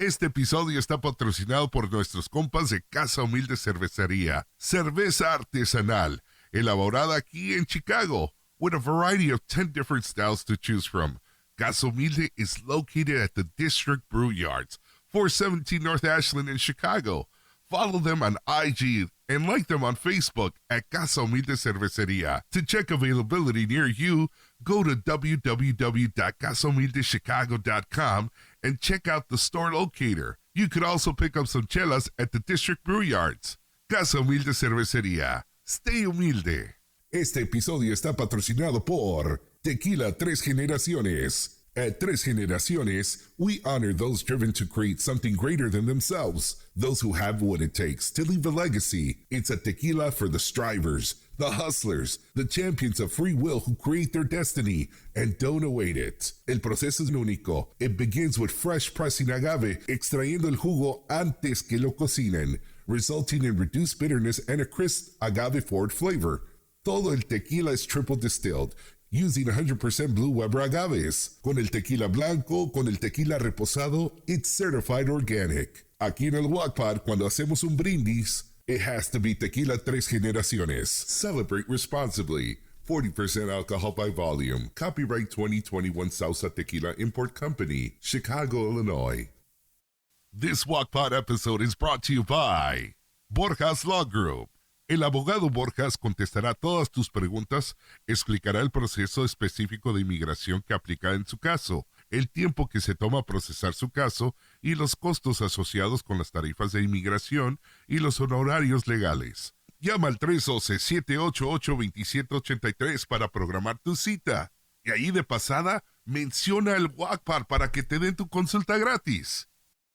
Este episodio está patrocinado por nuestros compas de Casa Humilde Cerveceria. Cerveza artesanal, elaborada aquí en Chicago, with a variety of 10 different styles to choose from. Casa Humilde is located at the District Brew Yards, 417 North Ashland in Chicago. Follow them on IG and like them on Facebook at Casa Humilde Cerveceria. To check availability near you, go to www.casahumildechicago.com and check out the store locator. You could also pick up some chelas at the District Brew Yards. Casa Humilde Cerveceria. Stay humilde. Este episodio está patrocinado por Tequila Tres Generaciones. At Tres Generaciones, we honor those driven to create something greater than themselves, those who have what it takes to leave a legacy. It's a tequila for the strivers, the hustlers, the champions of free will who create their destiny and don't await it. El proceso es único. It begins with fresh pressing agave, extrayendo el jugo antes que lo cocinen, resulting in reduced bitterness and a crisp agave-forward flavor. Todo el tequila is triple distilled, using 100% Blue Weber agaves. Con el tequila blanco, con el tequila reposado, it's certified organic. Aquí en el Wackpad, cuando hacemos un brindis, it has to be Tequila Tres Generaciones. Celebrate responsibly. 40% alcohol by volume. Copyright 2021 Sausa Tequila Import Company, Chicago, Illinois. This Wackpad episode is brought to you by Borjas Law Group. El abogado Borjas contestará todas tus preguntas, explicará el proceso específico de inmigración que aplica en su caso, el tiempo que se toma procesar su caso y los costos asociados con las tarifas de inmigración y los honorarios legales. Llama al 312-788-2783 para programar tu cita. Y ahí de pasada, menciona el Wackpad para que te den tu consulta gratis.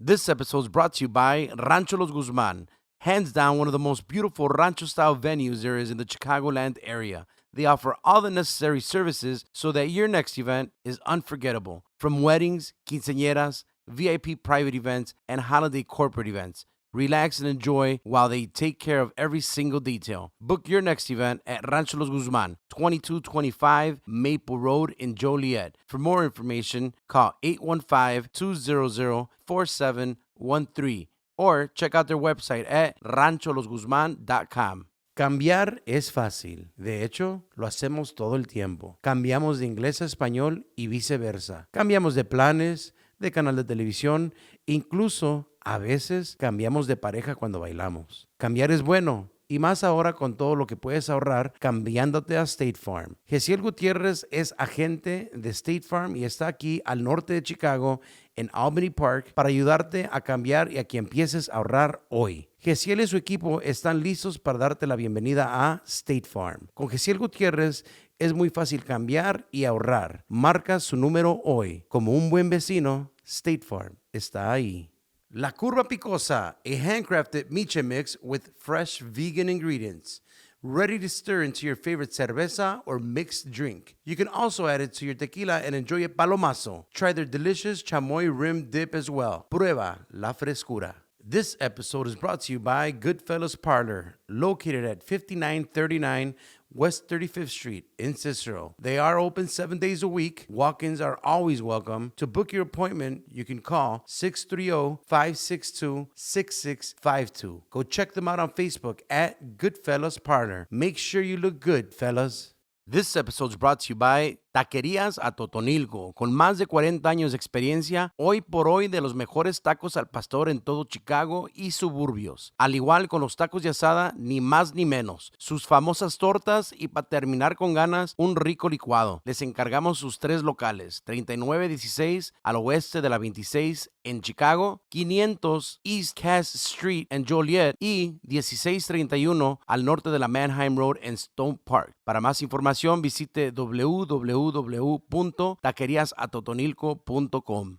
This episode is brought to you by Rancho Los Guzman. Hands down, one of the most beautiful rancho-style venues there is in the Chicagoland area. They offer all the necessary services so that your next event is unforgettable. From weddings, quinceañeras, VIP private events, and holiday corporate events. Relax and enjoy while they take care of every single detail. Book your next event at Rancho Los Guzman, 2225 Maple Road in Joliet. For more information, call 815-200-4713. Or check out their website at rancholosguzman.com. Cambiar es fácil. De hecho, lo hacemos todo el tiempo. Cambiamos de inglés a español y viceversa. Cambiamos de planes, de canal de televisión, incluso a veces cambiamos de pareja cuando bailamos. Cambiar es bueno. Y más ahora con todo lo que puedes ahorrar cambiándote a State Farm. Gessiel Gutierrez es agente de State Farm y está aquí al norte de Chicago, en Albany Park, para ayudarte a cambiar y a que empieces a ahorrar hoy. Gessiel y su equipo están listos para darte la bienvenida a State Farm. Con Gessiel Gutierrez es muy fácil cambiar y ahorrar. Marca su número hoy. Como un buen vecino, State Farm está ahí. La Curva Picosa, a handcrafted miche mix with fresh vegan ingredients. Ready to stir into your favorite cerveza or mixed drink. You can also add it to your tequila and enjoy it palomazo. Try their delicious chamoy rim dip as well. Prueba la frescura. This episode is brought to you by Goodfellas Parlor, located at 5939 West 35th Street in Cicero. They are open 7 days a week. Walk-ins are always welcome. To book your appointment, you can call 630-562-6652. Go check them out on Facebook at Goodfellas Parlor. Make sure you look good, fellas. This episode is brought to you by Taquerías Atotonilco, con más de 40 años de experiencia, hoy por hoy de los mejores tacos al pastor en todo Chicago y suburbios. Al igual con los tacos de asada, ni más ni menos. Sus famosas tortas y para terminar con ganas, un rico licuado. Les encargamos sus 3 locales, 3916 al oeste de la 26 en Chicago, 500 East Cass Street en Joliet y 1631 al norte de la Manheim Road en Stone Park. Para más información, visite www.taqueriasatotonilco.com.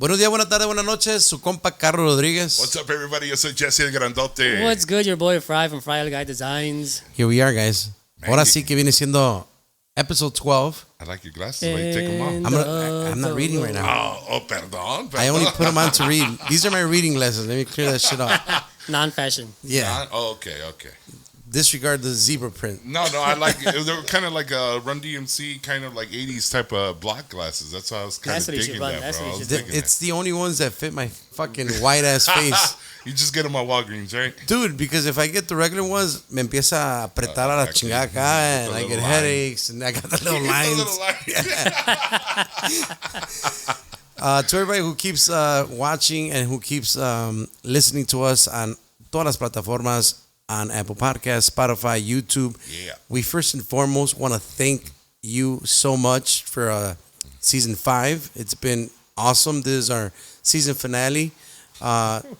Buenos días, buenas tardes, buenas noches. Su compa Carlos Rodríguez. What's up, everybody? Yo soy Gessiel Grandote. What's good? Your boy Fry from Fry Guy Designs. Here we are, guys. Man, ahora sí que viene siendo episode 12. I like your glasses. Why you take them off? I I'm not reading right now. Perdón. I only put them on to read. These are my reading lessons. Let me clear that shit up. Non-fashion. Yeah. Okay. Disregard the zebra print. No, I like it. They were kind of like a Run DMC, kind of like 80s type of block glasses. That's why I was kind of digging that, bro. It's the only ones that fit my fucking white ass face. You just get them at Walgreens, right? Dude, because if I get the regular ones, me empieza a apretar a la chingada acá, and I get headaches, and I got the little lines. To everybody who keeps watching and who keeps listening to us on todas las plataformas, on Apple Podcasts, Spotify, YouTube. Yeah. We first and foremost want to thank you so much for season 5. It's been awesome. This is our season finale.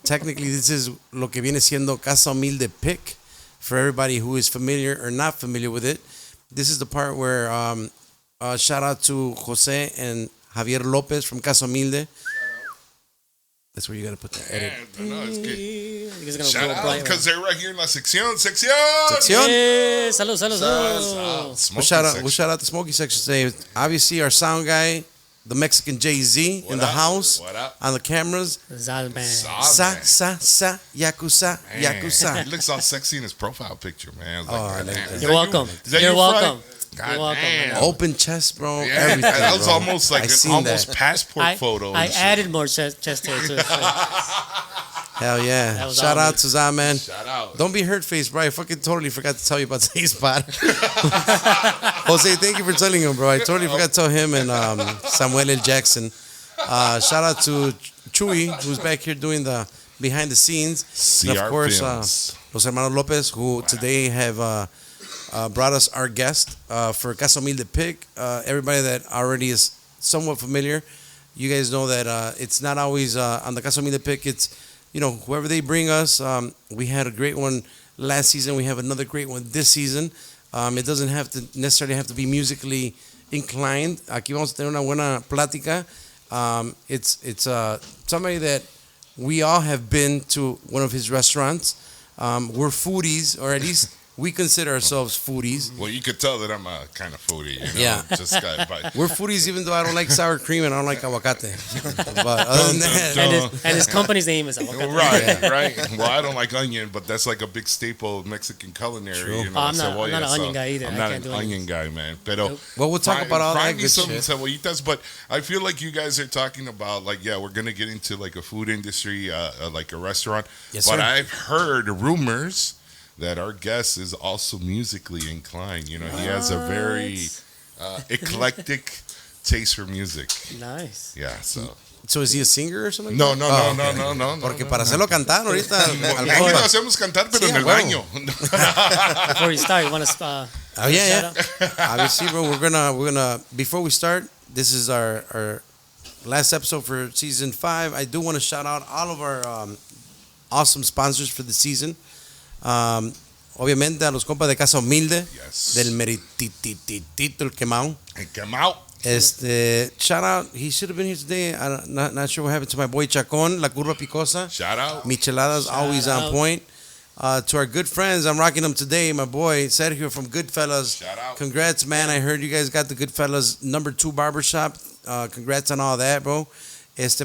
Technically, this is lo que viene siendo Casa Humilde pick for everybody who is familiar or not familiar with it. This is the part where shout out to Jose and Javier Lopez from Casa Humilde. That's where you got to put the edit. No, it's good. Shout out, because they're right here in la sección. Sección! Yeah, salud. We'll shout out the Smoky section today. Obviously, our sound guy, the Mexican Jay-Z in the house. What up? On the cameras. Zalman. Yakuza. He looks all sexy in his profile picture, man. I like that. You're welcome. You're welcome. God damn. Open chest, bro. Yeah, Everything, that was bro. almost like an almost passport photo. I added more chest hair to it. Hell yeah. Shout out to Zah, man. Shout out. Don't be hurt faced, bro. I fucking totally forgot to tell you about today's spot. Jose, thank you for telling him, bro. I totally forgot to tell him and Samuel L. Jackson. Shout out to Chuy, who's back here doing the behind the scenes. And of course, Los Hermanos Lopez, who today have brought us our guest for Casa Humilde pick. Everybody that already is somewhat familiar, you guys know that it's not always on the Casa Humilde pick. It's, whoever they bring us. We had a great one last season. We have another great one this season. It doesn't have to necessarily have to be musically inclined. Aquí vamos a tener una buena plática. It's somebody that we all have been to one of his restaurants. We're foodies, or at least we consider ourselves foodies. Well, you could tell that I'm a kind of foodie. Yeah. We're foodies, even though I don't like sour cream and I don't like aguacate. But other than that, and his company's name is aguacate. Right. Well, I don't like onion, but that's like a big staple of Mexican culinary. True. I'm not an onion guy either. I'm not an onion guy, man. Pero well, we'll talk about all that good shit. Cebollitas, but I feel like you guys are talking about we're gonna get into like a food industry, like a restaurant. Yes, but sir. I've heard rumors that our guest is also musically inclined. He has a very eclectic taste for music. Nice. Yeah, so is he a singer or something? No. Porque para hacerlo cantar ahorita. Aquí lo hacemos cantar, pero en el baño. Before you start, you want to yeah. Obviously, bro, we're gonna before we start, this is our last episode for season 5. I do want to shout out all of our awesome sponsors for the season. Obviamente a los compas de Casa Humilde, del meritititito el quemao. El quemao. Shout out, he should have been here today. I'm not sure what happened to my boy Chacon, La Curva Picosa. Shout out. Micheladas always on point. To our good friends, I'm rocking them today. My boy Sergio from Goodfellas. Shout out. Congrats, man. I heard you guys got the Goodfellas #2 barbershop. Congrats on all that, bro.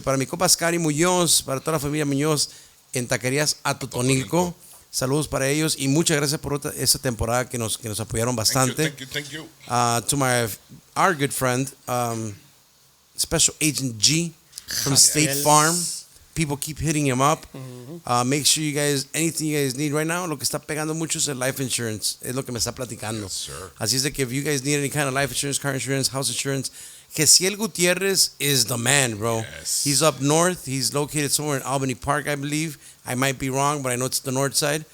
Para mi compa Scary Muñoz, para toda la familia Muñoz en Taquerías Atotonilco. Saludos para ellos y muchas gracias por esta temporada que nos apoyaron bastante. Thank you. To our good friend, Special Agent G from State Farm. People keep hitting him up. Make sure you guys, anything you guys need right now, lo que está pegando mucho es el life insurance. Es lo que me está platicando. Yes, sir. Así es de que if you guys need any kind of life insurance, car insurance, house insurance, Gessiel Gutierrez is the man, bro. Yes. He's up north. He's located somewhere in Albany Park, I believe. I might be wrong, but I know it's the north side.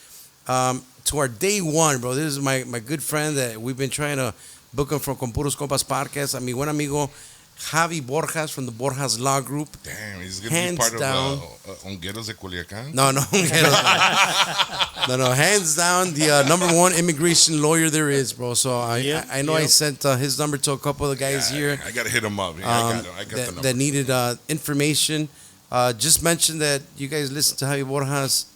To our day one, bro. This is my good friend that we've been trying to book him from Con Puros Compas Podcast. Mi buen amigo Javi Borjas from the Borjas Law Group. Damn, he's going to be part of Hongueros de Culiacán? No. No, hands down, the #1 immigration lawyer there is, bro. So I know I sent his number to a couple of the guys here. I got to hit him up. I got the number. That needed information. Just mention that you guys listen to Javi Borjas'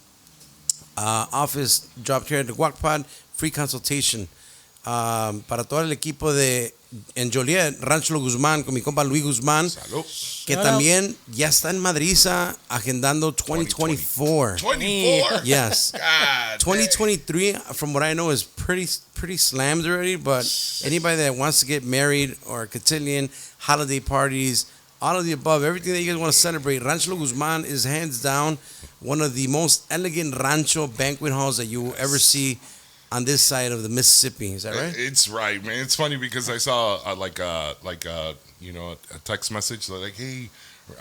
office dropped here at the Guac Pod. Free consultation. Para todo el equipo de en Joliet, Rancho Los Guzman, con mi compa Luis Guzman, Salud. que también ya está en Madriza agendando 2024. 24? Yes. God 2023, from what I know, is pretty slammed already. But anybody that wants to get married or cotillion, holiday parties, all of the above, everything that you guys want to celebrate, Rancho Los Guzman is hands down one of the most elegant rancho banquet halls that you will ever see on this side of the Mississippi. Is that right? It's right, man. It's funny because I saw a text message like, "Hey,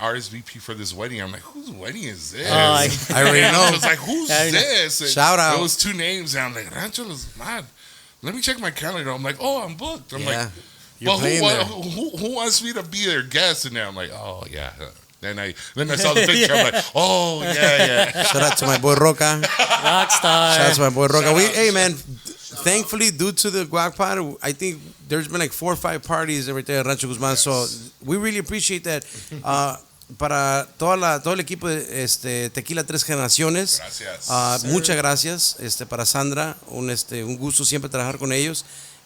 RSVP for this wedding." I'm like, "Whose wedding is this?" I already know. I was like, "Who's this?" And Shout out. There was two names, and I'm like, "Rancho Los Guzman." Let me check my calendar. I'm like, "Oh, I'm booked." I'm like, You're "But who wants me to be their guest?" And I'm like, "Oh yeah." Then I saw the picture. I'm like, "Oh yeah." Shout out to my boy Roca. Rockstar. Shout out to my boy Roca. Hey man, thankfully due to the Guac Pod, I think there's been like 4 or 5 parties right there at Rancho Guzman. Yes. So we really appreciate that. Para todo el equipo de Tequila Tres Generaciones. Gracias. Muchas gracias. Para Sandra, un gusto siempre trabajar con ellos.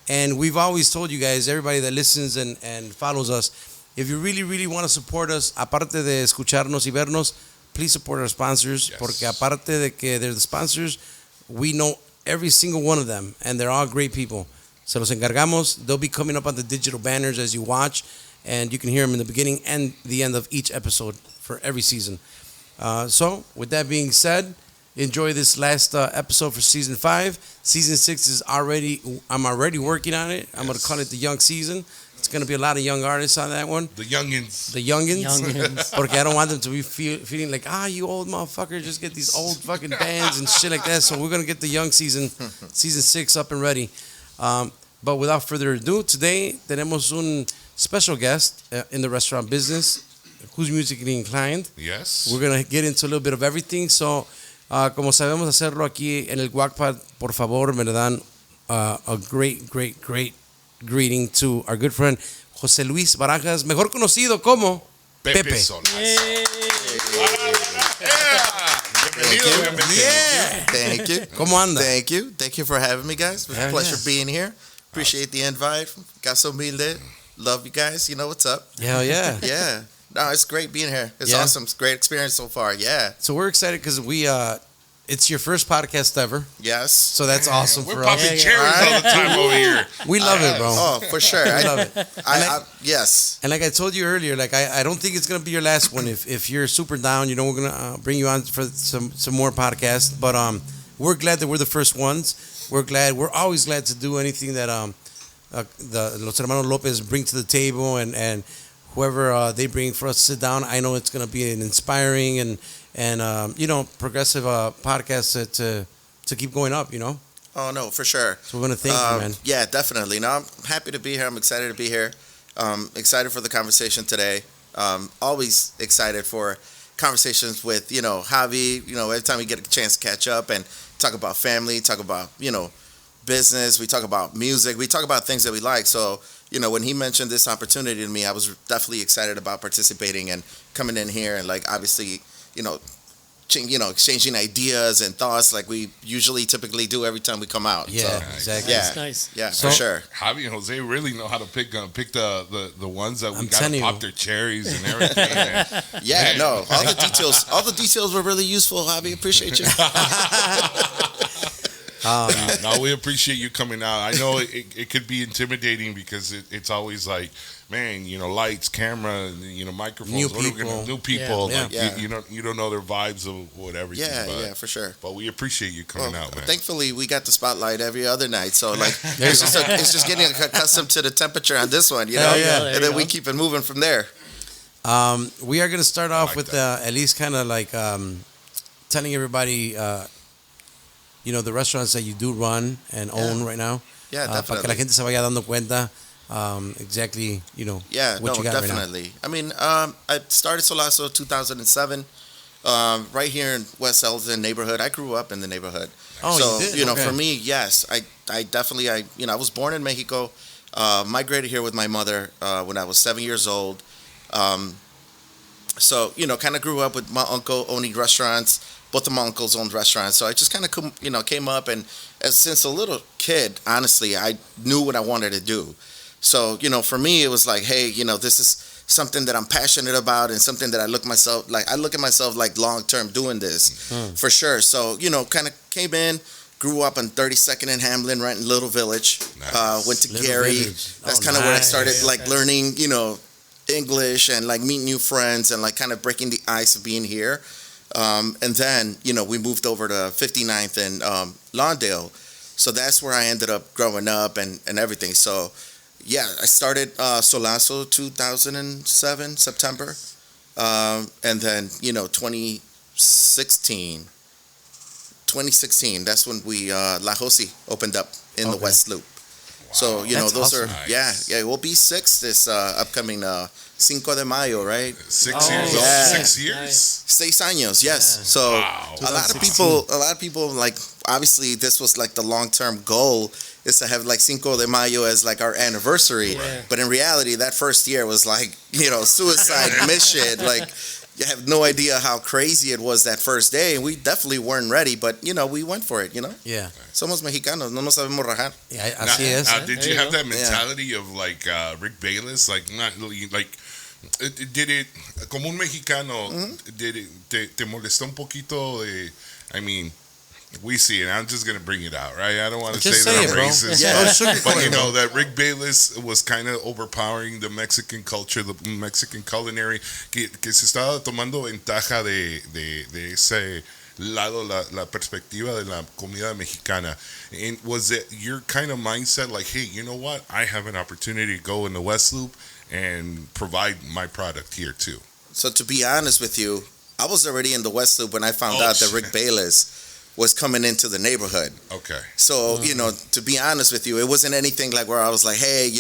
And we've always told you guys, everybody that listens and follows us, if you really, really want to support us, aparte de escucharnos y vernos, please support our sponsors. Yes. Porque aparte de que they're the sponsors, we know every single one of them, and they're all great people. Se los encargamos. They'll be coming up on the digital banners as you watch, and you can hear them in the beginning and the end of each episode for every season. So, with that being said, enjoy this last episode for season 5. Season 6 is I'm already working on it. I'm going to call it the young season. It's going to be a lot of young artists on that one. The youngins. Porque I don't want them to be feeling like, you old motherfucker, just get these old fucking bands and shit like that. So we're going to get the young season 6 up and ready. But without further ado, today tenemos un special guest in the restaurant business who's musically inclined. Yes. We're going to get into a little bit of everything. So, como sabemos hacerlo aquí en el Guacpad, por favor, me le dan a great greeting to our good friend Jose Luis Barajas, mejor conocido como Pepe. Solazo. Thank you. ¿Cómo anda? Thank you for having me, guys. It's a pleasure being here. Appreciate the invite from Casa Humilde. Love you guys. You know what's up. Hell yeah. Yeah. No, it's great being here. It's awesome. It's a great experience so far. Yeah. So we're excited because it's your first podcast ever. Yes. So that's awesome We're for popping us. cherries all the time over here. We love it, bro. Oh, for sure. I love it. Yes. And like I told you earlier, like I don't think it's gonna be your last one. If you're super down, we're gonna bring you on for some more podcasts. But we're glad that we're the first ones. We're always glad to do anything that the Los Hermanos Lopez bring to the table and whoever they bring for us to sit down. I know it's gonna be an inspiring and progressive podcast to keep going up. Oh no, for sure. So we're gonna thank you, man. Yeah, definitely. No, I'm happy to be here. I'm excited to be here. Excited for the conversation today. Always excited for conversations with Javi. Every time we get a chance to catch up and talk about family, talk about business, we talk about music, we talk about things that we like. So when he mentioned this opportunity to me, I was definitely excited about participating and coming in here and obviously exchanging ideas and thoughts like we typically do every time we come out. Yeah, so, exactly. Yeah, That's nice. Yeah, So- for sure. Javi and Jose really know how to pick the ones that we I'm gotta telling pop you. their cherries and everything. Yeah, Man. no, all the details were really useful, Javi. Appreciate you. No, we appreciate you coming out. I know it could be intimidating because it's always like, man, lights, camera, microphones, New what are we gonna people. New people, Yeah. like Yeah. you don't know their vibes of whatever. Yeah, for sure. But we appreciate you coming Well, out, man. thankfully, we got the spotlight every other night, so it's just getting accustomed to the temperature on this one, Yeah. There and you then go. we keep it moving from there. We are gonna start off like with that. at least kind of telling everybody, the restaurants that you do run and own right now. Yeah, Para que la definitely. gente se vaya dando cuenta exactly, Yeah, what no, you got right now. definitely. I mean, I started Solazo 2007, right here in West Elton neighborhood. I grew up in the neighborhood. Oh, so, you did? Okay. for me, yes, I definitely, I was born in Mexico, migrated here with my mother when I was 7 years old. So, kind of grew up with my uncle owning restaurants. Both of my uncles owned restaurants. So I just kind of, came up. And since a little kid, honestly, I knew what I wanted to do. So, for me, it was like, hey, this is something that I'm passionate about and something that I look at myself like long-term doing this for sure. So, kind of came in, grew up on 32nd and Hamlin, right in Little Village. Nice. Went to Little Gary. Village. That's Oh, kind of where I nice. started Okay. learning, English and like meeting new friends and like kind of breaking the ice of being here. And then, we moved over to 59th and Lawndale. So that's where I ended up growing up and everything. So, yeah, I started Solazo 2007, September. And then, 2016, that's when we, La Josie opened up in the Okay. West Loop. So, That's those awesome. are, Nice. yeah, it will be 6 this upcoming Cinco de Mayo, right? 6 Oh, years yeah. old. 6 years. Nice. 6 años, yes. Yeah. So Wow. a lot of people like, obviously this was like the long-term goal is to have like Cinco de Mayo as like our anniversary. Right. But in reality, that first year was like, suicide mission. Like, you have no idea how crazy it was that first day. And we definitely weren't ready, but we went for it, Yeah. Somos mexicanos, no nos sabemos rajar. Yeah, Now, así es. did There you you have go. that mentality of like Rick Bayless, like not really, like did it como un mexicano? Did it te molestó un poquito de? I mean, we see it. I'm just gonna bring it out, right? I don't want to Just say say that it, I'm bro. racist, Yeah. Don't sugarcoat but it, you bro. know that Rick Bayless was kind of overpowering the Mexican culture, the Mexican culinary, que se estaba tomando ventaja de ese lado, la perspectiva de la comida mexicana. And was it your kind of mindset like, hey, you know what? I have an opportunity to go in the West Loop and provide my product here too. So to be honest with you, I was already in the West Loop when I found Oh, out that shit. Rick Bayless was coming into the neighborhood. Okay. So, to be honest with you, it wasn't anything like where I was like, hey,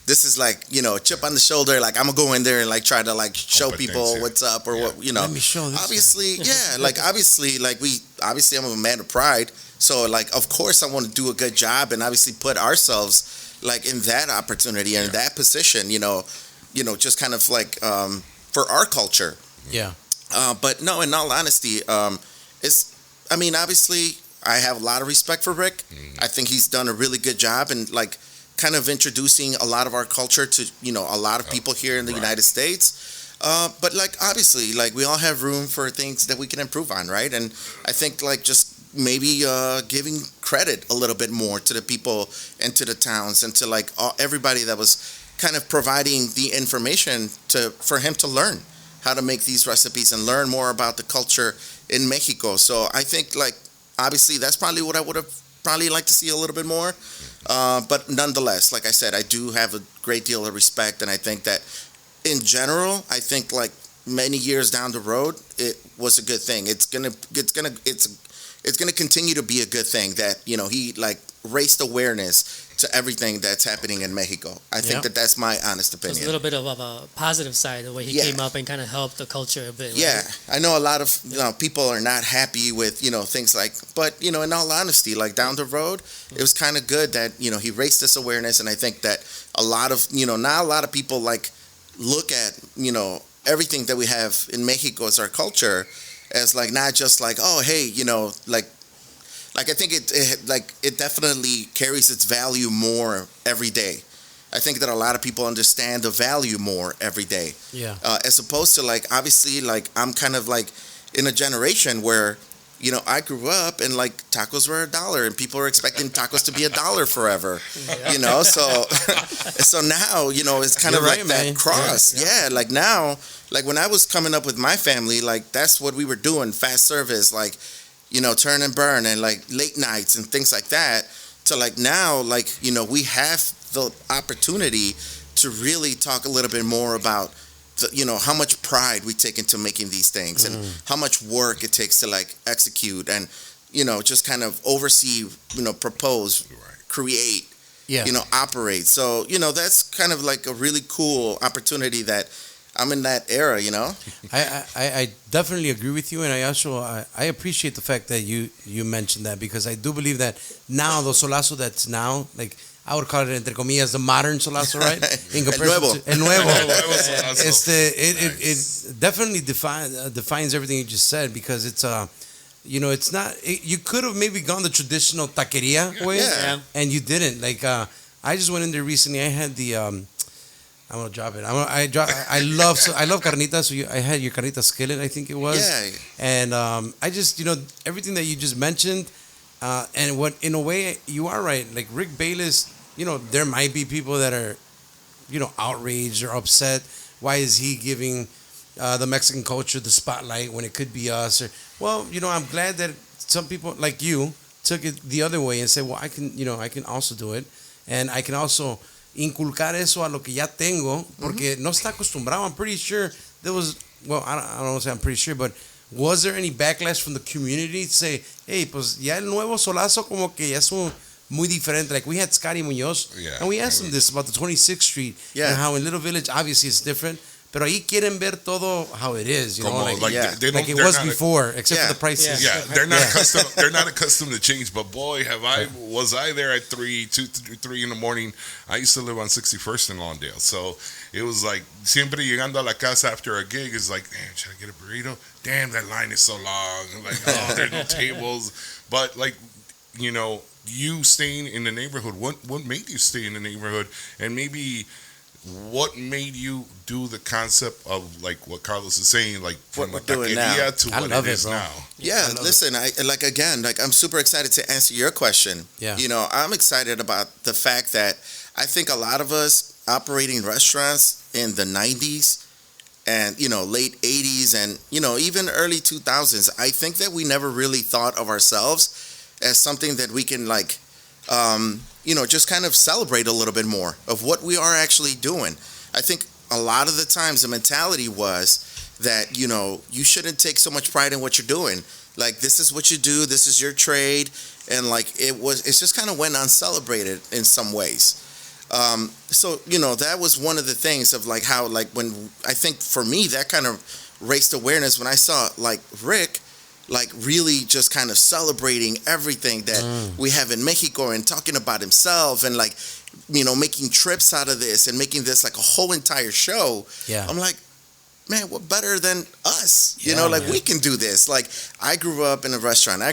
this is like, chip on the shoulder. Like, I'm going to go in there and like try to like show people Competencia. what's up or what, Let me show this. Obviously, yeah. Like, obviously, I'm a man of pride. So, like, of course, I want to do a good job and obviously put ourselves like in that opportunity and that position, just kind of like for our culture. Yeah. But no, in all honesty, obviously, I have a lot of respect for Rick. I think he's done a really good job and like kind of introducing a lot of our culture to, a lot of people here in the Right. United States. But like, obviously, like we all have room for things that we can improve on, right? And I think like just maybe giving credit a little bit more to the people and to the towns and to like everybody that was kind of providing the information for him to learn how to make these recipes and learn more about the culture in Mexico. So I think like obviously that's probably what I would have probably liked to see a little bit more. But nonetheless, like I said, I do have a great deal of respect, and I think that in general, I think like many years down the road, it was a good thing. It's gonna continue to be a good thing that he like raised awareness to everything that's happening in Mexico. I think Yeah. that's my honest So it's a opinion. little bit of a positive side, the way he Yeah. came up and kind of helped the culture a bit. Right? Yeah, I know a lot of people are not happy with things like, but in all honesty, like down the road, it was kind of good that he raised this awareness, and I think that a lot of now a lot of people like look at everything that we have in Mexico as our culture as like not just like, oh hey, like I think it definitely carries its value more every day. I think that a lot of people understand the value more every day. Yeah. As opposed to like obviously like I'm kind of like in a generation where I grew up and like tacos were $1 and people were expecting tacos to be $1 forever. So so now it's kind You're of like right, that man. cross. Yeah, like now, like when I was coming up with my family, like that's what we were doing, fast service, like turn and burn and like late nights and things like that. To like now, like we have the opportunity to really talk a little bit more about how much pride we take into making these things and how much work it takes to like execute and just kind of oversee, propose, create, Yeah. operate. So that's kind of like a really cool opportunity that I'm in that era. I definitely agree with you, and I also I appreciate the fact that you mentioned that, because I do believe that now the Solazo that's now, like I would call it entre comillas the modern Solazo, right? In comparison nuevo. to El Nuevo. Solazo. It definitely defines everything you just said, because it's it's not you could have maybe gone the traditional taqueria way, Yeah. and you didn't. Like I just went in there recently. I had the I'm gonna drop it. I love carnitas. So I had your carnita skillet, I think it was. Yeah. And I just everything that you just mentioned, and what in a way you are right. Like Rick Bayless, there might be people that are, outraged or upset. Why is he giving the Mexican culture the spotlight when it could be us? Or I'm glad that some people like you took it the other way and said, well, I can also do it, and I can also inculcar eso a lo que ya tengo, porque no está acostumbrado. I'm pretty sure there was, I don't want to say I'm pretty sure, but was there any backlash from the community to say, hey, pues ya el nuevo Solazo como que ya es muy diferente? Like we had Scotty Munoz, and we asked him this about the 26th Street, and how in Little Village, obviously it's different, pero ahí quieren ver todo how it is, like it was before, except for the prices. Yeah, they're not accustomed. They're not accustomed to change. But boy, was I there at 3 in the morning. I used to live on 61st in Lawndale, so it was like siempre llegando a la casa after a gig is like, damn, should I get a burrito? Damn, that line is so long. Like, oh, there's no tables. But like, you staying in the neighborhood. What made you stay in the neighborhood? And maybe what made you do the concept of like what Carlos is saying, like from what we're doing now to what it is now? Yeah, listen, I'm super excited to answer your question. Yeah. I'm excited about the fact that I think a lot of us operating restaurants in the 90s and, late 80s and, even early 2000s, I think that we never really thought of ourselves as something that we can just kind of celebrate a little bit more of what we are actually doing. I think a lot of the times the mentality was that, you shouldn't take so much pride in what you're doing. Like, this is what you do, this is your trade. And it's just kind of went uncelebrated in some ways. So, that was one of the things of like how, like when I think for me, that kind of raised awareness when I saw like Rick, like really just kind of celebrating everything that we have in Mexico and talking about himself and like, making trips out of this and making this like a whole entire show. Yeah. I'm like, man, what better than us? We can do this. Like I grew up in a restaurant. I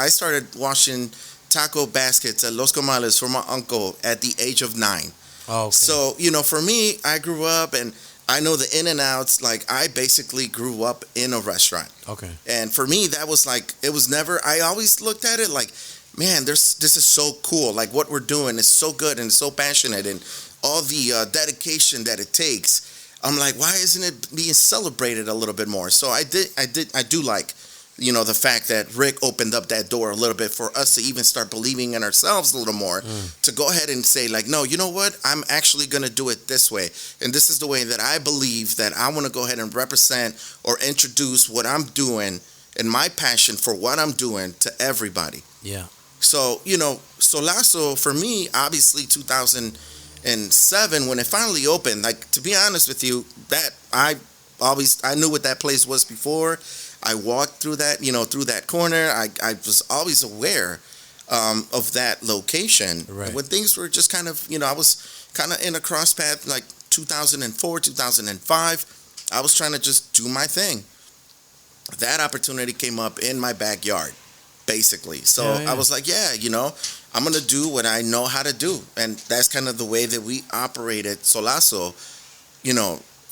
started washing taco baskets at Los Comales for my uncle at the age of 9. Oh, okay. So, for me, I grew up and I know the in and outs. Like I basically grew up in a restaurant. Okay. And for me, that was like, it was never, I always looked at it like, man, this is so cool. Like what we're doing is so good and so passionate and all the dedication that it takes. I'm like, why isn't it being celebrated a little bit more? So I do like, the fact that Rick opened up that door a little bit for us to even start believing in ourselves a little more, to go ahead and say like, no, you know what? I'm actually going to do it this way. And this is the way that I believe that I want to go ahead and represent or introduce what I'm doing and my passion for what I'm doing to everybody. Yeah. So, Solazo for me, obviously 2007 when it finally opened, like to be honest with you, that I knew what that place was before. I walked through that, through that corner. I was always aware of that location. Right. When things were just kind of, I was kind of in a cross path like 2004, 2005. I was trying to just do my thing. That opportunity came up in my backyard, basically. So I was like, I'm going to do what I know how to do. And that's kind of the way that we operated Solazo,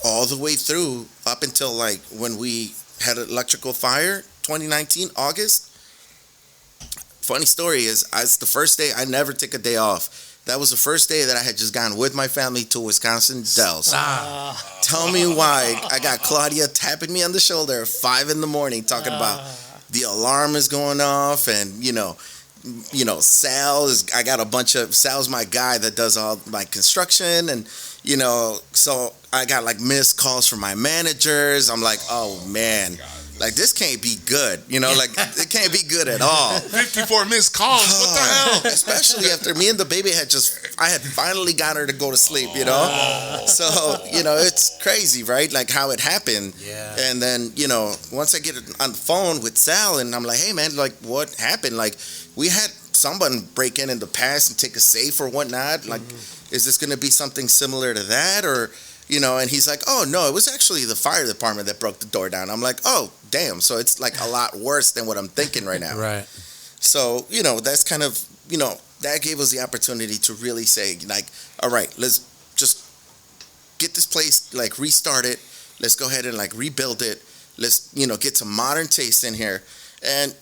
all the way through up until like when we had an electrical fire, 2019, August. Funny story is, it's the first day, I never take a day off. That was the first day that I had just gone with my family to Wisconsin Dells. Tell me why. I got Claudia tapping me on the shoulder at 5 a.m. talking about the alarm is going off and, I got a bunch of, Sal's my guy that does all my construction and, so I got like missed calls from my managers. I'm like, oh man, like this can't be good. Like it can't be good at all. 54 missed calls. What the hell? Especially after me and the baby I had finally got her to go to sleep, So, it's crazy, right? Like how it happened. Yeah. And then, once I get on the phone with Sal and I'm like, hey man, like what happened? Like we had someone break in the past and take a safe or whatnot. Like, is this going to be something similar to that? Or, and he's like, oh, no, it was actually the fire department that broke the door down. I'm like, oh, damn. So it's like a lot worse than what I'm thinking right now. Right. So, that's kind of, that gave us the opportunity to really say, like, all right, let's just get this place, like, restart it. Let's go ahead and, like, rebuild it. Let's, get some modern taste in here. And,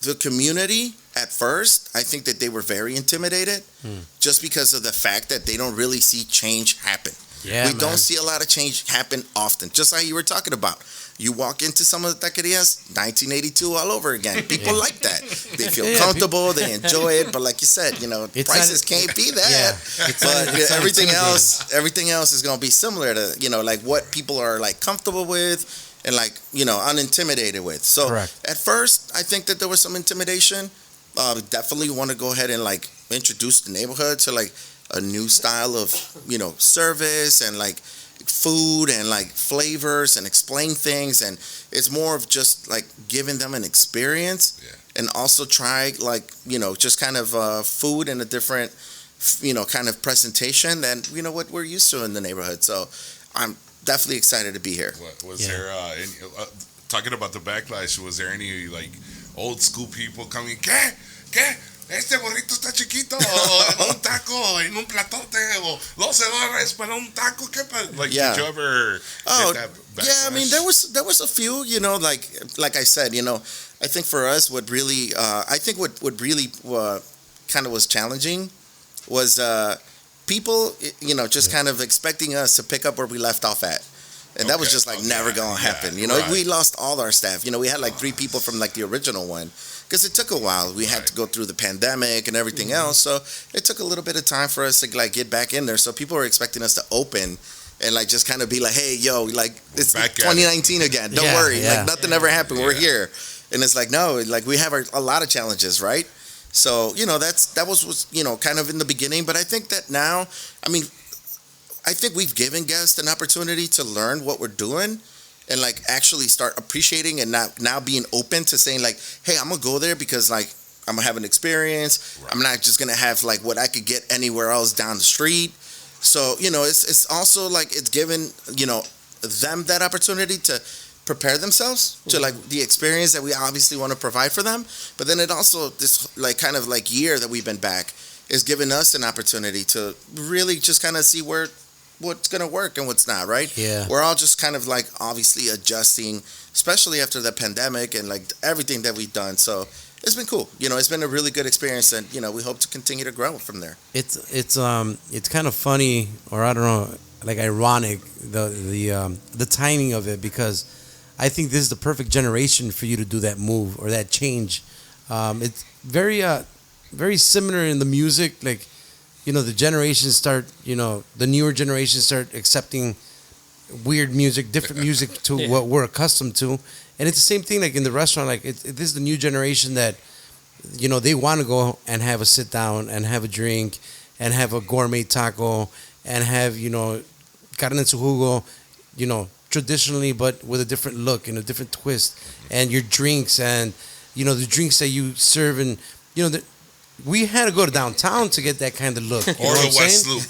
the community at first, I think that they were very intimidated just because of the fact that they don't really see change happen. Yeah, we don't see a lot of change happen often, just like you were talking about. You walk into some of the taquerias, 1982 all over again. People like that. They feel comfortable, they enjoy it, but like you said, prices can't be that. But everything else is going to be similar to, like what people are like comfortable with and like, unintimidated with. So correct. At first, I think that there was some intimidation. Definitely want to go ahead and like introduce the neighborhood to like a new style of, service and like food and like flavors and explain things. And it's more of just like giving them an experience and also try like, just kind of food in a different, kind of presentation than, what we're used to in the neighborhood. So I'm definitely excited to be here. Was there, talking about the backlash, was there any like old school people coming, ¿Qué? Este burrito está chiquito, o un taco en un platote, o $12 para un taco? Like, did you ever get that backlash? Yeah, I mean, there was a few, like I said, I think for us, what really kind of was challenging was people, just kind of expecting us to pick up where we left off at. And that was just like never going to happen. We lost all our staff. We had like 3 people from like the original one because it took a while. We had to go through the pandemic and everything else. So it took a little bit of time for us to like get back in there. So people were expecting us to open and like just kind of be like, hey, yo, like it's 2019 again. Don't worry. Like nothing ever happened. We're here. And it's like, no, like we have a lot of challenges, right? So, that was kind of in the beginning. But I think that now, I think we've given guests an opportunity to learn what we're doing and like actually start appreciating and now being open to saying like, hey, I'm gonna go there because like I'm gonna have an experience. Right. I'm not just gonna have like what I could get anywhere else down the street. So, it's also like it's given, them that opportunity to prepare themselves to like the experience that we obviously want to provide for them. But then it also, this like kind of like year that we've been back is giving us an opportunity to really just kind of see what's going to work and what's not, right? Yeah. We're all just kind of like obviously adjusting, especially after the pandemic and like everything that we've done. So it's been cool. It's been a really good experience and, we hope to continue to grow from there. It's kind of funny, or I don't know, like ironic, the timing of it, because I think this is the perfect generation for you to do that move or that change. It's very similar in the music, like, the generations start, the newer generations start accepting weird music, different music to what we're accustomed to. And it's the same thing like in the restaurant, like this is the new generation that, they want to go and have a sit down and have a drink and have a gourmet taco and have, carne en su jugo, traditionally, but with a different look and a different twist, and your drinks and, the drinks that you serve and, we had to go to downtown to get that kind of look. Or the West Loop.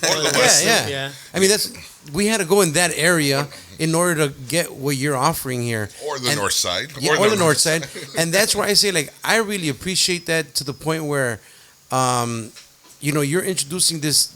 Yeah. I mean, we had to go in that area in order to get what you're offering here. Or the north side. Yeah, or the north side. And that's where I say, like, I really appreciate that to the point where, you're introducing this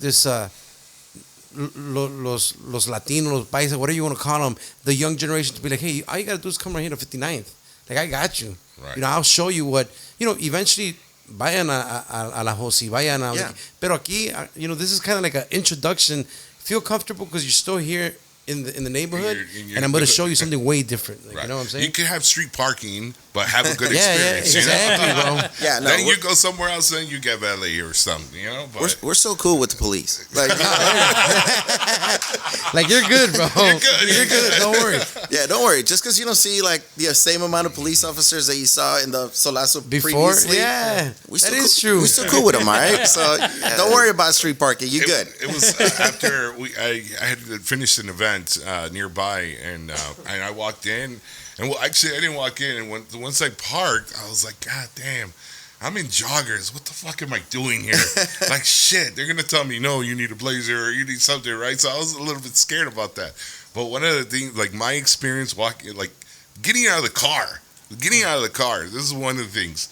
los Latinos, los paisas, whatever you want to call them, the young generation to be like, hey, all you got to do is come right here to 59th. Like, I got you. Right. I'll show you what, eventually, vayan a La Josie, vayan a... Yeah. Pero aquí, this is kind of like an introduction. Feel comfortable because you're still here in the neighborhood, and I'm going to show you something way different. Like, right. You know what I'm saying? You can have street parking, but have a good experience. Exactly, bro. Yeah, no, then you go somewhere else and you get valet or something, But we're so cool with the police. Like, like you're good, bro. You're good. Don't worry. Yeah, don't worry. Just because you don't see like the same amount of police officers that you saw in the Solazo Before, previously, that is true. We're still cool with them, all right? So don't worry about street parking. You're good. It was after I had finished an event nearby, and I walked in, and actually I didn't walk in, and once I parked, I was like, God damn, I'm in joggers. What the fuck am I doing here? Like, shit, they're gonna tell me, no, you need a blazer or you need something, right? So I was a little bit scared about that. But one of the things, like my experience walking, like getting out of the car, this is one of the things.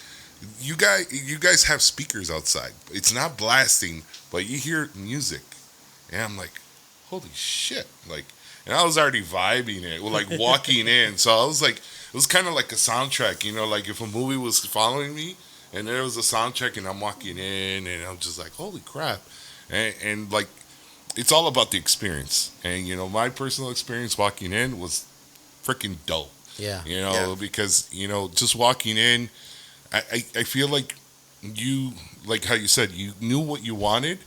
you guys have speakers outside. It's not blasting, but you hear music, and I'm like, holy shit! Like, and I was already vibing it, like walking in. So I was like, it was kind of like a soundtrack, like if a movie was following me, and there was a soundtrack, and I'm walking in, and I'm just like, holy crap, and like, it's all about the experience, and my personal experience walking in was freaking dope. Yeah. Because just walking in, I feel like you, like how you said, you knew what you wanted,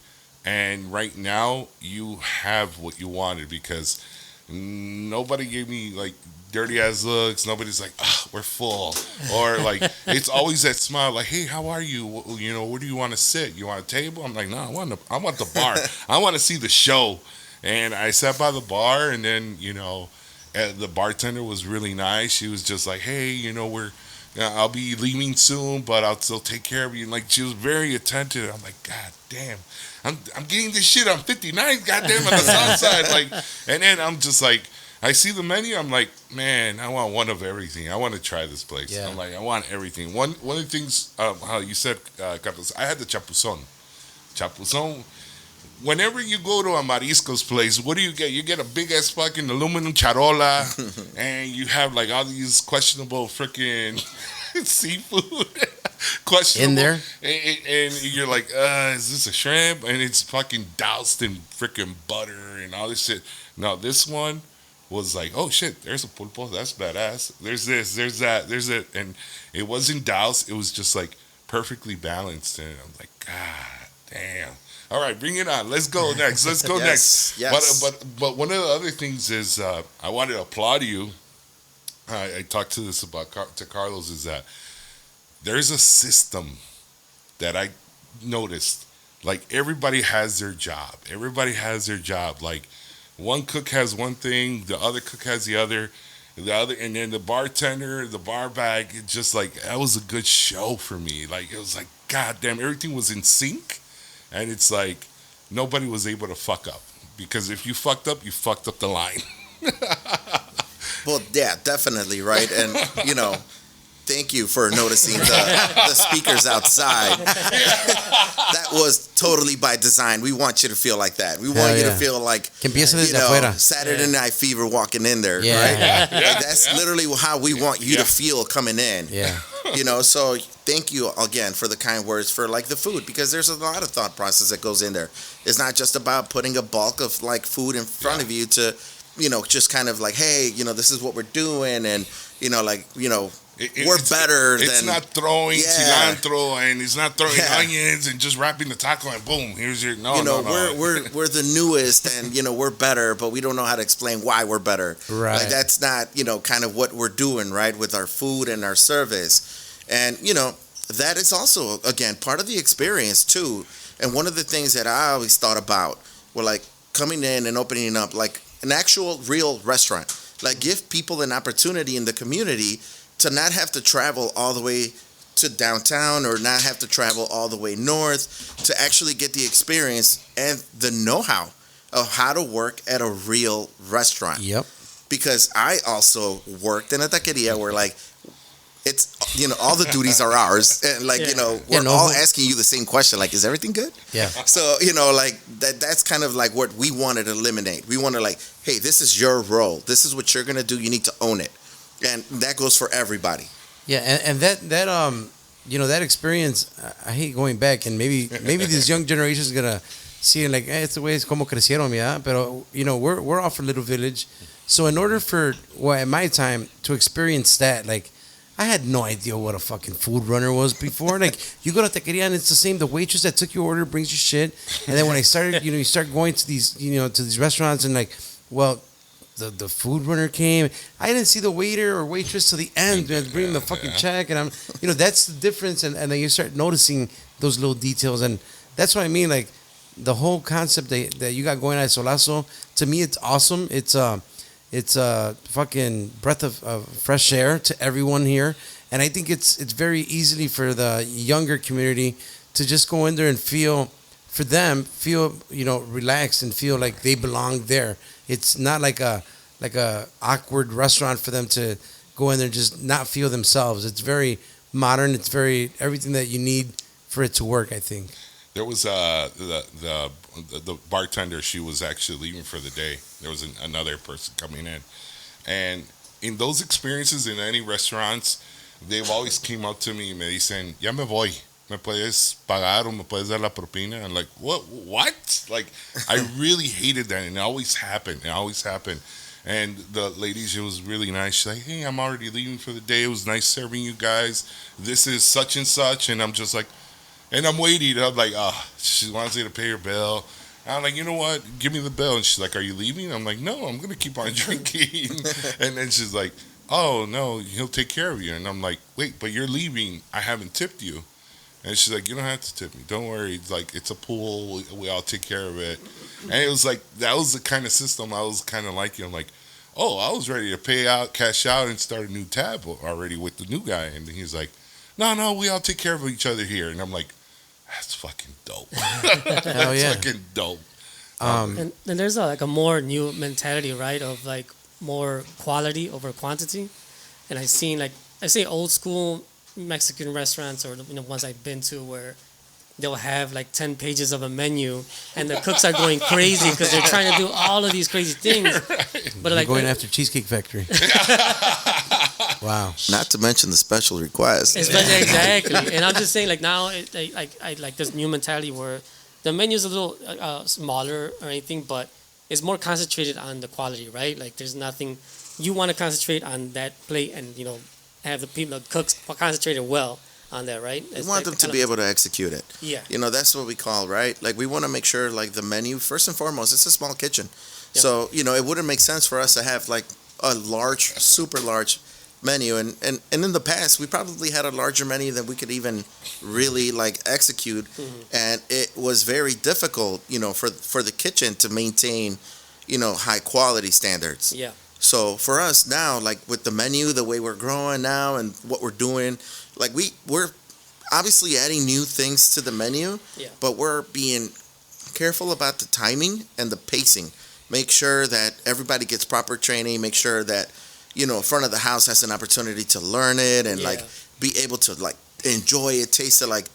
and right now you have what you wanted, because nobody gave me like dirty ass looks. Nobody's like, we're full, or like it's always that smile, like, hey, how are you? Where do you want to sit? You want a table? I'm like, no, I want the bar. I want to see the show. And I sat by the bar, and then the bartender was really nice. She was just like, hey, I'll be leaving soon, but I'll still take care of you. And like, she was very attentive. I'm like, God damn, I'm getting this shit on 59th, goddamn, on the south side. Like, and then I'm just like, I see the menu. I'm like, man, I want one of everything. I want to try this place. Yeah. I'm like, I want everything. One of the things, how you said, Carlos, I had the chapuzon. Whenever you go to a mariscos place, what do you get? You get a big ass fucking aluminum charola, and you have like all these questionable freaking seafood questionable in there, and you're like, is this a shrimp? And it's fucking doused in freaking butter and all this shit. No, this one was like, oh shit, there's a pulpo, that's badass. There's this, there's that, there's it, and it wasn't doused. It was just like perfectly balanced, and I'm like, God damn. All right, bring it on. Let's go next. Next. Yes. But one of the other things is I wanted to applaud you. I talked to this about to Carlos, is that there's a system that I noticed. Like, everybody has their job. Like, one cook has one thing, the other cook has the other, and then the bartender, the bar bag. It just like, that was a good show for me. Like, it was like, God damn, everything was in sync. And it's like, nobody was able to fuck up. Because if you fucked up the line. Well, yeah, definitely, right? And, thank you for noticing the speakers outside. That was totally by design. We want you to feel like that. We want you to feel like, Saturday Night Fever walking in there, right? Like, that's literally how we want you to feel coming in. Yeah. So thank you again for the kind words for like the food, because there's a lot of thought process that goes in there. It's not just about putting a bulk of like food in front of you to, just kind of like, hey, this is what we're doing, and we're better than... It's not throwing cilantro, and it's not throwing onions and just wrapping the taco and boom, here's your... No. We're the newest, and, we're better, but we don't know how to explain why we're better. Right. Like, that's not, kind of what we're doing, right, with our food and our service. And, that is also, again, part of the experience, too. And one of the things that I always thought about were, like, coming in and opening up, like, an actual real restaurant. Like, give people an opportunity in the community to not have to travel all the way to downtown, or not have to travel all the way north, to actually get the experience and the know-how of how to work at a real restaurant. Yep. Because I also worked in a taqueria where, like, it's, all the duties are ours. And, like, we're all asking you the same question, like, is everything good? Yeah. So, like, that's kind of like what we wanted to eliminate. We want to, like, hey, this is your role. This is what you're going to do. You need to own it. And that goes for everybody. Yeah, and that experience, I hate going back, and maybe these young generations gonna see it like, it's the way it's como crecieron, yeah. But we're off a little village, so in order for at my time to experience that, like, I had no idea what a fucking food runner was before. Like, you go to taqueria and it's the same. The waitress that took your order brings you shit, and then when I started, you start going to these, to these restaurants, and like, well, the food runner came. I didn't see the waiter or waitress to the end, bringing the fucking check, and I'm, that's the difference, and then you start noticing those little details, and that's what I mean. Like, the whole concept that you got going at Solazo, to me, it's awesome. It's a fucking breath of fresh air to everyone here, and I think it's very easily for the younger community to just go in there and feel relaxed and feel like they belong there. It's not like a awkward restaurant for them to go in there and just not feel themselves. It's very modern. It's very everything that you need for it to work, I think. There was the bartender. She was actually leaving for the day. There was another person coming in, and in those experiences in any restaurants, they've always came up to me and me dicen, ya me voy. ¿Me puedes pagar o me puedes dar la propina? I'm like, what? Like, I really hated that, and it always happened. And the lady, she was really nice. She's like, hey, I'm already leaving for the day. It was nice serving you guys. This is such and such. And I'm just like, and I'm waiting. I'm like, she wants me to pay her bill. And I'm like, you know what? Give me the bill. And she's like, are you leaving? I'm like, no, I'm going to keep on drinking. And then she's like, oh, no, he'll take care of you. And I'm like, wait, but you're leaving. I haven't tipped you. And she's like, you don't have to tip me. Don't worry. It's like, it's a pool. We all take care of it. And it was like, that was the kind of system I was kind of liking. I'm like, oh, I was ready to pay out, cash out, and start a new tab already with the new guy. And he's like, no, we all take care of each other here. And I'm like, that's fucking dope. Hell yeah. That's fucking dope. And there's a more new mentality, right? Of like more quality over quantity. And I've seen I say old school Mexican restaurants, or ones I've been to, where they'll have like 10 pages of a menu and the cooks are going crazy because they're trying to do all of these crazy things. But You're going after Cheesecake Factory. Wow. Not to mention the special request. Exactly. And I'm just saying, like, now I like this new mentality where the menu's a little smaller or anything, but it's more concentrated on the quality, right? Like, there's nothing, you want to concentrate on that plate and have the cooks concentrated well on that, right? We want them to be able to execute it. Yeah. That's what we call, right? Like, we want to make sure, like, the menu, first and foremost, it's a small kitchen. Yeah. So, it wouldn't make sense for us to have, like, a large, super large menu. And in the past, we probably had a larger menu than we could even really, like, execute. Mm-hmm. And it was very difficult, for the kitchen to maintain, high quality standards. Yeah. So for us now, like with the menu, the way we're growing now and what we're doing, like we're obviously adding new things to the menu, but we're being careful about the timing and the pacing. Make sure that everybody gets proper training. Make sure that, front of the house has an opportunity to learn it and like be able to like enjoy it, taste it, like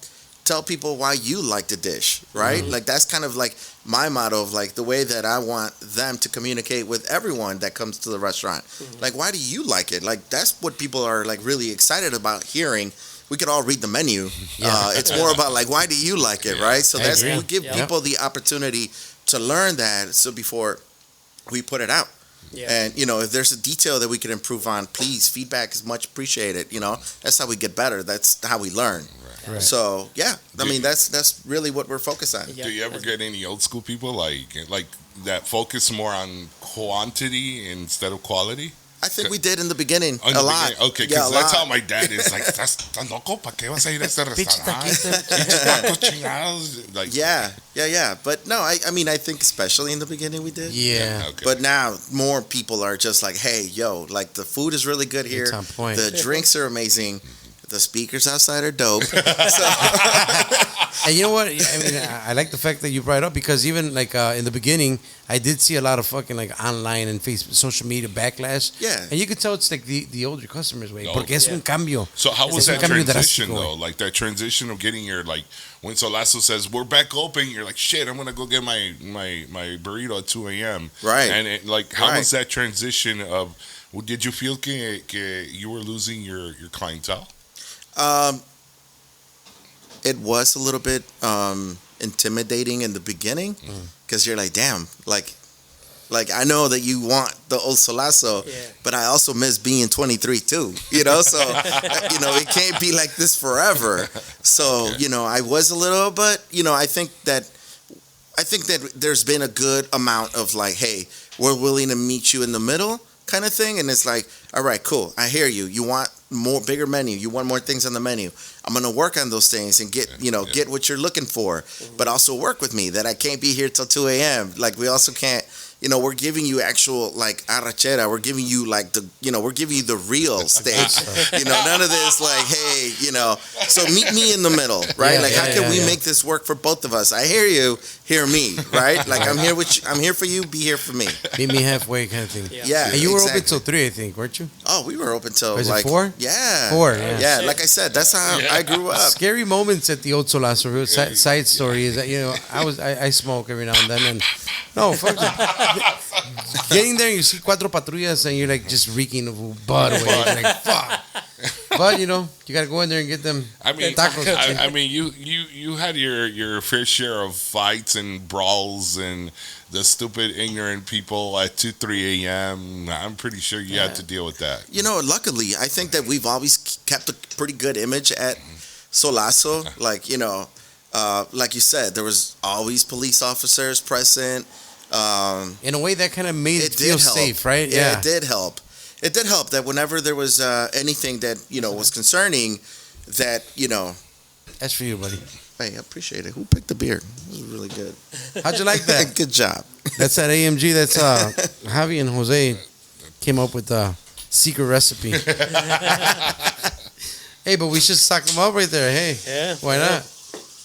tell people why you like the dish, right? Mm-hmm. Like that's kind of like my motto of like the way that I want them to communicate with everyone that comes to the restaurant. Mm-hmm. Like, why do you like it? Like, that's what people are like really excited about hearing. We could all read the menu. It's more about like, why do you like it, right? So we give people the opportunity to learn that. So before we put it out. Yeah. And, if there's a detail that we can improve on, please, feedback is much appreciated. That's how we get better. That's how we learn. Right. So, that's really what we're focused on. Do you ever get any old school people like that focus more on quantity instead of quality? I think we did in the beginning a lot. Okay, because that's how my dad is. Like, ¿estás loco? ¿Para qué vas a ir a este restaurante? Like, yeah. But no, I think especially in the beginning we did. Yeah. Okay. But now more people are just like, hey, like the food is really good here. It's on point. The drinks are amazing. The speakers outside are dope. And you know what? I like the fact that you brought it up because even like in the beginning, I did see a lot of fucking like online and Facebook, social media backlash. Yeah. And you could tell it's like the older customers way. Porque es un cambio. So how was that transition though? Like that transition of getting your like when Solazo says we're back open, you're like shit. I'm gonna go get my burrito at 2 a.m. Right. And how was that transition of? Did you feel que you were losing your clientele? It was a little bit intimidating in the beginning because you're like, damn, like I know that you want the old Solazo, but I also miss being 23 too, so it can't be like this forever. So I was a little, but I think that there's been a good amount of like, hey, we're willing to meet you in the middle kind of thing, and it's like, all right, cool, I hear you. You want bigger menu. You want more things on the menu. I'm gonna work on those things and get get what you're looking for, but also work with me that I can't be here till 2 a.m. Like we also can't. We're giving you actual like arrachera. We're giving you like we're giving you the real steak. None of this like, hey, So meet me in the middle, right? How can we make this work for both of us? I hear you, hear me, right? Like I'm here with you. I'm here for you. Be here for me. Meet me halfway kind of thing. Yeah. And you were open till 3, I think, weren't you? Oh, Oh, we were open till Is it like 4? Yeah, 4, yeah. yeah. Like I said, that's how I grew up. Scary moments at the old Solazo. Side story is that I smoke every now and then, and no, fuck that. Getting there, you see cuatro patrullas, and you're like just reeking of bud away. You're like fuck. But you gotta go in there and get them tacos. I mean, you had your fair share of fights and brawls and the stupid, ignorant people at 2-3 a.m. I'm pretty sure you had to deal with that. Luckily, I think that we've always kept a pretty good image at Solazo. Like, like you said, there was always police officers present. In a way, that kind of made it feel did help. safe, right? Yeah, it did help. It did help that whenever there was anything that, was concerning, that, That's for you, buddy. Hey, I appreciate it. Who picked the beer? This was really good. How'd you like that? Good job. That's that AMG. That's Javi and Jose came up with the secret recipe. Hey, but we should stock them up right there. Hey, Yeah. why not?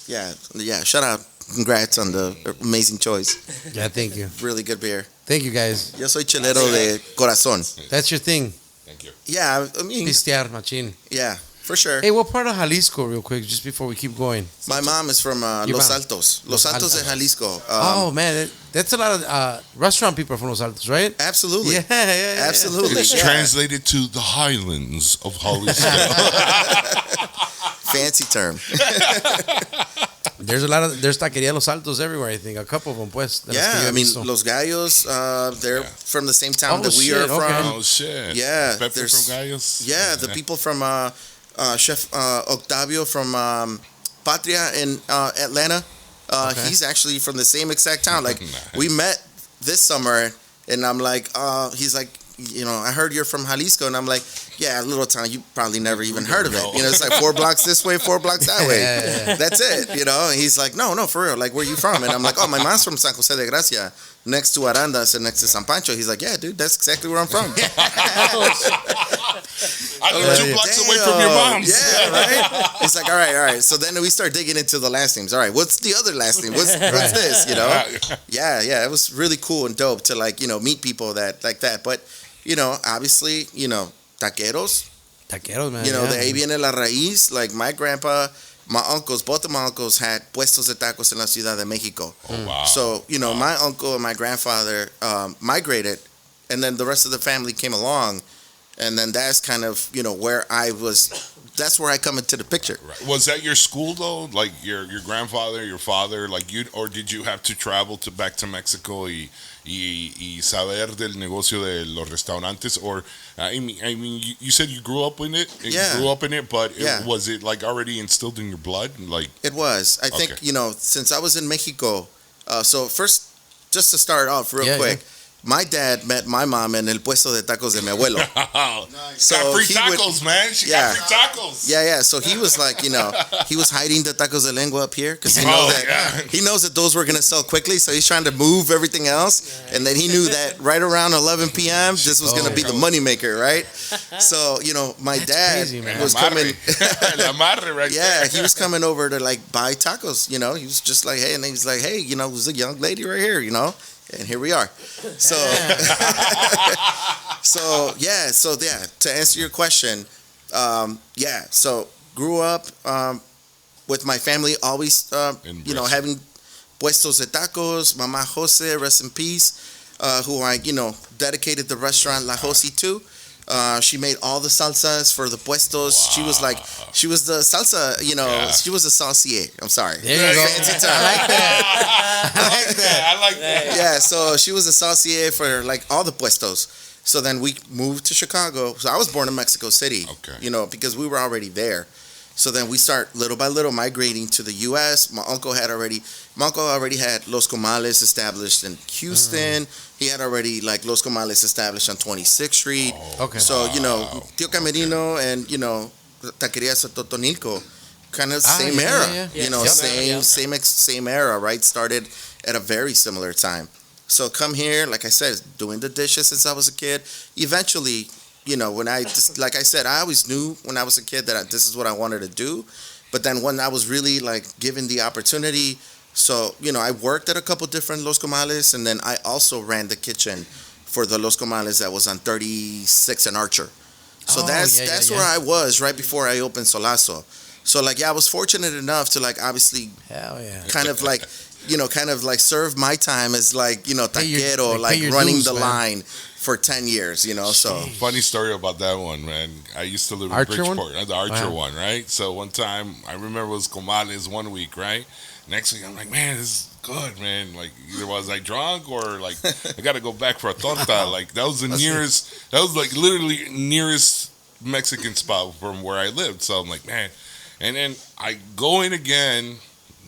Yeah. Shout out. Congrats on the amazing choice. Yeah, thank you. Really good beer. Thank you, guys. Yo soy chelero de corazón. That's your thing. Thank you. Yeah, I mean, Pistear, machín. yeah, for sure. Hey, what part of Jalisco, real quick, just before we keep going? My mom is from Your Los mom? Altos. Los Altos de Jalisco. Oh, man, that's a lot of restaurant people from Los Altos, right? Absolutely. Yeah. Absolutely. It's yeah. translated to the Highlands of Jalisco. Fancy term. There's taqueria Los Altos everywhere, I think. A couple of them, pues. de las que Yeah, yo he I mean, visto. Los Gallos, they're from the same town Oh, that we shit, are from. okay. Oh shit! Yeah, Pepe there's- from Gallos. Yeah, the people from Chef Octavio from Patria in Atlanta. Okay. He's actually from the same exact town. Like, Nice. we met this summer, and I'm like, he's like, I heard you're from Jalisco, and I'm like, yeah, a little town. You probably never even heard of it. It's like 4 blocks this way, 4 blocks that way. Yeah. That's it. And he's like, no, for real. Like, where you from? And I'm like, oh, my mom's from San Jose de Gracia, next to Arandas and next to San Pancho. He's like, yeah, dude, that's exactly where I'm from. I live 2 blocks away from your mom's. Yeah, right? He's like, all right. So then we start digging into the last names. All right, what's the other last name? What's this, Yeah, it was really cool and dope to, like, meet people that like that. But, obviously, taqueros, Taqueros, man. de yeah. ahí viene la raíz. Like, my grandpa, both of my uncles had puestos de tacos en la Ciudad de Mexico. Oh, wow. So, my uncle and my grandfather migrated, and then the rest of the family came along. And then that's kind of, where that's where I come into the picture. Right. Was that your school though? Like your grandfather, your father, like you, or did you have to travel back to Mexico y saber del negocio de los restaurantes? Or I mean, you said you grew up in it. Yeah. You grew up in it, but Yeah. was it like already instilled in your blood? Like It was. I think, Okay. since I was in Mexico, so first, just to start off real quick, my dad met my mom in el puesto de tacos de mi abuelo. So got free he would- tacos, man. She Yeah. got free tacos. Yeah. So he was like, he was hiding the tacos de lengua up here because he knows that those were gonna sell quickly. So he's trying to move everything else, and then he knew that right around 11 p.m. this was gonna be the moneymaker, right? So my dad crazy, man. was coming. La madre right Yeah, there. he was coming over to like buy tacos. He was just like, hey, and he's like, hey, there's a young lady right here, and here we are. So, to answer your question, so grew up with my family, always, having puestos de tacos. Mama Jose, rest in peace, who I, dedicated the restaurant La Josie to. She made all the salsas for the puestos. Wow. She was the salsa, she was a saucier. I'm sorry. There you go. Fancy term. I like that. I like that. Yeah, so she was a saucier for like all the puestos. So then we moved to Chicago. So I was born in Mexico City, because we were already there. So then we start little by little migrating to the U.S. My uncle already had Los Comales established in Houston. He had already like Los Comales established on 26th Street. Okay. So, Tío Camerino and, Taquerías Atotonilco, kind of same era. yeah. Same era, right? Started at a very similar time. So come here, like I said, doing the dishes since I was a kid. Eventually, when like I said, I always knew when I was a kid that this is what I wanted to do. But then when I was really like given the opportunity, so, I worked at a couple different Los Comales, and then I also ran the kitchen for the Los Comales that was on 36 and Archer. So that's where I was right before I opened Solazo. So like, I was fortunate enough to like obviously kind of like serve my time as like, taquero, like running dues, the line for 10 years, so. Funny story about that one, man. I used to live in Bridgeport, the Archer one, right? So one time, I remember it was comales one week, right? Next week, I'm like, man, this is good, man. Like, either was I drunk or like, I got to go back for a torta. Like, that was the nearest, that was like literally nearest Mexican spot from where I lived. So I'm like, man. And then I go in again,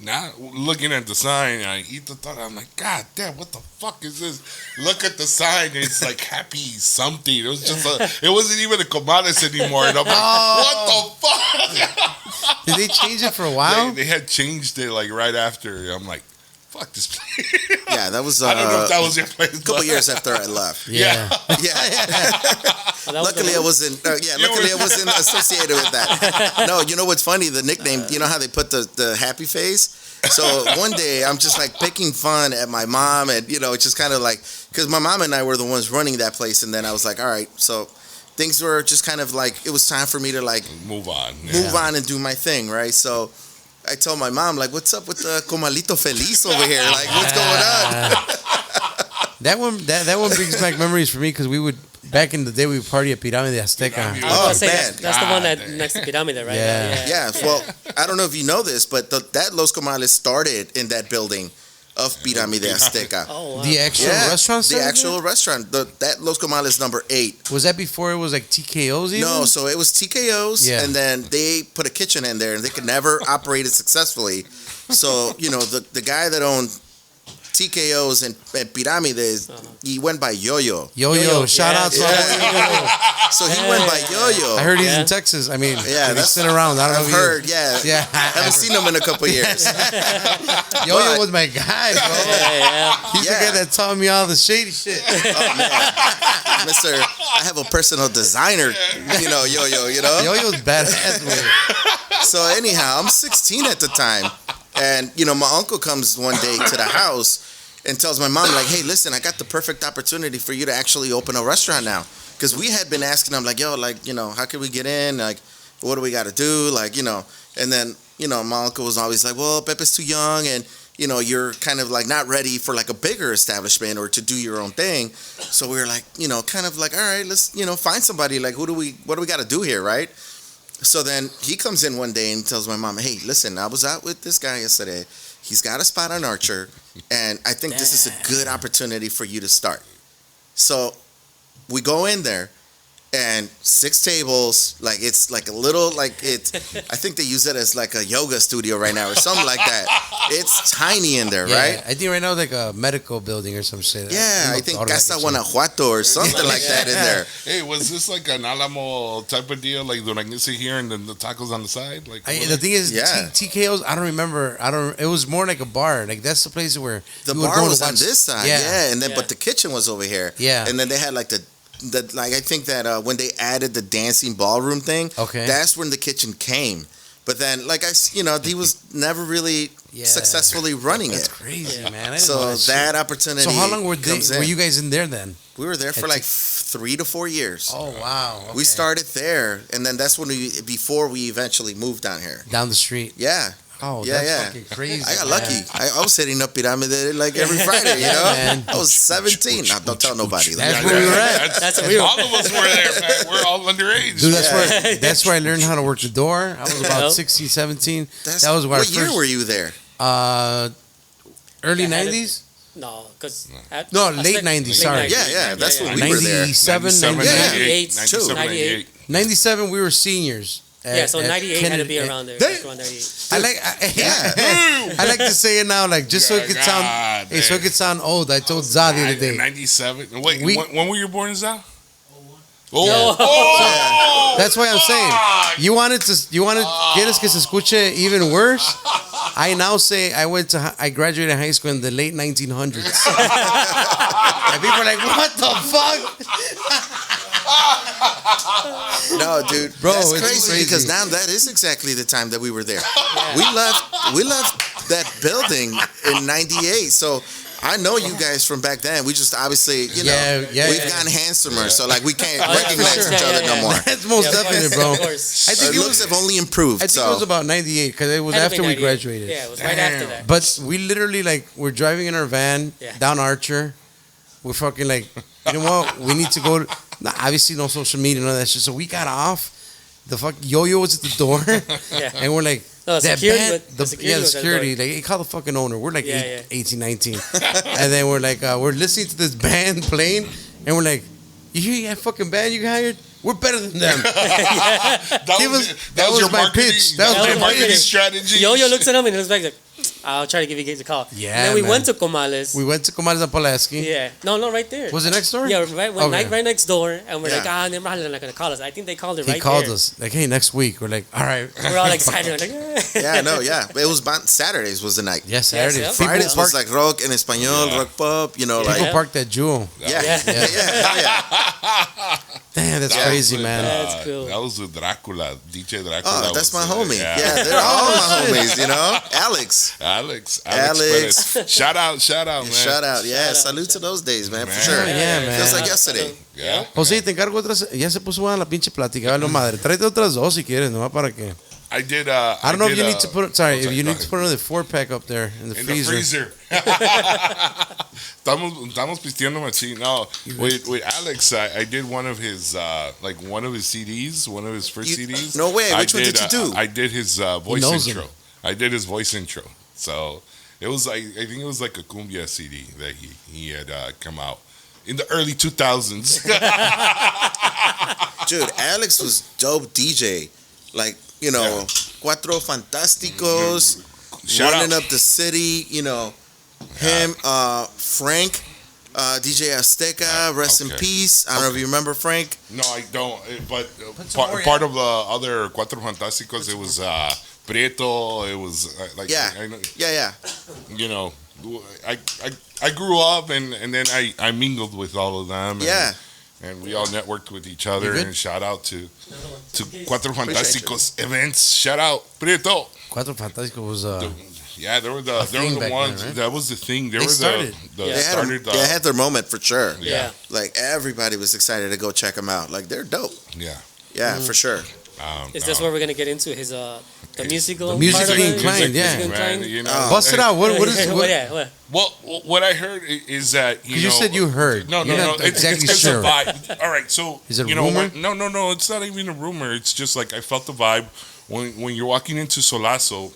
not looking at the sign, and I eat the torta. I'm like, God damn, what the fuck is this? Look at the sign, and it's like happy something. It was just it wasn't even a comales anymore. And I'm like, what the fuck? Did they change it for a while? They had changed it like right after. I'm like, fuck this place. Yeah, that was. I don't know if that was your place. A couple years after I left. Yeah. Luckily, I wasn't. Luckily, I wasn't associated with that. No, you know what's funny? The nickname. You know how they put the happy face. So one day, I'm just like picking fun at my mom, and it's just kind of like, because my mom and I were the ones running that place, and then I was like, all right, so things were just kind of like, it was time for me to like move on and do my thing, right? So I told my mom, like, what's up with the Comalito Feliz over here? Like, what's going on? That one brings back memories for me, because we would, back in the day, we would party at Pirámide Azteca. Oh, man. That's the one that next to Pirámide, right? Yeah. Well, I don't know if you know this, but that Los Comales started in that building of Pirámide Azteca. Oh, wow. The actual restaurant? The actual restaurant. That Los Comales number 8. Was that before it was like TKO's even? No, so it was TKO's, and then they put a kitchen in there, and they could never operate it successfully. So, the guy that owned TKO's and Piramides, he went by Yo-Yo. Yo-Yo, shout out to Yo-Yo. So he went by Yo-Yo. I heard he's in Texas. I mean, he's sitting around. I don't know I've heard, yeah. I haven't seen him in a couple years. Yo-Yo was my guy, bro. He's the guy that taught me all the shady shit. Oh, man. Mister, I have a personal designer, Yo-Yo, Yo-Yo's badass, man. So anyhow, I'm 16 at the time. And, my uncle comes one day to the house and tells my mom, like, hey, listen, I got the perfect opportunity for you to actually open a restaurant now. Because we had been asking him, like, yo, like, how can we get in? Like, what do we got to do? Like, and then, my uncle was always like, well, Pepe's too young and, you're kind of like not ready for like a bigger establishment or to do your own thing. So we were like, kind of like, all right, let's, find somebody. Like, what do we got to do here, right? So then he comes in one day and tells my mom, hey, listen, I was out with this guy yesterday. He's got a spot on Archer, and I think this is a good opportunity for you to start. So we go in there, and 6 tables, like it's like a little, like it, I think they use it as like a yoga studio right now or something like that. It's tiny in there, right? I think right now it's like a medical building or some shit. Yeah, I think Casa Guanajuato or something like that in there. Hey, was this like an Alamo type of deal, like Duranguense here and then the tacos on the side? Like the thing is, TKO's, I don't remember. It was more like a bar. Like that's the place where the bar was on this side, and then but the kitchen was over here, and then they had like like I think that when they added the dancing ballroom thing, that's when the kitchen came. But then, like he was never really successfully running That's it. Crazy, man. So that opportunity. So how long were you guys in there then? We were there for like 3 to 4 years. Oh wow! Okay. We started there, and then that's when before we eventually moved down here. Down the street. Yeah. Oh, that's fucking crazy. I got lucky. I was hitting up Pirámide like every Friday, Man. I was 17. Now, don't tell nobody. That's where we were at. That's what we were. All of us were there, man. We're all underage. Dude, that's where I learned how to work the door. I was about 16, 17. That was what year were you there? Early 90s? No, because... No, late 90s, sorry. Yeah, that's when we were there. 97, 98. 98. 97, we were seniors. So 98 had to be around there. Around 98. I like to say it now, like just so it could sound, so it could sound old. I told Za the other day. 97. Wait, when were you born, Za? That's why I'm saying you wanted quieres que se escuche even worse. I now say I graduated high school in the late 1900s. And people are like, what the fuck? No, dude, bro, that's it's crazy because now that is exactly the time that we were there. We left that building in '98. So I know you guys from back then. We just obviously, we've gotten handsomer, so like we can't recognize each other no more. That's most definitely, bro. Of course. I think Our looks have only improved. it was about 98 because it was Had to after be we 98. graduated. Yeah, it was right after that. But we literally we're driving in our van down Archer. We're fucking like, you know what? We need to go. Obviously, no social media, none of that shit. So we got off. The fuck Yo-Yo was at the door, and we're like, No, that security band, was- the security the was at the security. door. Like, he called the fucking owner. We're like Yeah, 18, 19. And then we're like, we're listening to this band playing, and we're like, you hear that fucking band you hired? We're better than them. That was your my marketing, pitch. That was was your my marketing marketing. strategy. Yo looks at him and he looks back like, I'll try to give you guys a call. Yeah, And then we man. went to Comales. We went to Comares and Pulaski. Yeah. No, right there. Was it next door? Yeah, right next door. And we're Yeah. like, they're probably not going to call us. I think they called it He right called there. us like, hey, next week. We're like, all right. We're all excited. We're like, Yeah. It was Saturdays was the night. Yeah, Saturday. Yes, People Fridays was parked, like rock en español, rock pop, people like parked at Jewel. yeah. Damn, that's That crazy, was with, man. That's cool. That was with Dracula, DJ Dracula. Oh, that's my was, homie. Yeah. Yeah, they're all my homies, Alex. Alex. Alex. Shout out, man. Shout out. Yeah, Shout out. salute to those days, man, for Man. sure. Yeah, man. Feels like yesterday. Yeah. José, te encargo otras. Ya se puso buena la pinche plática, vale madre. Tráete otras dos si quieres, nomás para que. I did. I don't know if you need to put. Sorry, if you go need to ahead. put another 4-pack up there in the In freezer. the freezer. Estamos pisteando machín. No, with Alex, I did one of his one of his CDs, one of his first CDs. No way. I Which one did you do? I did his voice knows intro. him. I did his voice intro. So it was like, I think it was like a cumbia CD that he had come out in the early 2000s. Dude, Alex was dope DJ. Like, Cuatro Fantásticos, Shout running out. up the city, him, Frank, DJ Azteca, rest in okay. peace. I don't know if you remember Frank. No, I don't. But some more, part of the other Cuatro Fantásticos, it was Prieto. It was Yeah. I know, Yeah. I grew up and then I mingled with all of them. Yeah. And we all networked with each other. good? And shout out to Cuatro Fantásticos events. Shout out Prieto. Cuatro Fantásticos was. Yeah, they were thing the back ones. then, right? That was the thing. They They were started. They had their moment for sure. Yeah. Like, everybody was excited to go check them out. Like, they're dope. Yeah. Yeah, for sure. Is this where we're going to get into his, the musical The musically part of it? inclined, yeah. Musically inclined? Man, Bust it out. What is? What, Yeah. Well, what I heard is that you said you heard. No, You're not exactly it's sure. a vibe. All right, so Is it a you know rumor? what? No, it's not even a rumor. It's just like I felt the vibe when you're walking into Solazo.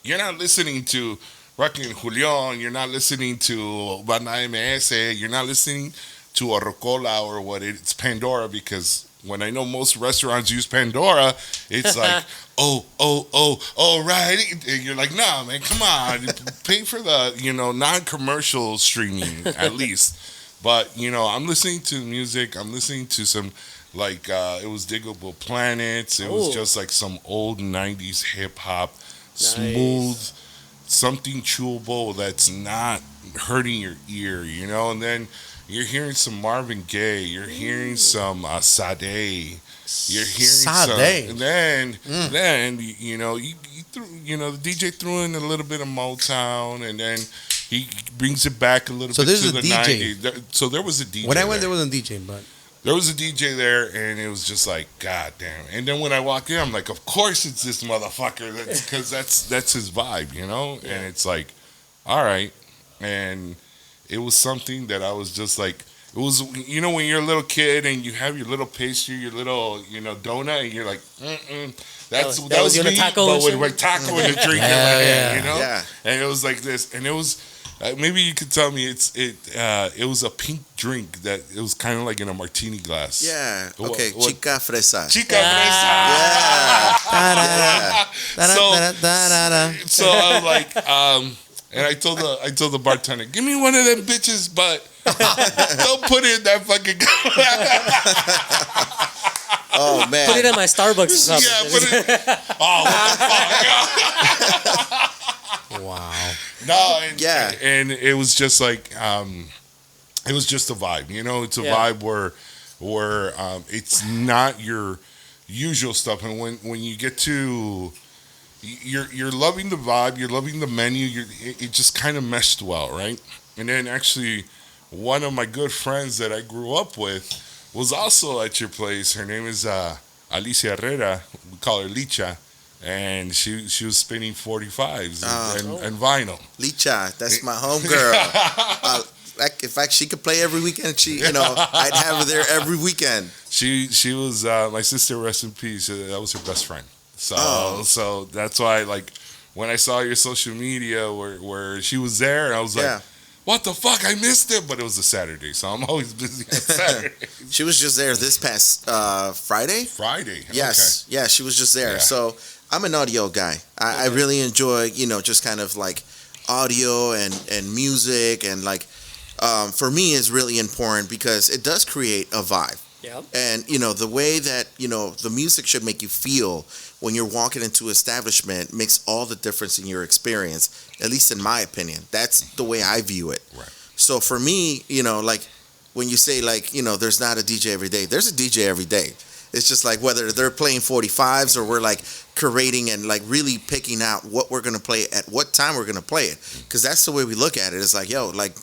You're not listening to Rockin' Julián. You're not listening to Banda MS. You're not listening to a Rocola or it's Pandora, because when I know most restaurants use Pandora, it's like, oh, right. And you're like, nah, man, come on. Pay for the, non-commercial streaming at least. But, I'm listening to music. I'm listening to some, it was Diggable Planets. It was Ooh. just like some old 90s hip-hop, smooth, something chewable that's not hurting your ear, And then you're hearing some Marvin Gaye. You're hearing some Sade. You're hearing some. Sade. And then you threw, the DJ threw in a little bit of Motown, and then he brings it back a little So bit there's to a the DJ. 90s. So there was a DJ. When I went, there there wasn't DJ, but there was a DJ there, and it was just like, God damn. And then when I walk in, I'm like, of course it's this motherfucker, because that's his vibe, And it's like, all right. And it was something that I was just like, it was, when you're a little kid and you have your little pastry, your little, donut, and you're like, that was your me, taco but and with shit? my taco and a drink in my hand, Yeah. And it was like this, and it was. Maybe you could tell me it was a pink drink that it was kind of like in a martini glass. Yeah. What- Okay, what- Chica Fresa. Chica Fresa. So I was like, and I told the bartender, give me one of them bitches, but don't put it in that fucking. Oh, man. Put it in my Starbucks or something. Yeah, put it. Oh, what the fuck? wow. No, Yeah. and it was just like, it was just a vibe, It's a vibe where it's not your usual stuff, and when you get to you're loving the vibe, you're loving the menu. It just kind of meshed well, right? And then actually, one of my good friends that I grew up with was also at your place. Her name is Alicia Herrera. We call her Licha. And she was spinning 45s and vinyl. Licha, that's my homegirl. In fact, she could play every weekend. I'd have her there every weekend. She was my sister. Rest in peace. That was her best friend. So that's why, like, when I saw your social media where she was there, I was like, what the fuck? I missed it. But it was a Saturday, so I'm always busy on Saturday. She was just there this past Friday. Yes. Okay. Yeah, she was just there. Yeah. So I'm an audio guy. I really enjoy, just kind of like audio and music. And like, for me, is really important because it does create a vibe. Yeah. And, the way that, the music should make you feel when you're walking into an establishment makes all the difference in your experience, at least in my opinion. That's the way I view it. Right. So for me, like when you say like, there's not a DJ every day, there's a DJ every day. It's just like whether they're playing 45s or we're like curating and like really picking out what we're going to play at what time we're going to play it. Because that's the way we look at it. It's like, like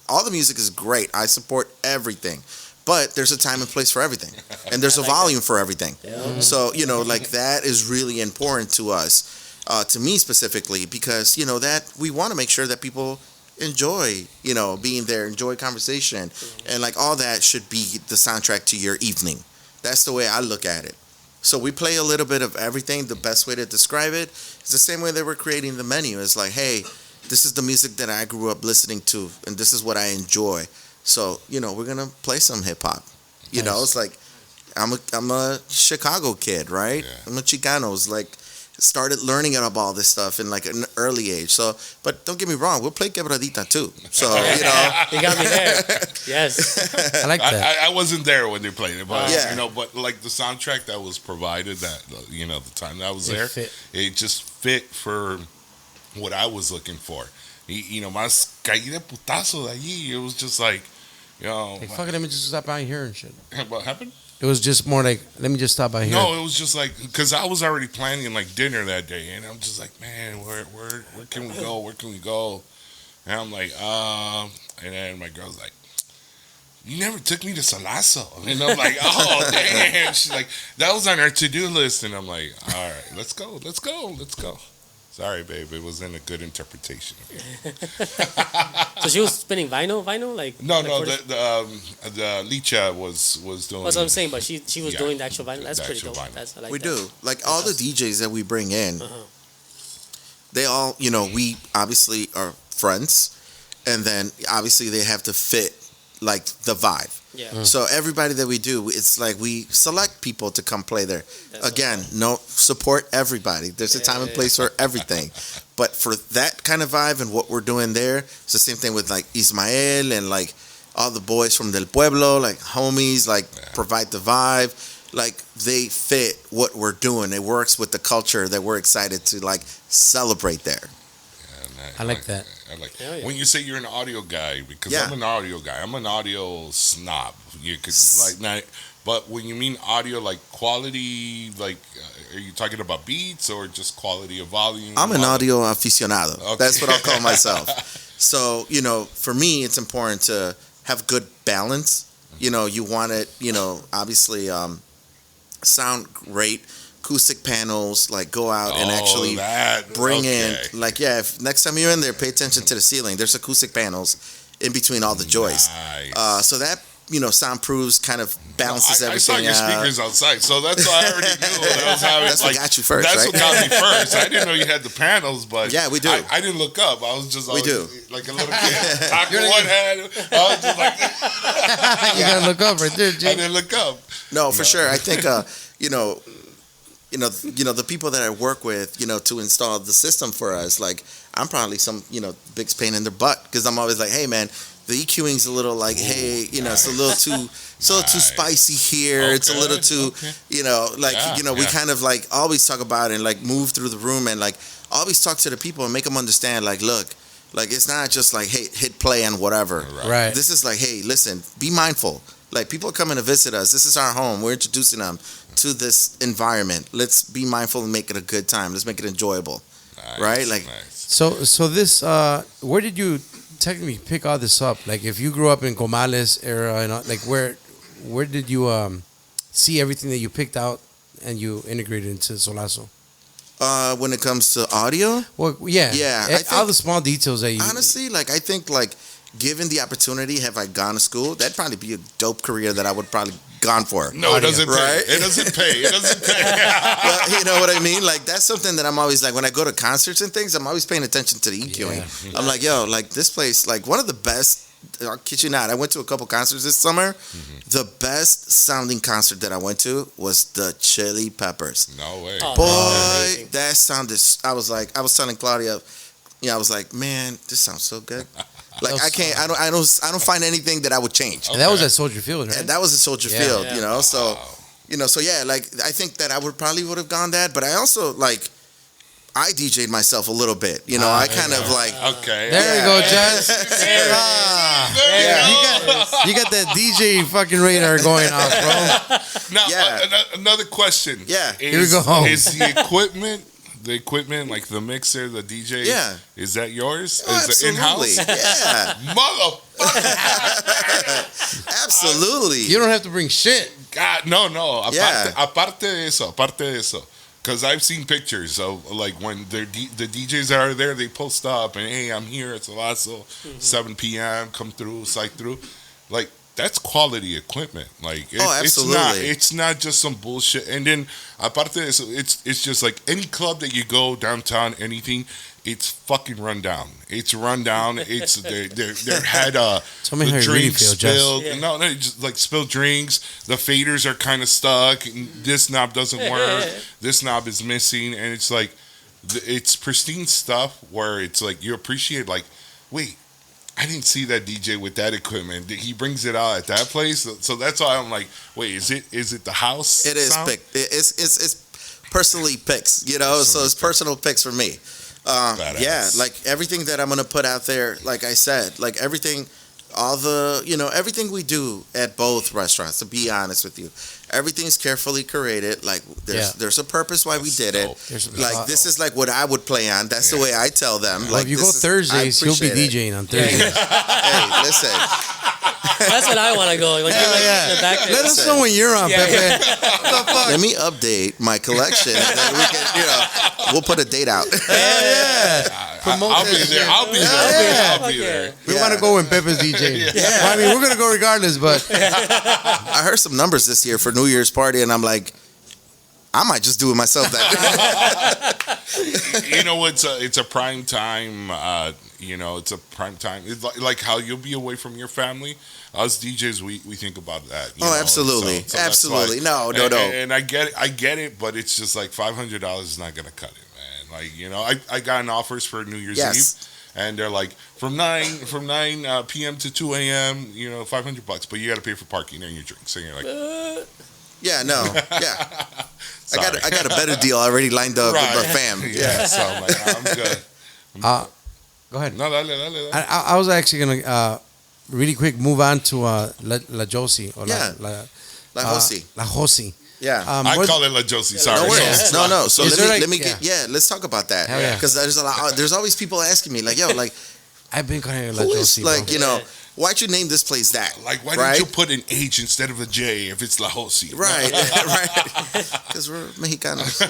all the music is great. I support everything. But there's a time and place for everything. And there's a volume for everything. Yeah. So, like that is really important to us, to me specifically, because, that we want to make sure that people enjoy, being there, enjoy conversation. And like all that should be the soundtrack to your evening. That's the way I look at it. So we play a little bit of everything. The best way to describe it is the same way that we're creating the menu. It's like, hey, this is the music that I grew up listening to, and this is what I enjoy. So, we're going to play some hip-hop. It's like, I'm a Chicago kid, right? Yeah. I'm a Chicano. It's like, started learning about all this stuff in like an early age. So, but don't get me wrong, we'll play quebradita too. So, You got me there. Yes. I like that. I wasn't there when they played it, but Yeah. but like the soundtrack that was provided, that the time that I was there, it just fit for what I was looking for. Más caí de putazo de allí. It was just like, Hey, fuck it, let me just stop by here and shit. What happened? It was just more like, let me just stop by here. No, it was just like, because I was already planning like dinner that day, and I'm just like, man, where can we go? Where can we go? And I'm like, and then my girl's like, you never took me to Solazo. And I'm like, oh, damn. She's like, that was on our to-do list. And I'm like, all right, let's go. Sorry, babe, it wasn't a good interpretation of it. So she was spinning vinyl, like No, like the Licha was doing. That's what I'm saying, but she was doing the actual vinyl. That's the pretty actual dope. vinyl. I like we that. do. Like all the DJs that we bring in, they all, we obviously are friends, and then obviously they have to fit like the vibe. Yeah. So everybody that we do, it's like we select people to come play there. Again, support everybody. There's a time and place for everything. But for that kind of vibe and what we're doing there, it's the same thing with like Ismael and like all the boys from Del Pueblo, like homies, like provide the vibe. Like they fit what we're doing. It works with the culture that we're excited to like celebrate there. I like that. I like Yeah. when you say you're an audio guy, because Yeah. I'm an audio guy. I'm an audio snob. But when you mean audio, like quality, like are you talking about beats or just quality of volume? I'm an audio aficionado. Okay. That's what I'll call myself. So, for me, it's important to have good balance. You want it, obviously sound great. Acoustic panels, like go out and actually bring in, like, if next time you're in there, pay attention to the ceiling. There's acoustic panels in between all the joists. Nice. So that, soundproofs kind of balances I saw everything your out. speakers outside, so that's why I already knew that I was having. That's what got you first, That's right? what got me first. I didn't know you had the panels, but Yeah, we do. I didn't look up. I was just We do. like a little kid. Taco one had. I was just like, You gotta look up right there, I Jake. didn't look up. No, for sure. I think, the people that I work with, to install the system for us, like I'm probably some, big pain in their butt because I'm always like, hey man, the EQing's a little like, hey, it's a little too spicy here. Okay, It's a little too, we kind of like always talk about it and like move through the room and like always talk to the people and make them understand like, look, like it's not just like, hey, hit play and whatever. Right. This is like, hey, listen, be mindful. Like people are coming to visit us. This is our home. We're introducing them to this environment. Let's be mindful and make it a good time. Let's make it enjoyable. Nice, Right? Like- nice. So this where did you technically pick all this up? Like if you grew up in Comales era and like where did you see everything that you picked out and you integrated into Solazo? When it comes to audio, Well, yeah, Yeah, I all think- the small details that you honestly, like I think like given the opportunity, have I gone to school? That'd probably be a dope career that I would probably gone for. No, it doesn't pay. Right? It doesn't pay. It doesn't pay. But you know what I mean? Like that's something that I'm always like when I go to concerts and things, I'm always paying attention to the EQing. Yeah. I'm like, yo, like this place, like one of the best. I'll kid you not. I went to a couple concerts this summer. The best sounding concert that I went to was the Chili Peppers. No way. Oh, Boy, amazing. that sounded. I was telling Claudia, I was like, man, this sounds so good. Like I can't. I don't find anything that I would change. and that was at Soldier Field, right? And that was at Soldier Yeah. Field, Yeah. you know. So, so yeah, like I think that I would have gone that, but I also like I DJ'd myself a little bit, you know. I kind of like Okay. There you Yeah. go, Jazz. There You got that DJ fucking radar going off, bro. Now, Yeah. another question. Yeah. Is, Here we go. Is the equipment like the mixer, the DJ? Yeah. Is that yours? Oh, Is it in house? Yeah, Motherfucker. absolutely. You don't have to bring shit. God, no. Yeah. Aparte de eso. Because I've seen pictures of like when the DJs are there, they post up and hey, I'm here at Solazo, 7 p.m. Come through, psych through. Like that's quality equipment. Like absolutely. It's not just some bullshit. And then aparte de eso, it's just like any club that you go downtown, anything. It's fucking run down. It's run down. It's they had Tell me how the you really drinks feel, Jess. spilled. Yeah. No, just like spilled drinks. The faders are kind of stuck. And this knob doesn't work. This knob is missing, and it's like it's pristine stuff where it's like you appreciate. Like, wait, I didn't see that DJ with that equipment. He brings it out at that place. So that's why I'm like, wait, is it the house? It is sound? picked. It's personally picks, you know. So it's personal picks for me. Badass. Yeah, like everything that I'm gonna put out there, like I said, like everything, all the everything we do at both restaurants. To be honest with you, everything's carefully curated. Like there's a purpose why we did it. dope. Like this is like what I would play on. That's the way I tell them. Well, Like if you go this is- Thursdays, I he'll be appreciate it. DJing on Thursdays. Hey, listen. That's when I want to go. Like, you're like in the back there. Let us know when you're on, Yeah. Pepe. What the fuck? Let me update my collection, and then we can, we'll put a date out. Promote I'll be that there. shit. I'll be there. Yeah. I'll be there. We Yeah. want to go when Pepe's DJing. Well, I mean, we're gonna go regardless, but I heard some numbers this year for New Year's party, and I'm like, I might just do it myself. You know, it's a prime time. It's a prime time. It's like how you'll be away from your family. Us DJs, we think about that. You know? Absolutely, So that's absolutely. why- No. And I get it, but it's just like $500 is not gonna cut it, man. Like I gotten offers for New Year's Yes. Eve, and they're like from 9 p.m. to 2 a.m. $500, but you got to pay for parking and your drinks. And you're like, Yeah, no, yeah. sorry. I got a better deal already lined up with my Right. fam. Yeah, so I'm like, I'm good. go ahead. No, dale. I was actually gonna really quick move on to La Josie or Yeah. La Josie. La Josie. Yeah. I what- call it La Josie. Sorry. No worries. No. So Is there let me like- get. Yeah, let's talk about that. Hell yeah. Because there's always people asking me like, yo, like I've been calling it La who Josie. is like why'd you name this place that? Like, why right? didn't you put an H instead of a J if it's La Josie? Right, right. Because we're Mexicanos. So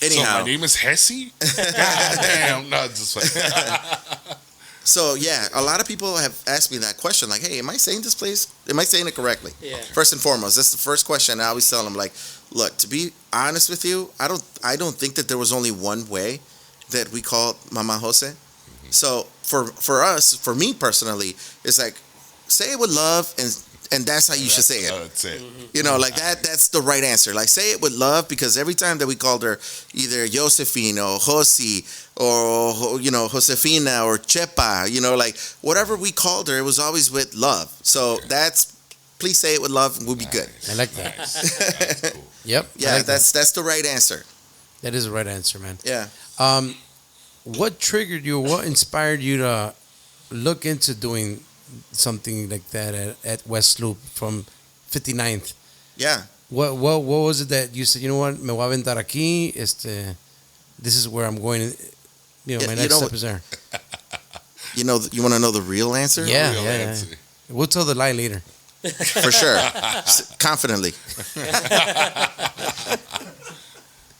Anyhow, my name is Hesse? God damn. No, just like, so yeah, a lot of people have asked me that question. Like, hey, am I saying this place? Am I saying it correctly? Yeah. First and foremost, that's the first question. I always tell them, like, look, to be honest with you, I don't think that there was only one way that we called Mama Jose. So for us, for me personally, it's like say it with love, and that's how you should say it. That's it. You know, like that's the right answer. Like say it with love, because every time that we called her either Josephine or Josie or Josefina or Chepa, like whatever we called her, it was always with love. So please say it with love, and we'll be good. I like that. That's cool. Yep. I Yeah, like that. that's the right answer. That is the right answer, man. Yeah. What triggered you? What inspired you to look into doing something like that at West Loop from 59th? Yeah. What was it that you said? You know what? Me voy a aventar aquí. This is where I'm going. You know, my next step is there. You know, you want to know the real answer? Yeah, Real yeah. answer. We'll tell the lie later. For sure. Confidently.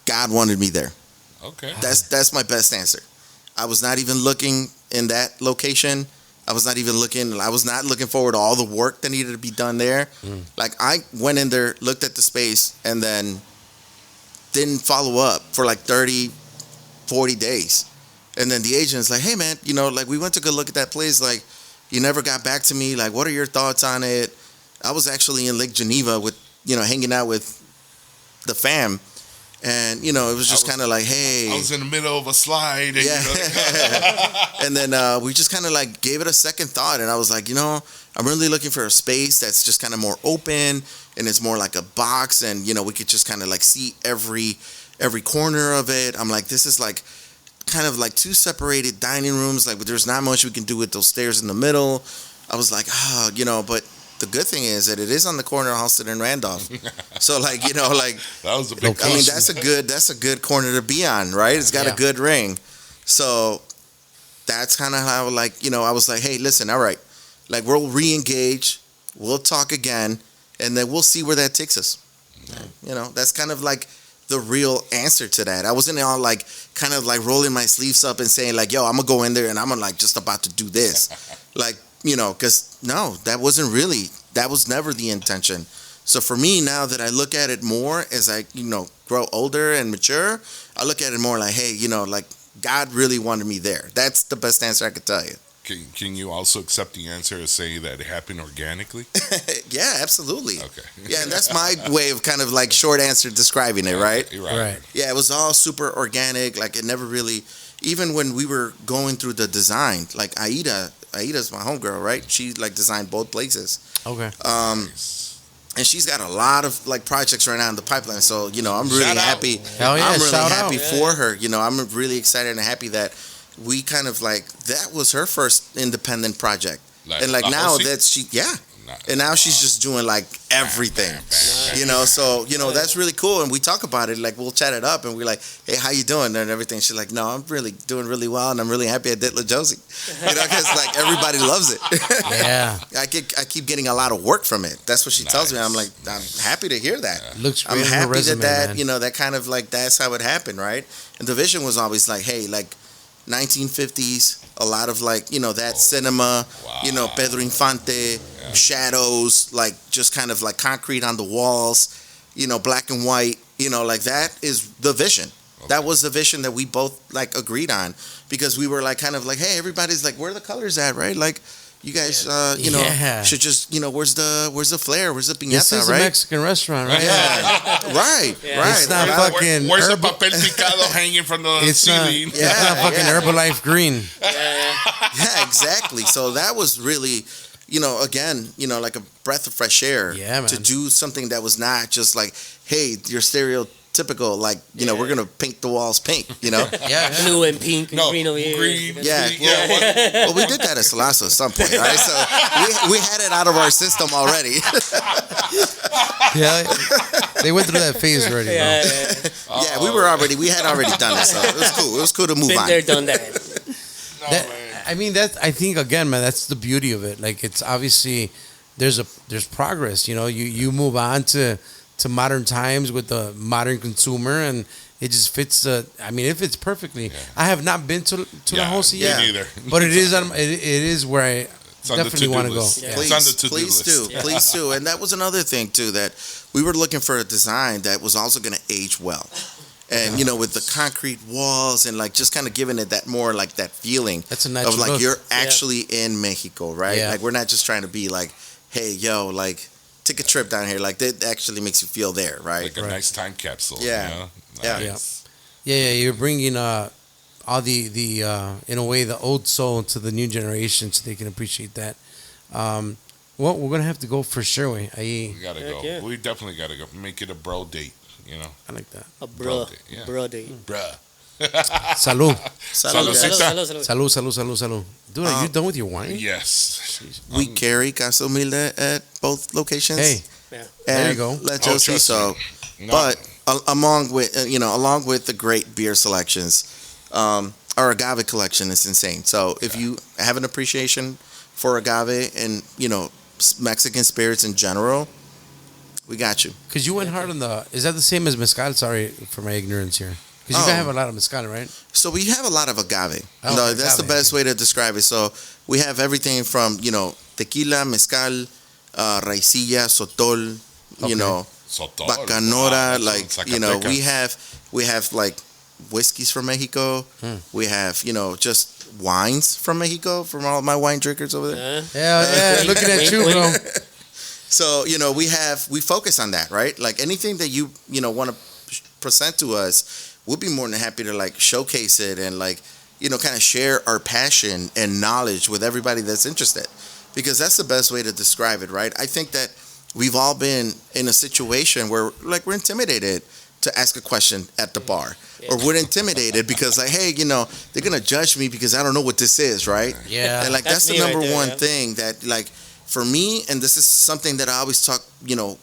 God wanted me there. Okay. That's my best answer. I was not even looking in that location. I was not looking forward to all the work that needed to be done there. Like, I went in there, looked at the space, and then didn't follow up for like 30, 40 days. And then the agent's like, hey man, you know, like, we went to go look at that place. Like, you never got back to me. Like, what are your thoughts on it? I was actually in Lake Geneva with, you know, hanging out with the fam. And, you know, it was just kind of like, hey. I was in the middle of a slide. And, Yeah. you know, And then we just kind of like gave it a second thought. And I was like, you know, I'm really looking for a space that's just kind of more open and it's more like a box. And, you know, we could just kind of like see every corner of it. I'm like, this is like kind of like two separated dining rooms. Like, there's not much we can do with those stairs in the middle. I was like, you know, but the good thing is that it is on the corner of Halsted and Randolph. So, like, you know, like, that was a big I mean, that's a good corner to be on, right? It's got a good ring. So that's kind of how, like, you know, I was like, hey, listen, all right, like, we'll re-engage, we'll talk again, and then we'll see where that takes us. You know, that's kind of like the real answer to that. I wasn't all like kind of like rolling my sleeves up and saying like, yo, I'm gonna go in there and I'm like just about to do this. Like, you know, because no, that was never the intention. So for me, now that I look at it more as I, you know, grow older and mature, I look at it more like, hey, you know, like, God really wanted me there. That's the best answer I could tell you. Can you also accept the answer and say that it happened organically? Yeah, absolutely. Okay. Yeah, and that's my way of kind of like short answer describing it, right? Right. Yeah, it was all super organic. Like, it never really, even when we were going through the design, like Aida's my homegirl, right? She like designed both places. Okay. And she's got a lot of like projects right now in the pipeline. So, you know, I'm really Shout out. happy. Hell yeah, I'm really shout happy out. for her. You know, I'm really excited and happy that we kind of like, that was her first independent project. And like La now Josie? that she, Nah. and now she's just doing like everything, you know. So, you know, that's really cool. And we talk about it, like, we'll chat it up and we're like, hey, how you doing and everything. She's like, no, I'm really doing really well and I'm really happy I did La Josie, you know, because like everybody loves it. Yeah. I keep getting a lot of work from it. That's what she tells me. I'm like, I'm happy to hear that. Looks great I'm on her happy resume, that man. you know, that kind of like, that's how it happened, right? And the vision was always like, hey, like 1950s, a lot of like, you know, that cinema, you know, Pedro Infante, shadows, like just kind of like concrete on the walls, you know, black and white, you know, like that is the vision. That was the vision that we both like agreed on, because we were like kind of like, hey, everybody's like, where are the colors at, right? Like, you guys, you know, should just, you know, where's the flair? Where's the piñata, This is right? a Mexican restaurant, right? Yeah, right. It's not right. fucking. Where's the Herbal- papel picado hanging from the It's not, ceiling? it's not fucking Herbalife green. Yeah, exactly. So that was really, you know, again, you know, like a breath of fresh air. Yeah, man. To do something that was not just like, hey, your stereotypical, like, you know, we're gonna paint the walls pink, you know. Yeah. Blue and pink and No, green over here. green. Yeah, well, we did that at Solazo at some point, right? So we had it out of our system already. Yeah. They went through that phase already. Bro. Yeah, we had already done it, so it was cool. It was cool to move Been on. there, done that. That, I mean, I think again, man, that's the beauty of it. Like, it's obviously there's progress. You know, you move on to modern times with the modern consumer, and it just fits. I mean, it fits perfectly. I have not been to La Josie yet, Me neither. but it is where I It's on the definitely to-do want to go. list. Yeah. It's on the to-do Please list. do. Please do. And that was another thing too, that we were looking for a design that was also going to age well. And, you know, with the concrete walls and like just kind of giving it that more like that feeling That's a natural of like look. you're actually in Mexico, right? Yeah. Like, we're not just trying to be like, hey, yo, like, take a trip down here. Like, that actually makes you feel there, right? Like a nice time capsule. Yeah. You know? Yeah. Nice. Yeah, you're bringing all the in a way the old soul to the new generation, so they can appreciate that. Well, we're gonna have to go for sure. We gotta Heck go. yeah. We definitely gotta go. Make it a bro date. You know, I like that. A bro. Yeah. Bro date. bruh. Salud. Saludcita. Salud. Dude, are you done with your wine? Yes. We carry Casa Humilde at both locations. Hey, Yeah. And There you go. La Josie. trust So, me. No. but along with along with the great beer selections, our agave collection is insane. So if you have an appreciation for agave and Mexican spirits in general, we got you. Because you went hard on the. Is that the same as mezcal? Sorry for my ignorance here. Because you guys have a lot of mezcal, right? So we have a lot of agave. Oh, No, that's the agave, best okay. way to describe it. So we have everything from tequila, mezcal, raicilla, sotol, Okay. Sotol. bacanora, Wow, like Zacatecas. we have like whiskeys from Mexico. We have just wines from Mexico from all my wine drinkers over there. Yeah, looking at you, bro. So we focus on that, right? Like anything that you want to present to us, we'll be more than happy to like showcase it and like kind of share our passion and knowledge with everybody that's interested, because that's the best way to describe it, right? I think that we've all been in a situation where like we're intimidated to ask a question at the bar, or we're intimidated because like, hey, they're gonna judge me because I don't know what this is, right? Yeah. And like that's the me right number there, one yeah. thing that like for me, and this is something that I always talk,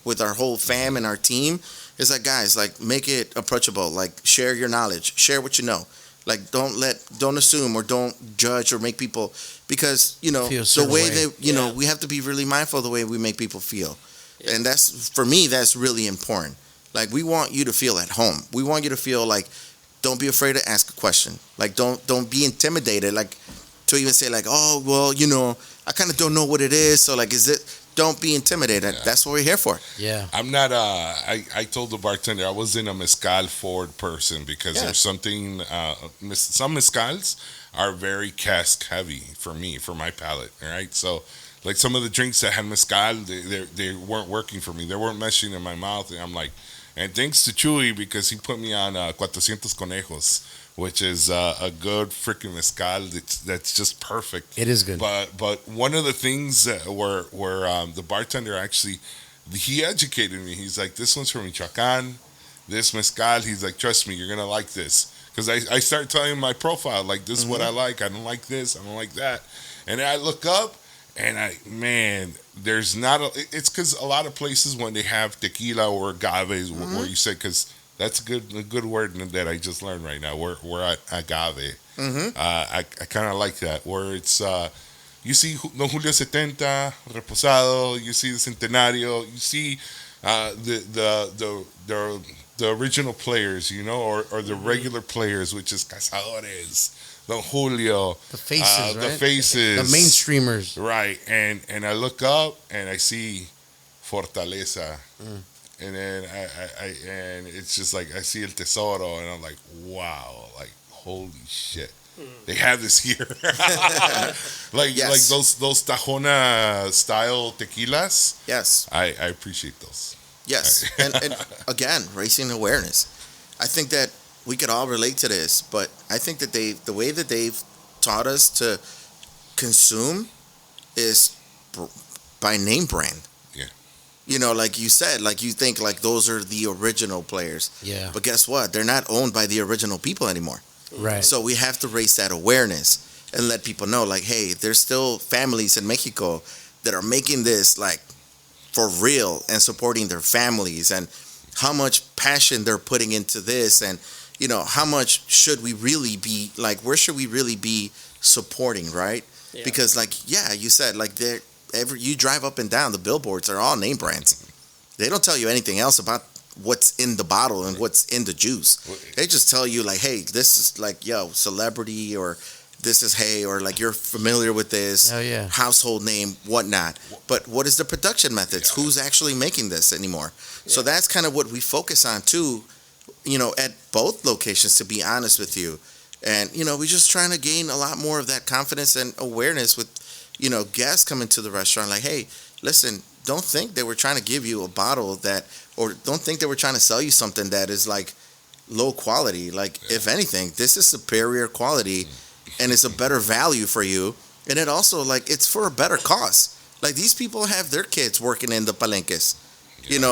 with our whole fam and our team, is like, guys, like make it approachable, like share your knowledge, share what you know. Like don't assume or don't judge or make people, because Feel a the certain way way. that we have to be really mindful of the way we make people feel. And that's, for me, that's really important. Like we want you to feel at home. We want you to feel like, don't be afraid to ask a question. Like don't be intimidated, like to even say like, oh well, I kind of don't know what it is, so like don't be intimidated. That's what we're here for. Yeah. I'm not. I told the bartender I wasn't a mezcal forward person because there's something. Some mezcals are very cask heavy for me, for my palate. All right, so like some of the drinks that had mezcal, they weren't working for me. They weren't meshing in my mouth, and I'm like, and thanks to Chuy because he put me on 400 Conejos, which is a good freaking mezcal that's just perfect. It is good. But one of the things where the bartender actually, he educated me. He's like, this one's from Michoacan, this mezcal. He's like, trust me, you're gonna like this. Because I start telling him my profile, like this is what I like. I don't like this. I don't like that. And then I look up, and there's not it's because a lot of places when they have tequila or agaves, where you said, because that's a good word that I just learned right now. We're at agave. I kind of like that, where it's you see Don Julio 70 Reposado, you see the Centenario, you see the original players, or the regular players, which is Cazadores, Don Julio, The faces, right? the faces, The mainstreamers. right? And I look up and I see Fortaleza. And then and it's just like I see El Tesoro, and I'm like, wow, like holy shit, they have this here. like those Tajona style tequilas. Yes. I appreciate those. Yes, and again, raising awareness. I think that we could all relate to this, but I think that the way that they've taught us to consume is by name brand. Like you said, like you think like those are the original players. Yeah. But guess what? They're not owned by the original people anymore. Right. So we have to raise that awareness and let people know, like, hey, there's still families in Mexico that are making this like for real and supporting their families, and how much passion they're putting into this, and how much should we really be like, where should we really be supporting, right? Yeah. Because like, you said like you drive up and down, the billboards are all name brands. They don't tell you anything else about what's in the bottle and what's in the juice. They just tell you like, hey, this is like, celebrity, or this is, hey, or like you're familiar with this, Hell yeah. household name, whatnot. But what is the production methods? Who's actually making this anymore? So that's kind of what we focus on too, at both locations, to be honest with you. And, we're just trying to gain a lot more of that confidence and awareness with, guests coming to the restaurant. Like, hey, listen, don't think that we're trying to give you a bottle or don't think that we're trying to sell you something that is like low quality. Like, if anything, this is superior quality and it's a better value for you. And it also, like, it's for a better cause. Like, these people have their kids working in the palenques.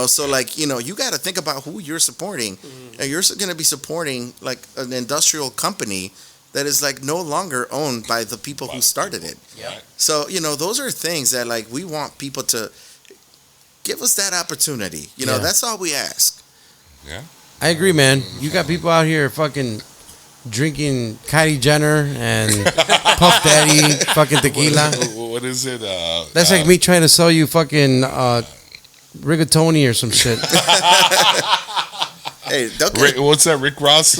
So like, you got to think about who you're supporting. And you're going to be supporting like an industrial company that is like no longer owned by the people who started it. Yeah. So, those are things that like we want people to give us that opportunity. You know, Yeah. that's all we ask. Yeah. I agree, man. You got people out here fucking drinking Kylie Jenner and Puff Daddy fucking tequila. What is it? That's like me trying to sell you fucking rigatoni or some shit. Hey, don't get, What's that? Rick Ross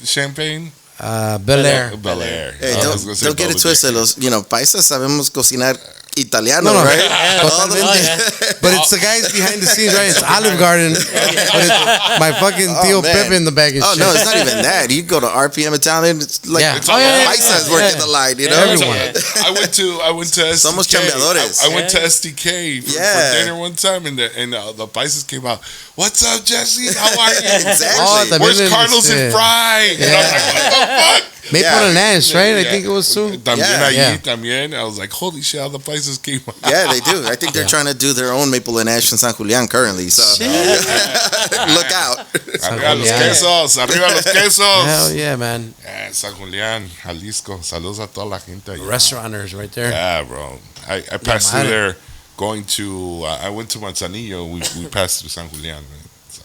champagne? Bel Air. Bel Air. hey, I was gonna say don't get it Bubba twisted. Los, paisas sabemos cocinar italiano, No, no. right? Yeah, All the- But it's the guys behind the scenes, right? It's Olive Garden. But it's my fucking Tio man. Pepe in the bag and Oh shit. no, it's not even that. You go to RPM Italian, it's like Yeah. It's all- yeah, yeah, paisas yeah, working yeah. the line, you know. Everyone. I went to SDK. Somos chambeadores. I went to SDK for dinner one time, and the Pisces came out. What's up, Jesse? How are you? Exactly. Oh, también Where's les- Carlos and Fry? And I was like, what the fuck? Maple Yeah. and Ash, right? I Yeah. think it was too. También Yeah. allí, Yeah. también. I was like, holy shit, how the Pisces came out. Yeah, they do. I think they're trying to do their own maple and ash in San Julian currently. So look out. Arriba los Julián. quesos, arriba los quesos. Hell yeah, man. Yeah, San Julián, Jalisco. Saludos a toda la gente allá. Restauranters right there. Yeah, bro. I passed through madre. there going to, I went to Manzanillo. We passed through San Julián, man. So,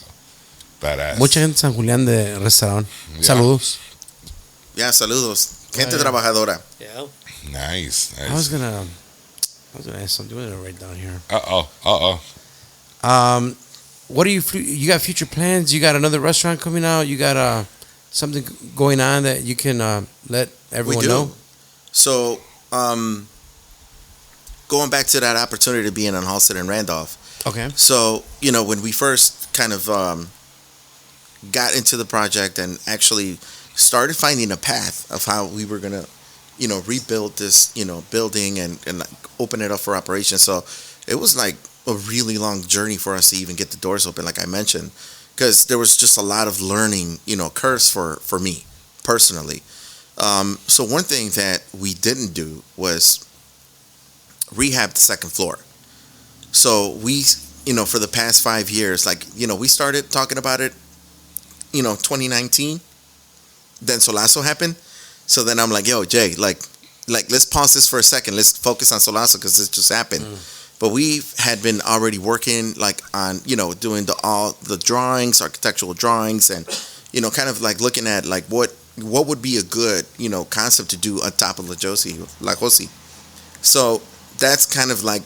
badass. Mucha gente en San Julián de restaurante. Yeah. Saludos. Yeah, saludos. Gente yeah. trabajadora. Yeah. I Nice. was gonna ask something. I'm gonna write down here. Uh-oh. What do you got future plans? You got another restaurant coming out? You got something going on that you can let everyone We do. know? So, going back to that opportunity to be in Halsted and Randolph. Okay. So, when we first kind of got into the project and actually started finding a path of how we were going to, rebuild this, building and like open it up for operation. So it was like a really long journey for us to even get the doors open, like I mentioned, because there was just a lot of learning, curves for me personally. So one thing that we didn't do was rehab the second floor. So we, for the past 5 years, we started talking about it, 2019. Then Solazo happened. So then I'm like, yo, Jay, like let's pause this for a second. Let's focus on Solazo because this just happened. But we had been already working on, doing all the drawings, architectural drawings, and, kind of like looking at like what would be a good, concept to do on top of La Josie. So that's kind of like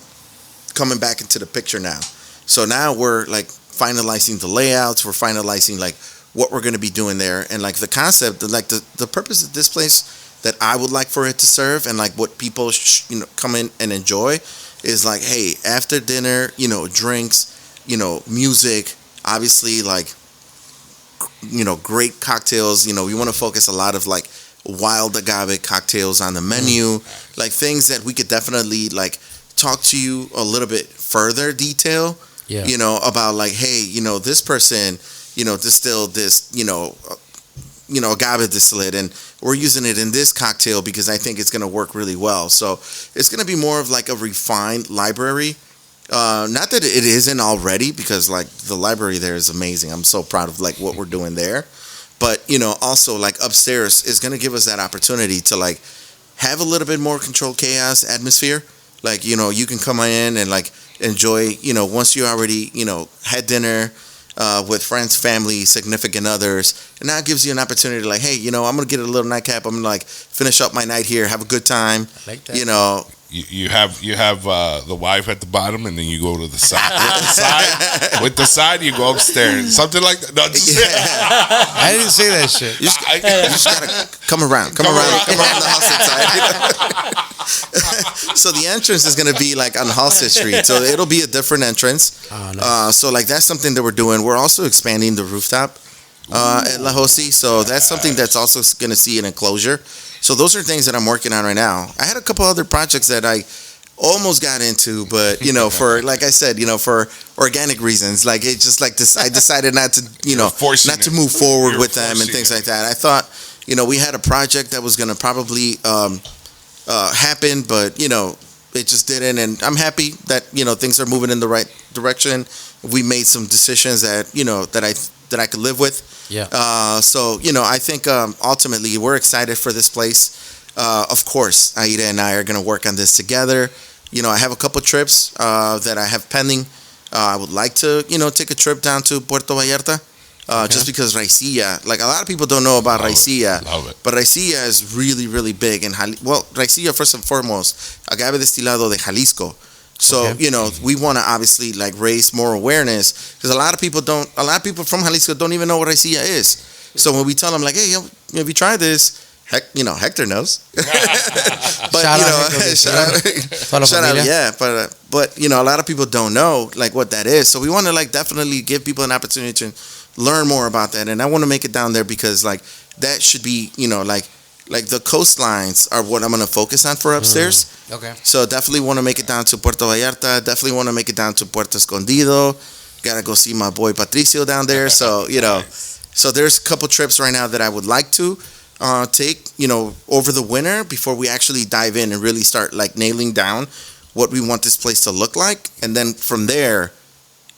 coming back into the picture now. So now we're like finalizing the layouts. We're finalizing like what we're going to be doing there, and like the concept, like the purpose of this place that I would like for it to serve, and like what people come in and enjoy is like, hey, after dinner, drinks, music, obviously like, great cocktails. We want to focus a lot of like wild agave cocktails on the menu, like things that we could definitely like talk to you a little bit further detail, about like, hey, this person, distilled this, agave distillate, and we're using it in this cocktail because I think it's going to work really well. So it's going to be more of like a refined library. Not that it isn't already, because like the library there is amazing. I'm so proud of like what we're doing there. But, also like upstairs is going to give us that opportunity to like have a little bit more controlled chaos atmosphere. Like, you can come in and like enjoy, once you already, had dinner with friends, family, significant others, and now it gives you an opportunity to like, hey, I'm going to get a little nightcap. I'm going to like finish up my night here, have a good time. I like that. You have the wife at the bottom, and then you go to the side. With the side, you go upstairs. Something like that. No, I didn't say that shit. You just gotta come around the Halsted side. So the entrance is gonna be like on Halsted Street, so it'll be a different entrance. Oh, nice. So like that's something that we're doing. We're also expanding the rooftop at La Josie, so that's something that's also gonna see an enclosure. So those are things that I'm working on right now. I had a couple other projects that I almost got into, but for like I said, for organic reasons, like it just like this, I decided not to, not to move forward with them and things like that. I thought, we had a project that was going to probably happen, but it just didn't, and I'm happy that things are moving in the right direction. We made some decisions that that I could live with. Yeah. So I think ultimately we're excited for this place. Of course, Aida and I are going to work on this together. I have a couple trips that I have pending I would like to, take a trip down to Puerto Vallarta. Just because raicilla, like a lot of people don't know about raicilla, but raicilla is really, really big. And raicilla, first and foremost, agave destilado de Jalisco. So, we want to obviously like raise more awareness because a lot of people from Jalisco don't even know what raicilla is. So when we tell them like, hey, have you tried this? Hector knows. But shout out, yeah. But a lot of people don't know like what that is. So we want to like definitely give people an opportunity to learn more about that. And I want to make it down there because like that should be, like the coastlines are what I'm going to focus on for upstairs. Okay. So definitely want to make it down to Puerto Vallarta. Definitely want to make it down to Puerto Escondido. Got to go see my boy Patricio down there. So, so there's a couple trips right now that I would like to take, over the winter before we actually dive in and really start like nailing down what we want this place to look like. And then from there,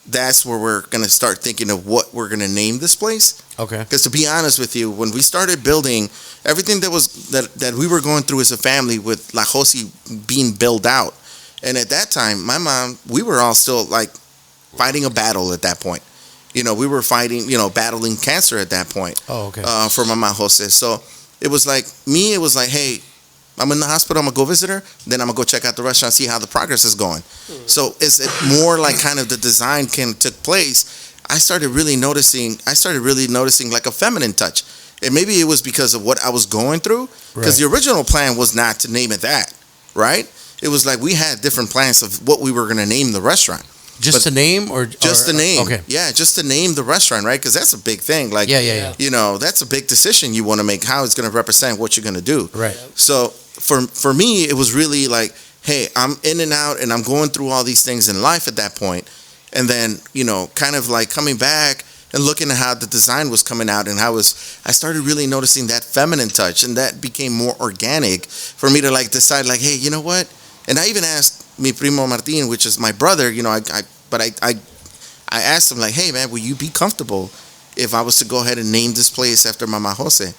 that's where we're going to start thinking of what we're going to name this place. Okay. Because to be honest with you, when we started building everything that we were going through as a family with La Josie being built out. And at that time, my mom, we were all still like fighting a battle at that point. We were fighting, battling cancer at that point. Oh, okay. For Mama Jose. So it was like, hey, I'm in the hospital, I'm going to go visit her, then I'm going to go check out the restaurant, see how the progress is going. So is it more like kind of the design took place? I started really noticing like a feminine touch. And maybe it was because of what I was going through. Because the original plan was not to name it that, right? It was like we had different plans of what we were going to name the restaurant. Just the name just the name? Okay. Yeah, just to name the restaurant, right? Because that's a big thing. Like, yeah. That's a big decision you want to make, how it's going to represent what you're going to do. Right. So for me, it was really like, hey, I'm in and out and I'm going through all these things in life at that point. And then, kind of like coming back and looking at how the design was coming out and I started really noticing that feminine touch, and that became more organic for me to like decide like, hey, you know what? And I even asked mi primo Martin, which is my brother, I asked him like, hey man, will you be comfortable if I was to go ahead and name this place after Mama Jose?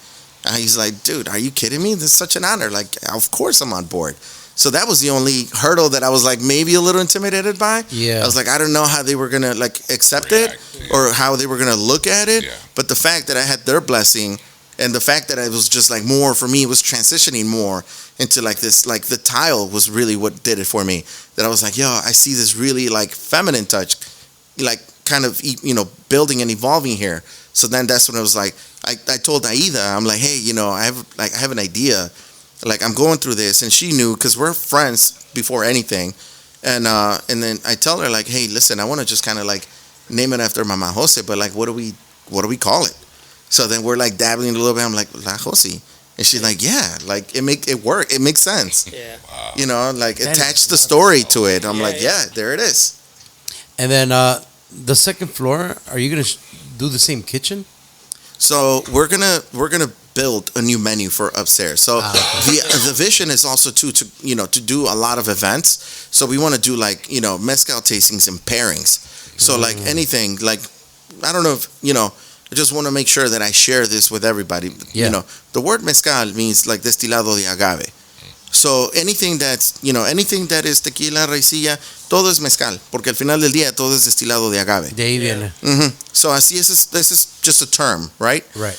And he's like, dude, are you kidding me? This is such an honor. Like, of course I'm on board. So that was the only hurdle that I was like maybe a little intimidated by. Yeah. I was like, I don't know how they were gonna like accept it or how they were gonna look at it. Yeah. But the fact that I had their blessing and the fact that it was just like more for me, it was transitioning more into like this, like the tile was really what did it for me. That I was like, yo, I see this really like feminine touch, like kind of, building and evolving here. So then that's when it was like, I told Aida, I'm like, hey, I have an idea. Like I'm going through this, and she knew because we're friends before anything. And then I tell her like, hey, listen, I want to just kind of like name it after Mama Jose, but like, what do we call it? So then we're like dabbling a little bit. I'm like, La Josie. And she's like, yeah, like it work. It makes sense. Yeah. Wow. Like attach the story to it. I'm like, yeah, there it is. And then the second floor, are you going to do the same kitchen? So we're gonna build a new menu for upstairs. So the vision is also to do a lot of events. So we want to do like mezcal tastings and pairings. So like anything, like I don't know if I just want to make sure that I share this with everybody. Yeah. The word mezcal means like destilado de agave. So anything that's anything that is tequila, raicilla, todo es mezcal, porque al final del día todo es destilado de agave. De ahí viene. So así this is just a term, right? Right.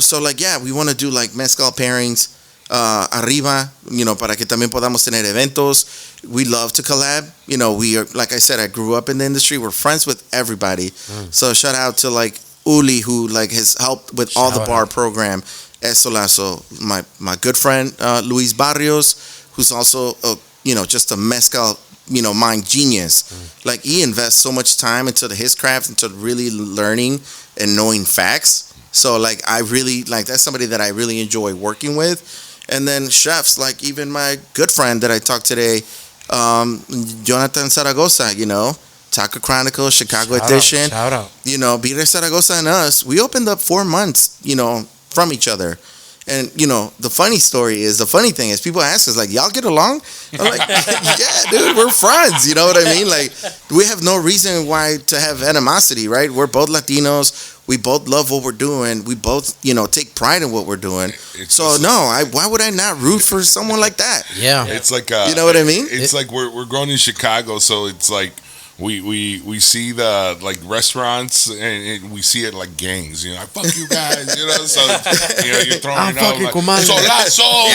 So like we want to do like mezcal pairings arriba, para que también podamos tener eventos. We love to collab. We are, like I said, I grew up in the industry. We're friends with everybody. So shout out to like Uli, who like has helped with all the bar program. Solazo, my good friend Luis Barajas, who's also just a mezcal mind genius. Like he invests so much time into his craft, into really learning and knowing facts. So like I really like that's somebody that I really enjoy working with. And then chefs like even my good friend that I talked today, Jonathan Zaragoza, Taco Chronicles, Chicago Edition. Shout out. Birre Zaragoza and us, we opened up 4 months, from each other. And, the funny thing is people ask us, like, y'all get along? I'm like, yeah, dude, we're friends. You know what I mean? Like, we have no reason why to have animosity, right? We're both Latinos. We both love what we're doing. We both, take pride in what we're doing. Why would I not root for someone like that? Yeah. It's like, you know what I mean? It's like we're growing in Chicago, so it's like, we see the like restaurants and we see it like gangs, you know, like, fuck you guys, you know, so you know you're throwing I'm fucking like, commando. Solazo,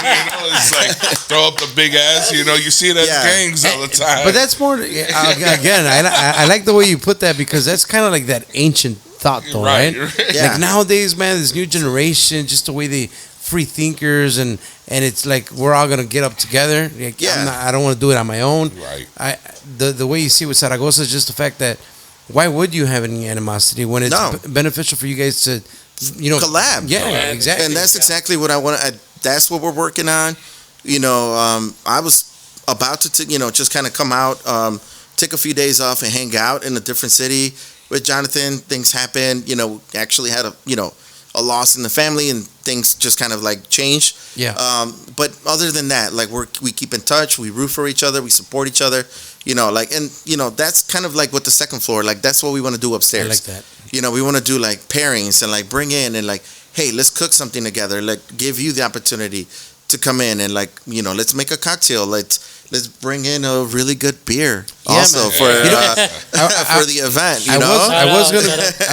man, you know, it's like throw up the big ass, you know, you see it as gangs all the time. But that's more again. I like the way you put that because that's kind of like that ancient thought, though, right? Yeah. Like nowadays, man, this new generation, just the way they free thinkers and it's like we're all gonna get up together. Like, I don't want to do it on my own. Right. The way you see with Zaragoza is just the fact that why would you have any animosity when it's beneficial for you guys to, you know, collab? Yeah, exactly. And that's exactly what I want to. That's what we're working on. You know, I was about to, you know, just kind of come out, take a few days off and hang out in a different city with Jonathan. Things happened. You know, actually had a loss in the family and things just kind of like changed. Yeah. But other than that, like we keep in touch, we root for each other, we support each other, you know, like, and you know, that's kind of like what the second floor, like that's what we want to do upstairs. I like that. You know, we want to do like pairings and like bring in and like, hey, let's cook something together. Like give you the opportunity to come in and like, you know, let's make a cocktail. Let's bring in a really good beer also for the event. You know, I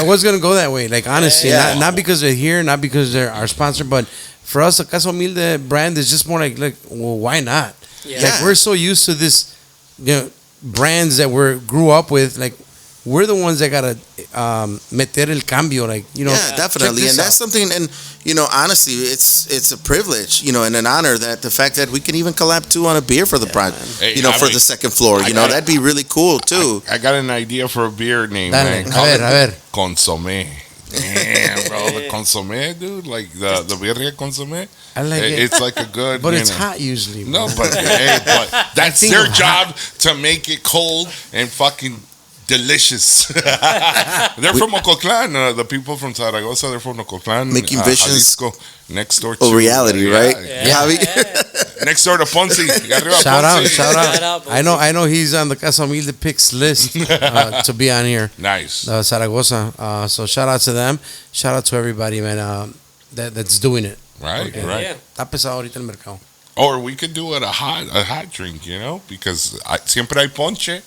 was gonna go that way. Like honestly, not because they're here, not because they're our sponsor, but for us, the Casa Humilde brand is just more like, well, why not? Yeah. Like we're so used to this, you know, brands that we grew up with. Like we're the ones that gotta meter el cambio. Like, you know, yeah, definitely, and that's something. And you know, honestly, it's a privilege, you know, and an honor that the fact that we can even collab too on a bear for the project, Hey, you know, I for mean, the second floor. You know, that'd be really cool too. I got an idea for a beer name, Dale, man. a Call it ver. Consommé. Damn, bro, the consommé, dude, like the birria consommé. I like it. It's like a good, But you it's know. hot usually. No, but hey, but that's think their of job to make it cold and fucking delicious. They're from Ocotlan. The people from Zaragoza, they're from Ocotlan. Making visions Jalisco, next door to reality, right? Yeah. Javi? Next door to Ponce. Arriba Shout out, Ponce. shout Shout out. out, I know he's on the Casa Humilde picks list to be on here. Nice. Zaragoza. So shout out to them. Shout out to everybody, man, that's doing it. Right, right. Yeah. Está pesado ahorita el mercado. Or we could do it a hot drink, you know, because siempre hay ponche.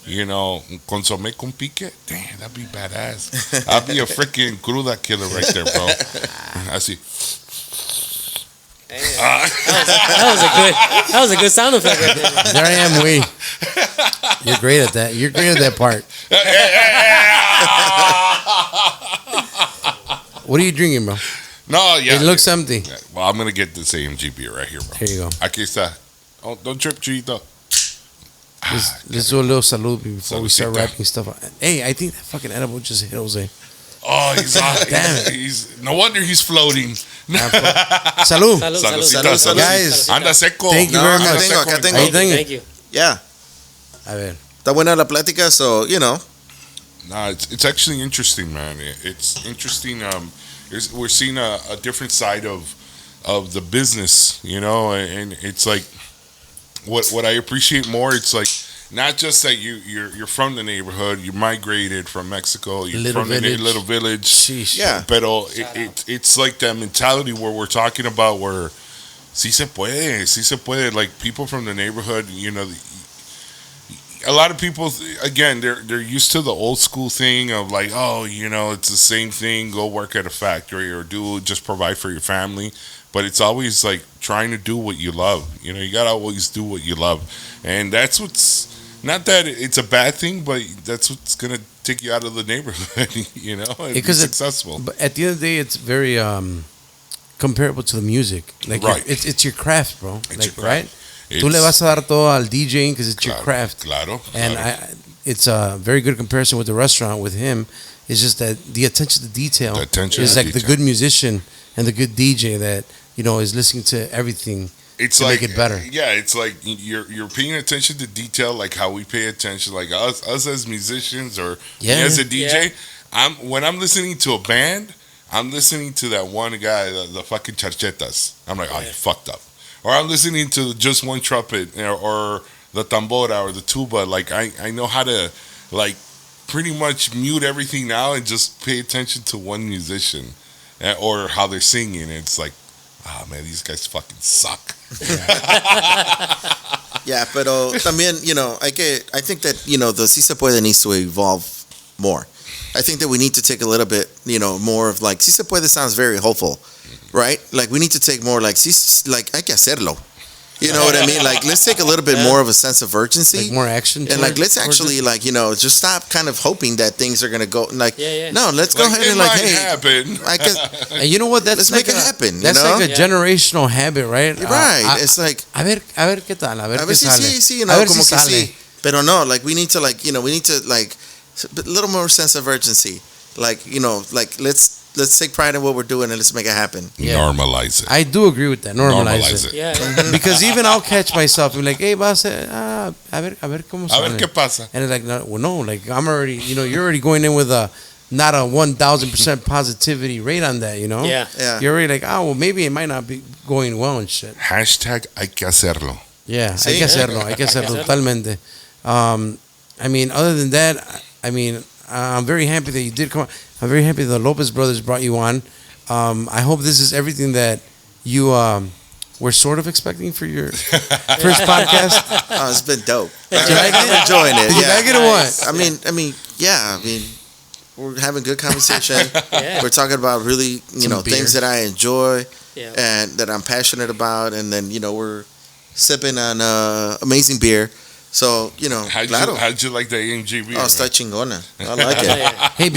You know, consomé con pique. Damn, that'd be badass. I'd be a freaking cruda killer right there, bro. Así. That was a good sound effect right there. There I am, we. You're great at that. You're great at that part. What are you drinking, bro? No, yeah. It looks empty. Well, I'm gonna get this AMG beer right here, bro. Here you go. Aquí está. Oh, don't trip, Chito. Let's do a little salute before we start Saludcita. wrapping stuff up. Hey, I think that fucking edible just hit Jose. Oh, he's on. Damn it. He's no wonder he's floating. Salud. Saludcita, salud. Guys, Anda seco. thank you very acá much. tengo, acá tengo. Ahí tengo. Thank you. Yeah, A ver. está buena la plática, so you know. Nah, it's actually interesting, man. It's interesting. We're seeing a different side of the business, you know, and it's like what I appreciate more. It's like not just that you're from the neighborhood, you migrated from Mexico, you're Little from the village. little village. Sheesh. Yeah. Pero it's like that mentality where we're talking about where sí se puede. Like people from the neighborhood, you know, a lot of people, again, they're used to the old school thing of like, oh, you know, it's the same thing, go work at a factory or just provide for your family. But it's always like trying to do what you love. You know, you got to always do what you love. And that's what's, not that it's a bad thing, but that's what's going to take you out of the neighborhood, you know, and be successful. But at the end of the day, it's very comparable to the music. Like Right. it's your craft, bro. It's Like, your craft. right? Tú le vas a dar todo al DJing because it's your Claro, craft. Claro. And it's a very good comparison with the restaurant with him. It's just that the attention to detail The attention is to like the detail. good musician and the good DJ that, you know, is listening to everything It's to like, make it better. Yeah, it's like you're paying attention to detail, like how we pay attention, like us as musicians or me Yeah. as a DJ. When I'm listening to a band, I'm listening to that one guy, the fucking charchetas. I'm like, oh, you fucked up. Or I'm listening to just one trumpet or the tambora or the tuba. Like I know how to like pretty much mute everything now and just pay attention to one musician or how they're singing. It's like, oh man, these guys fucking suck. Yeah, pero también, I think that, the Si Se Puede needs to evolve more. I think that we need to take a little bit, more of like, Si Se Puede sounds very hopeful, right? Like, we need to take more like, hay que hacerlo. You know what I mean? Like, let's take a little bit more of a sense of urgency. Like more action. And like, let's actually just stop kind of hoping that things are going to go like, no, let's go ahead and happen. And you know what? That's let's like make it happen. That's like a generational habit, right? Right. It's like, a ver qué tal, a ver qué si sale. sí, a ver como si que sale. sí. Pero no, like, we need to like, a little more sense of urgency. Like, like, let's take pride in what we're doing and let's make it happen. Yeah. Normalize it. I do agree with that. Normalize it. Yeah. Because even I'll catch myself and be like, hey, vas a ver cómo sale. A ver qué pasa. And it's like, no, like I'm already, you're already going in with not a 1,000% positivity rate on that, Yeah. You're already like, well, maybe it might not be going well and shit. Hashtag hay que hacerlo. Yeah, Sí. hay que hacerlo totalmente. I mean, other than that, I mean, I'm very happy that you did come on. I'm very happy the Lopez brothers brought you on. I hope this is everything that you were sort of expecting for your first podcast. Oh, it's been dope. Did you like it? I'm enjoying it. Did you Yeah. like it or what? I mean, we're having good conversation. Yeah. We're talking about really, Some beer. things that I enjoy Yeah. and that I'm passionate about. And then, we're sipping on amazing beer. So, claro. How'd you like the AMG beer? Oh, está chingona. I like it. Hey,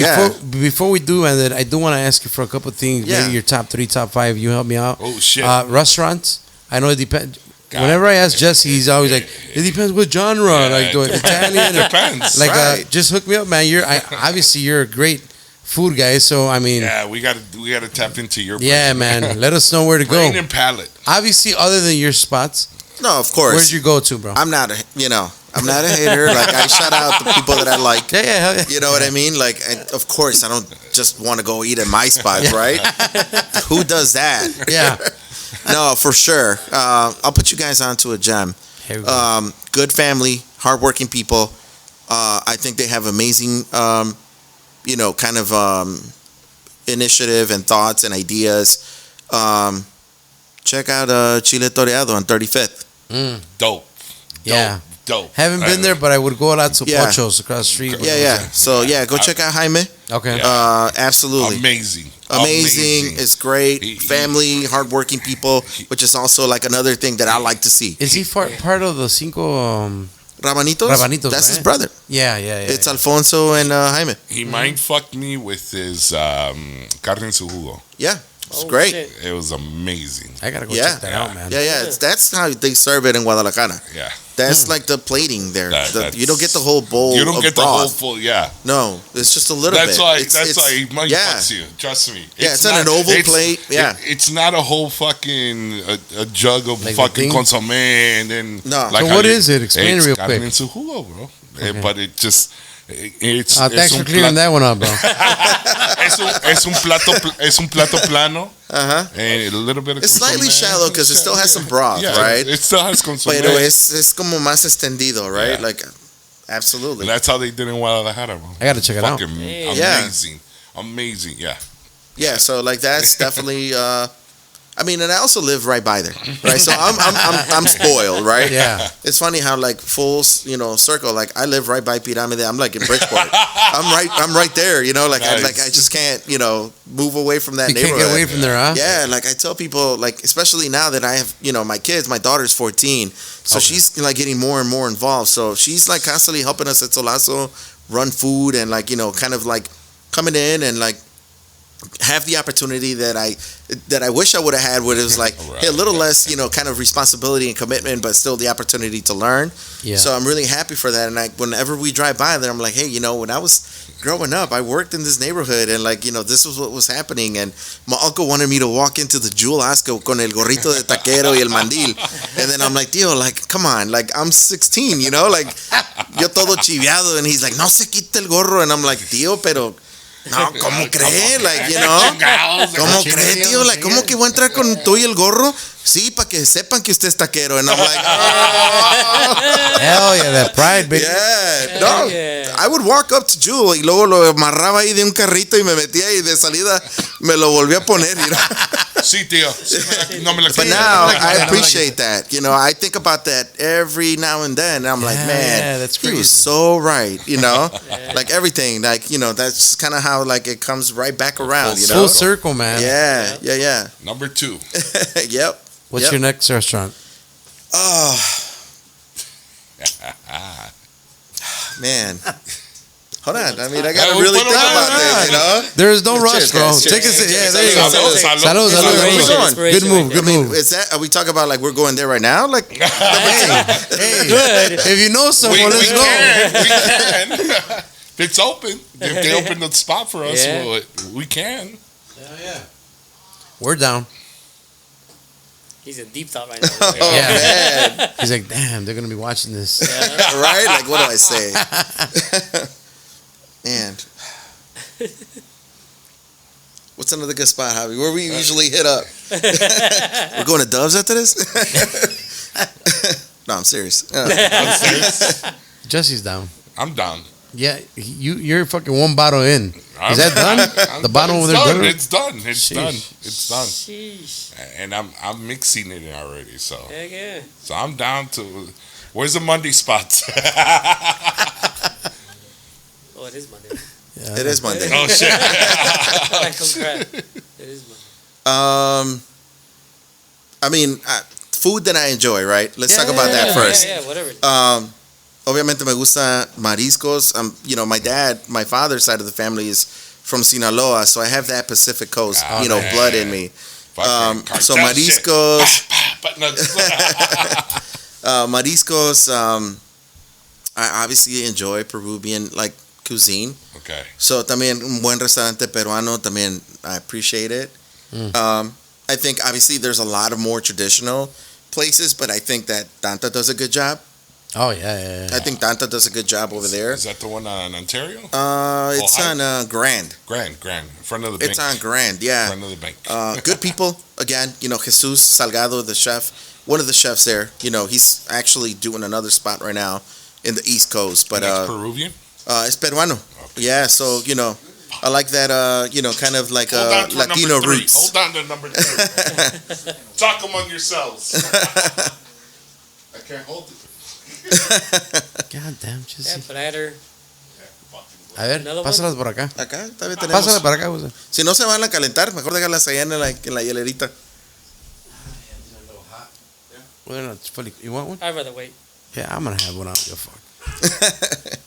before we do end it, I do want to ask you for a couple of things. Yeah. Maybe your top 3, top 5. You help me out. Oh, shit. Restaurants. I know it depends. Whenever I ask Jesse, he's always like, "It depends what genre." Yeah, like, do it Italian? Depends. Like, Right. just hook me up, man. Obviously you're a great food guy. So I mean, Yeah, we gotta tap into your yeah, brain. man. Let us know where to go. Brain and palate. Obviously, other than your spots, No, of course. where's your go-to, bro? I'm not a hater. Like, I shout out the people that I like. Yeah, hell yeah. You know what I mean? Like, of course, I don't just want to go eat at my spot, right? Who does that? Yeah. No, for sure. I'll put you guys onto a gem. Here we go. Good family, hardworking people. I think they have amazing, kind of initiative and thoughts and ideas. Check out Chile Toreado on 35th. Dope. Yeah. Dope. Haven't been there, but I would go out to Yeah. Pochos across the street. Yeah. So, go check out Jaime. Okay. Absolutely. Amazing. It's great. He- Family, hardworking people, which is also like another thing that I like to see. Is he part of the Cinco? Rabanitos? Rabanitos, That's his right? brother. Yeah. It's Alfonso and Jaime. He mind fucked me with his carne en su jugo. Yeah, it's Oh, great. shit. It was amazing. I gotta go Yeah. check that out, man. Yeah. That's how they serve it in Guadalajara. Yeah. That's like the plating there. That's- You don't get the whole bowl You don't of get the broth. whole full. Yeah. No, it's just a little That's bit. why. It's- He mind yeah. fucks you. Trust me. Yeah, it's on an oval it's- plate, yeah. It's not a whole fucking a jug of Like the fucking thing? consomme and then. No. So how what is it? Explain it's real carne quick. en su jugo, bro. But it just. It's Thanks es for un clearing that one up, bro. es un plato plano. Uh-huh. And a little bit of It's slightly consommé. shallow because it still has some broth, Yeah, right? It still has consommé. Pero es como más extendido, right? Yeah. Like, absolutely. And that's how they did in Guadalajara, bro. I gotta check it out. Fucking Yeah. amazing, yeah. Yeah, so like that's definitely. And I also live right by there, right? So I'm spoiled, right? Yeah. It's funny how like full, circle. Like I live right by Pirámide. I'm like in Bridgeport. I'm right there. Like Nice. I just can't move away from that You can't neighborhood. get away from there, huh? Yeah, like I tell people, like especially now that I have, my kids. My daughter's 14, so she's like getting more and more involved. So she's like constantly helping us at Solazo run food and like kind of like coming in and like have the opportunity that I wish I would have had, where it was like Right. hey, a little less, kind of responsibility and commitment, but still the opportunity to learn. Yeah. So I'm really happy for that. And whenever we drive by there, I'm like, hey, when I was growing up, I worked in this neighborhood, and like, this was what was happening. And my uncle wanted me to walk into the Jewel Asco con el gorrito de taquero y el mandil. And then I'm like, tío, like, come on, like I'm 16, like yo todo chiviado, and he's like, no se quite el gorro, and I'm like, tío, pero no, ¿cómo cree? Like, ¿cómo cree, tío? Like, ¿cómo que voy a entrar con tú y el gorro? Sí, para que sepan que usted es taquero. And I'm like, oh. Hell yeah, that pride, baby. Yeah, no. Yeah. I would walk up to Jewel y luego lo amarraba ahí de un carrito y me metía y de salida me lo volví a poner. Sí, tío. No me la But quita. now like I that. appreciate that. You know, I think about that every now and then. And I'm like, Yeah, man, yeah, that's he crazy. was so right. You know, like everything. Like, you know, that's kind of how like it comes right back around. You know, Full circle, man. yeah. Number 2. Yep. What's Yep. your next restaurant? Oh, man. Hold on. I mean, I gotta we really put 'em think on, about this. You know. There is no rush, Cheers, bro. guys. Take a Cheers. sip. Yeah, Cheers. there you go. Salud, salud. Salud, salud. Where we going? Good move, good I mean, move. is that? Are we talking about like we're going there right now? Like, Hey, Good. if you know someone, let's go. We can. If it's open. If they open the spot for us, Yeah. well, we can. We're down. He's in deep thought right now. oh Yeah. man, He's like, damn, they're gonna be watching this. right? Like, what do I say? Man, what's another good spot, Javi? Where we usually hit up? We're going to Doves after this? No, I'm serious. I'm serious. Jesse's down. I'm down. Yeah, you're fucking one bottle in. I'm- Is that done? I'm The bottle over there done. done? It's done. It's Sheesh. done. It's done. Sheesh. And I'm mixing it in already. So Heck yeah. I'm down to. Where's the Monday spots? Oh, it is Monday. Yeah. It is Monday. Oh shit. Like, oh, crap. It is Monday. I mean, food that I enjoy, right? Let's talk about that first. Yeah, whatever. Obviamente me gusta mariscos. You know, my father's side of the family is from Sinaloa, so I have that Pacific Coast, Oh, man. blood in me. Fucking So cartel shit. mariscos, But no, mariscos. I obviously enjoy Peruvian like cuisine. okay. So también un buen restaurante peruano también I appreciate it. I think obviously there's a lot of more traditional places, but I think that Tanta does a good job. Oh yeah. I think Tanta does a good job over there. Is that the one on Ontario? It's Ohio? on Grand. Grand. In front of the bank. It's on Grand, yeah. Front of the bank. Good people. Again, you know, Jesus Salgado, the chef, one of the chefs there. You know, he's actually doing another spot right now in the East Coast. But Next Peruvian? it's peruano. Yeah, so you know, I like that. You know, kind of like Hold on to Latino number 3. roots. Hold on to number 3. Talk among yourselves. I can't hold it. God damn, Yeah, Jesse. platter. A ver, Another one? pásalas por acá. Acá también tenemos. Pásalas para acá, José. Si no se van a calentar, mejor déjalas allá en la hielerita. Well, they're not fully. You want one? I'd rather wait. Yeah, I'm gonna have one. I don't give a fuck.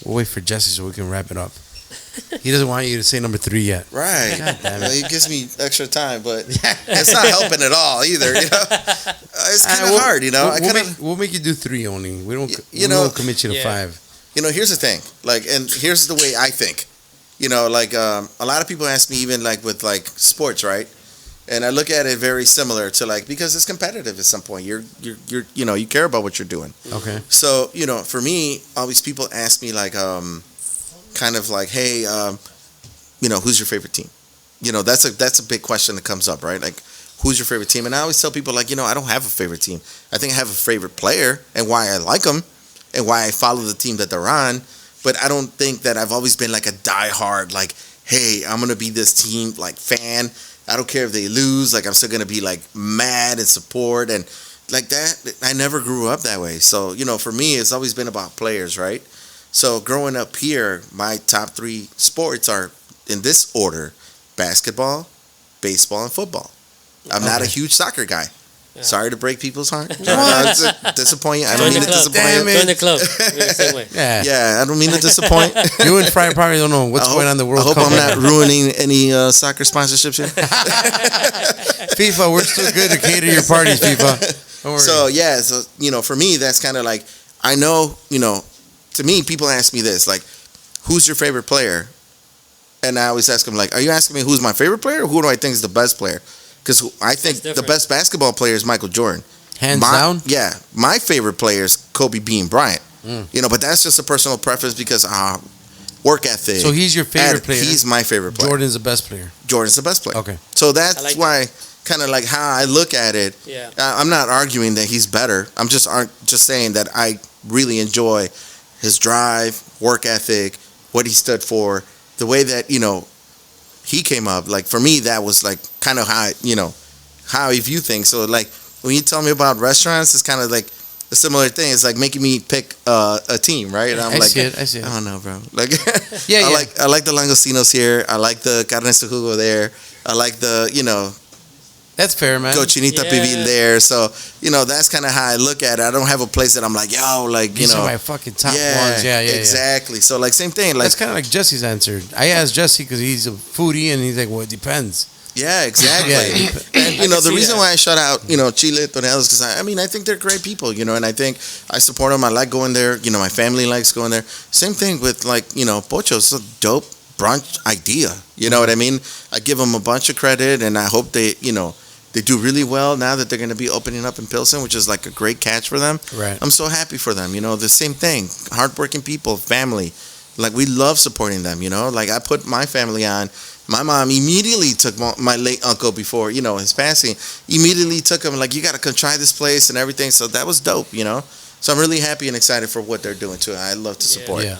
We'll wait for Jesse so we can wrap it up. He doesn't want you to say number 3 yet. Right. God damn it. Well, it gives me extra time, but it's not helping at all either. You know, it's kind of hard. You know, We'll make you do 3 only. We don't. You we know- won't commit you to Yeah. 5. You know, here's the thing. Like, and here's the way I think. You know, like a lot of people ask me even like with like sports, right? And I look at it very similar to like because it's competitive at some point. You're you know you care about what you're doing. Okay. So you know, for me, always people ask me like kind of like, hey, you know, who's your favorite team? You know, that's a big question that comes up, right? Like, who's your favorite team? And I always tell people like, you know, I don't have a favorite team. I think I have a favorite player and why I like them and why I follow the team that they're on. But I don't think that I've always been like a diehard like, hey, I'm gonna be this team like fan. I don't care if they lose. Like I'm still gonna be like mad and support and like that. I never grew up that way. So you know, for me, it's always been about players, right? So growing up here, my top 3 sports are in this order: basketball, baseball, and football. I'm not a huge soccer guy. Yeah. Sorry to break people's heart. Disappoint you. I don't Join mean the to club. disappoint you. Join the club. We're the same way. Yeah. Yeah, I don't mean to disappoint. You and Fry probably don't know what's going on in the World I hope Cup. I'm not ruining any soccer sponsorships here. FIFA, we're still good to cater your parties, FIFA. Don't worry. So yeah, so you know, for me, that's kind of like I know, you know, to me, people ask me this, like, who's your favorite player? And I always ask them, like, are you asking me who's my favorite player, or who do I think is the best player? Because I think the different. best basketball player is Michael Jordan. Hands down? Yeah, my favorite player is Kobe Bean Bryant. You know, but that's just a personal preference because work ethic. So he's your favorite player? He's my favorite player. Jordan's the best player. Jordan's the best player. Okay. So that's I like why, kind of like how I look at it. Yeah. I'm not arguing that he's better. I'm just saying that I really enjoy his drive, work ethic, what he stood for, the way that, you know, he came up. Like for me, that was like kind of how I view things. So like when you tell me about restaurants, it's kind of like a similar thing. It's like making me pick a team, right? And I'm I like, see it. I don't know, bro. Like, Yeah, I yeah. like the langostinos here. I like the carne de jugo there. I like the That's fair, man. cochinita Yeah. pibil there. So that's kind of how I look at it. I don't have a place that I'm like, yo, like These are my fucking top ones. Yeah, exactly. So like same thing. Like That's kind of like Jesse's answer. I asked Jesse because he's a foodie, and he's like, "Well, it depends." yeah, exactly. Yeah. And can the see reason that. why I shout out Chile Torneados because I think they're great people, and I think I support them. I like going there. My family likes going there. Same thing with like Pocho. It's a dope brunch idea. You know what I mean? I give them a bunch of credit, and I hope they they do really well now that they're going to be opening up in Pilsen, which is like a great catch for them. Right. I'm so happy for them. The same thing. Hardworking people, family. Like we love supporting them. Like I put my family on. My mom immediately took my late uncle before his passing. Immediately took him like you got to come try this place and everything. So that was dope. So I'm really happy and excited for what they're doing too. I love to support. Yeah.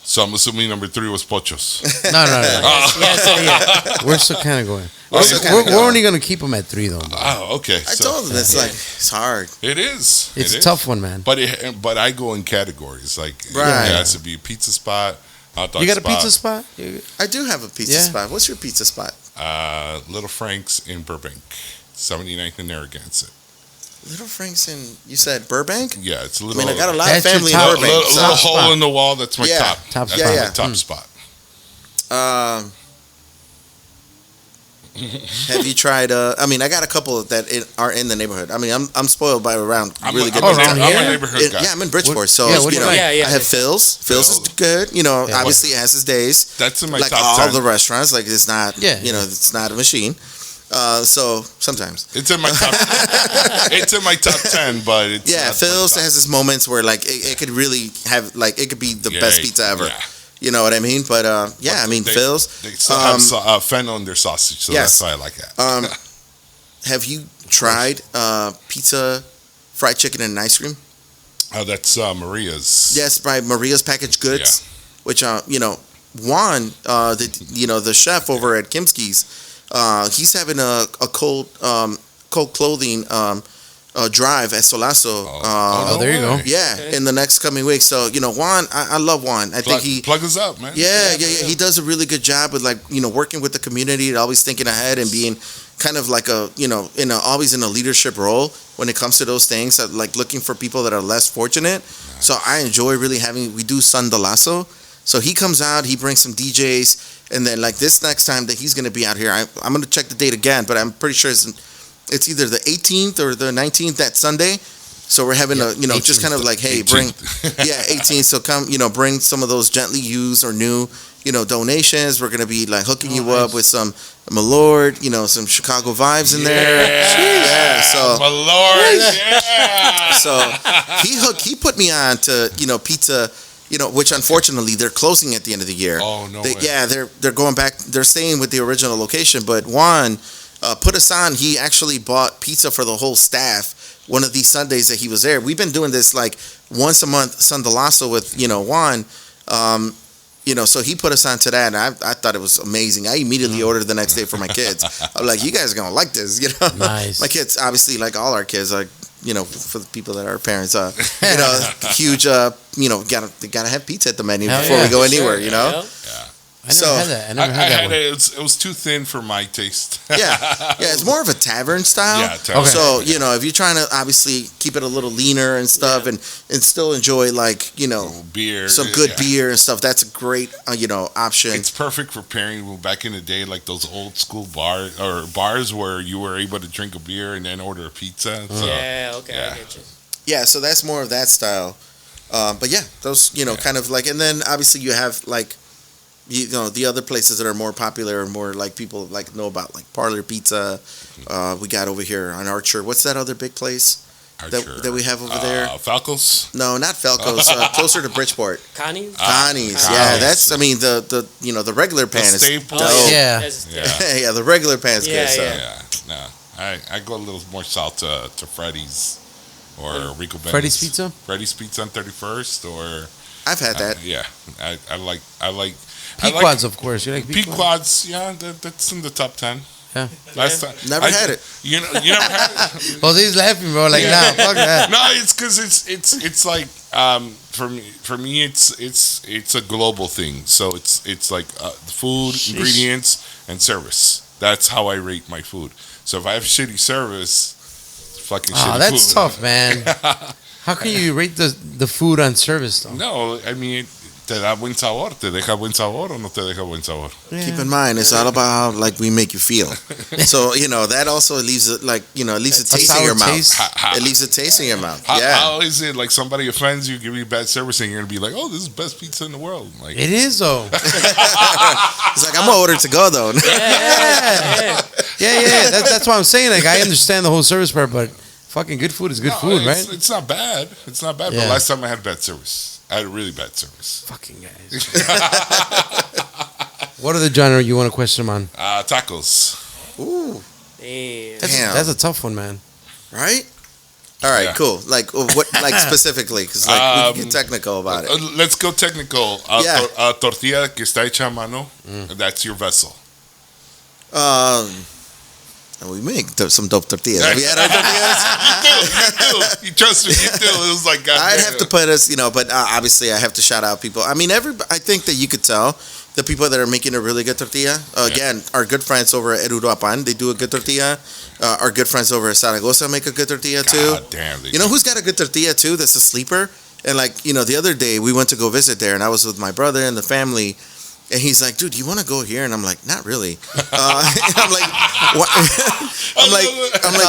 So I'm assuming number 3 was Pochos. No. Yes. We're still kind of going. still kinda We're only gonna keep them at 3 though. Oh, okay. I told them it's hard. It is. It's It a is. tough one, man. But I go in categories. Like Right. it has to be a pizza spot, hot dog You got a spot, pizza spot? I do have a pizza Yeah. spot. What's your pizza spot? Little Frank's in Burbank, 79th and Narragansett. Little Frank's in, you said Burbank? Yeah, it's a I little. mean, I got a lot That's of your family in top- a Burbank. little, so- little hole spot. in the wall. That's my Yeah. top. Top That's spot. my Yeah. top spot. Have you tried? I got a couple that are in the neighborhood. I'm spoiled by around I'm really good. around restaurants. here? I'm a neighborhood guy. Yeah, I'm in Bridgeport, so yeah, what do you like? Yeah. I have Phil's. Phil's is good. Obviously it has its days. That's in my Like top all 10. the restaurants, like it's not. Yeah. It's not a machine. So sometimes. It's in my top. It's in my top 10, but it's Yeah, not my Phil's top. has its moments where like it could really have like it could be the best pizza ever. Yeah. You know what I mean? But yeah, They- Phil's. They still have fennel in their sausage, so Yes. that's why I like that. Have you tried pizza, fried chicken, and ice cream? Oh, that's Maria's. Yes, by Maria's Packaged Goods, which Juan, the chef over at Kimski's, he's having a cold clothing drive at Solazo. Oh, there you go. Yeah, in the next coming week. So Juan, I love Juan. I think he. Plug us up, man. Yeah. He does a really good job with working with the community, always thinking ahead and being kind of like always in a leadership role when it comes to those things. Like looking for people that are less fortunate. Nice. So I enjoy really we do San de Lazo. So he comes out, he brings some DJs, and then like this next time that he's going to be out here, I'm going to check the date again, but I'm pretty sure it's either the 18th or the 19th that Sunday. So we're having just kind of like, hey, 18th. bring 18th. So come, bring some of those gently used or new, donations. We're gonna be like hooking you up with some Malord, some Chicago vibes in there. Yeah. So My Lord, yeah. So he put me on to pizza. Which unfortunately they're closing at the end of the year. Oh no way. Yeah, they're going back. They're staying with the original location, but Juan put us on. He actually bought pizza for the whole staff one of these Sundays that he was there. We've been doing this like once a month, San de Lazo with Juan. So he put us on to that, and I thought it was amazing. I immediately ordered the next day for my kids. I'm like, you guys are gonna like this, Nice. My kids, obviously, like all our kids, like for the people that are parents, huge, they gotta have pizza at the menu Hell before yeah. we go anywhere, Yep. I never had that. I never had that one. It was too thin for my taste. Yeah, it's more of a tavern style. Yeah, tavern. Okay. So if you're trying to obviously keep it a little leaner and stuff, and still enjoy Beer, some good yeah. beer and stuff, that's a great option. It's perfect for pairing back in the day, like those old school bars where you were able to drink a beer and then order a pizza. So, Yeah, okay, yeah. I get you. Yeah, so that's more of that style. But yeah, those kind of like, and then obviously you have like the other places that are more popular and more like people like know about, like Parlor Pizza. We got over here on Archer. What's that other big place that we have over there? Falco's? No, not Falco's. Closer to Bridgeport. Connie's? Connie's. Connie's. Yeah, that's. I mean the regular pan is staple. dope. Yeah. Yeah. Yeah, the regular pan's Yeah, good. So. yeah. No, I go a little more south to Freddy's or Rico Ben's. Freddy's Pizza? Freddy's Pizza on 31st, or I've had that. yeah, I like. Pequods, of course. You like Pequods? Pequods, yeah, that's in the top 10. Yeah. Last time. Never had it. You never had it? Jose's laughing, bro. Like, nah, fuck that. No, it's because it's like for me it's a global thing. So it's like food, ingredients, and service. That's how I rate my food. So if I have shitty service, it's fucking shitty food. That's tough, man. How can you rate the food on service, though? No, I mean, te da buen sabor, te deja buen sabor o no te deja buen sabor. Keep in mind, it's all about how like we make you feel. So that also leaves it leaves a taste in your mouth. It leaves a taste in your mouth. How is it like somebody offends you, give you bad service, and you're gonna be like, oh, this is the best pizza in the world? Like It is, though. It's like, I'm gonna order to go though. Yeah. That's what I'm saying. Like, I understand the whole service part, but fucking good food is good food, right? It's not bad. It's not bad. Yeah. But last time I had bad service. I had really bad service. Fucking guys. What other genre you want to question them on? Tacos. Ooh, Damn. damn. That's a tough one, man. Right? All right, Yeah. cool. Like what? Like specifically, because like we can get technical about it. Let's go technical. Yeah. Tortilla que está hecha a mano. That's your vessel. And we make some dope tortillas. Have we had our tortillas? You do. You trust me. You do. It was like I'd have to put us, but obviously I have to shout out people. I mean, I think that you could tell the people that are making a really good tortilla. Again, our good friends over at Eruruapan, they do a good tortilla. Our good friends over at Zaragoza make a good tortilla too. God damn. You know who's got a good tortilla too? That's a sleeper. And like, the other day we went to go visit there, and I was with my brother and the family. And he's like, dude, you want to go here? And I'm like, not really. I'm like,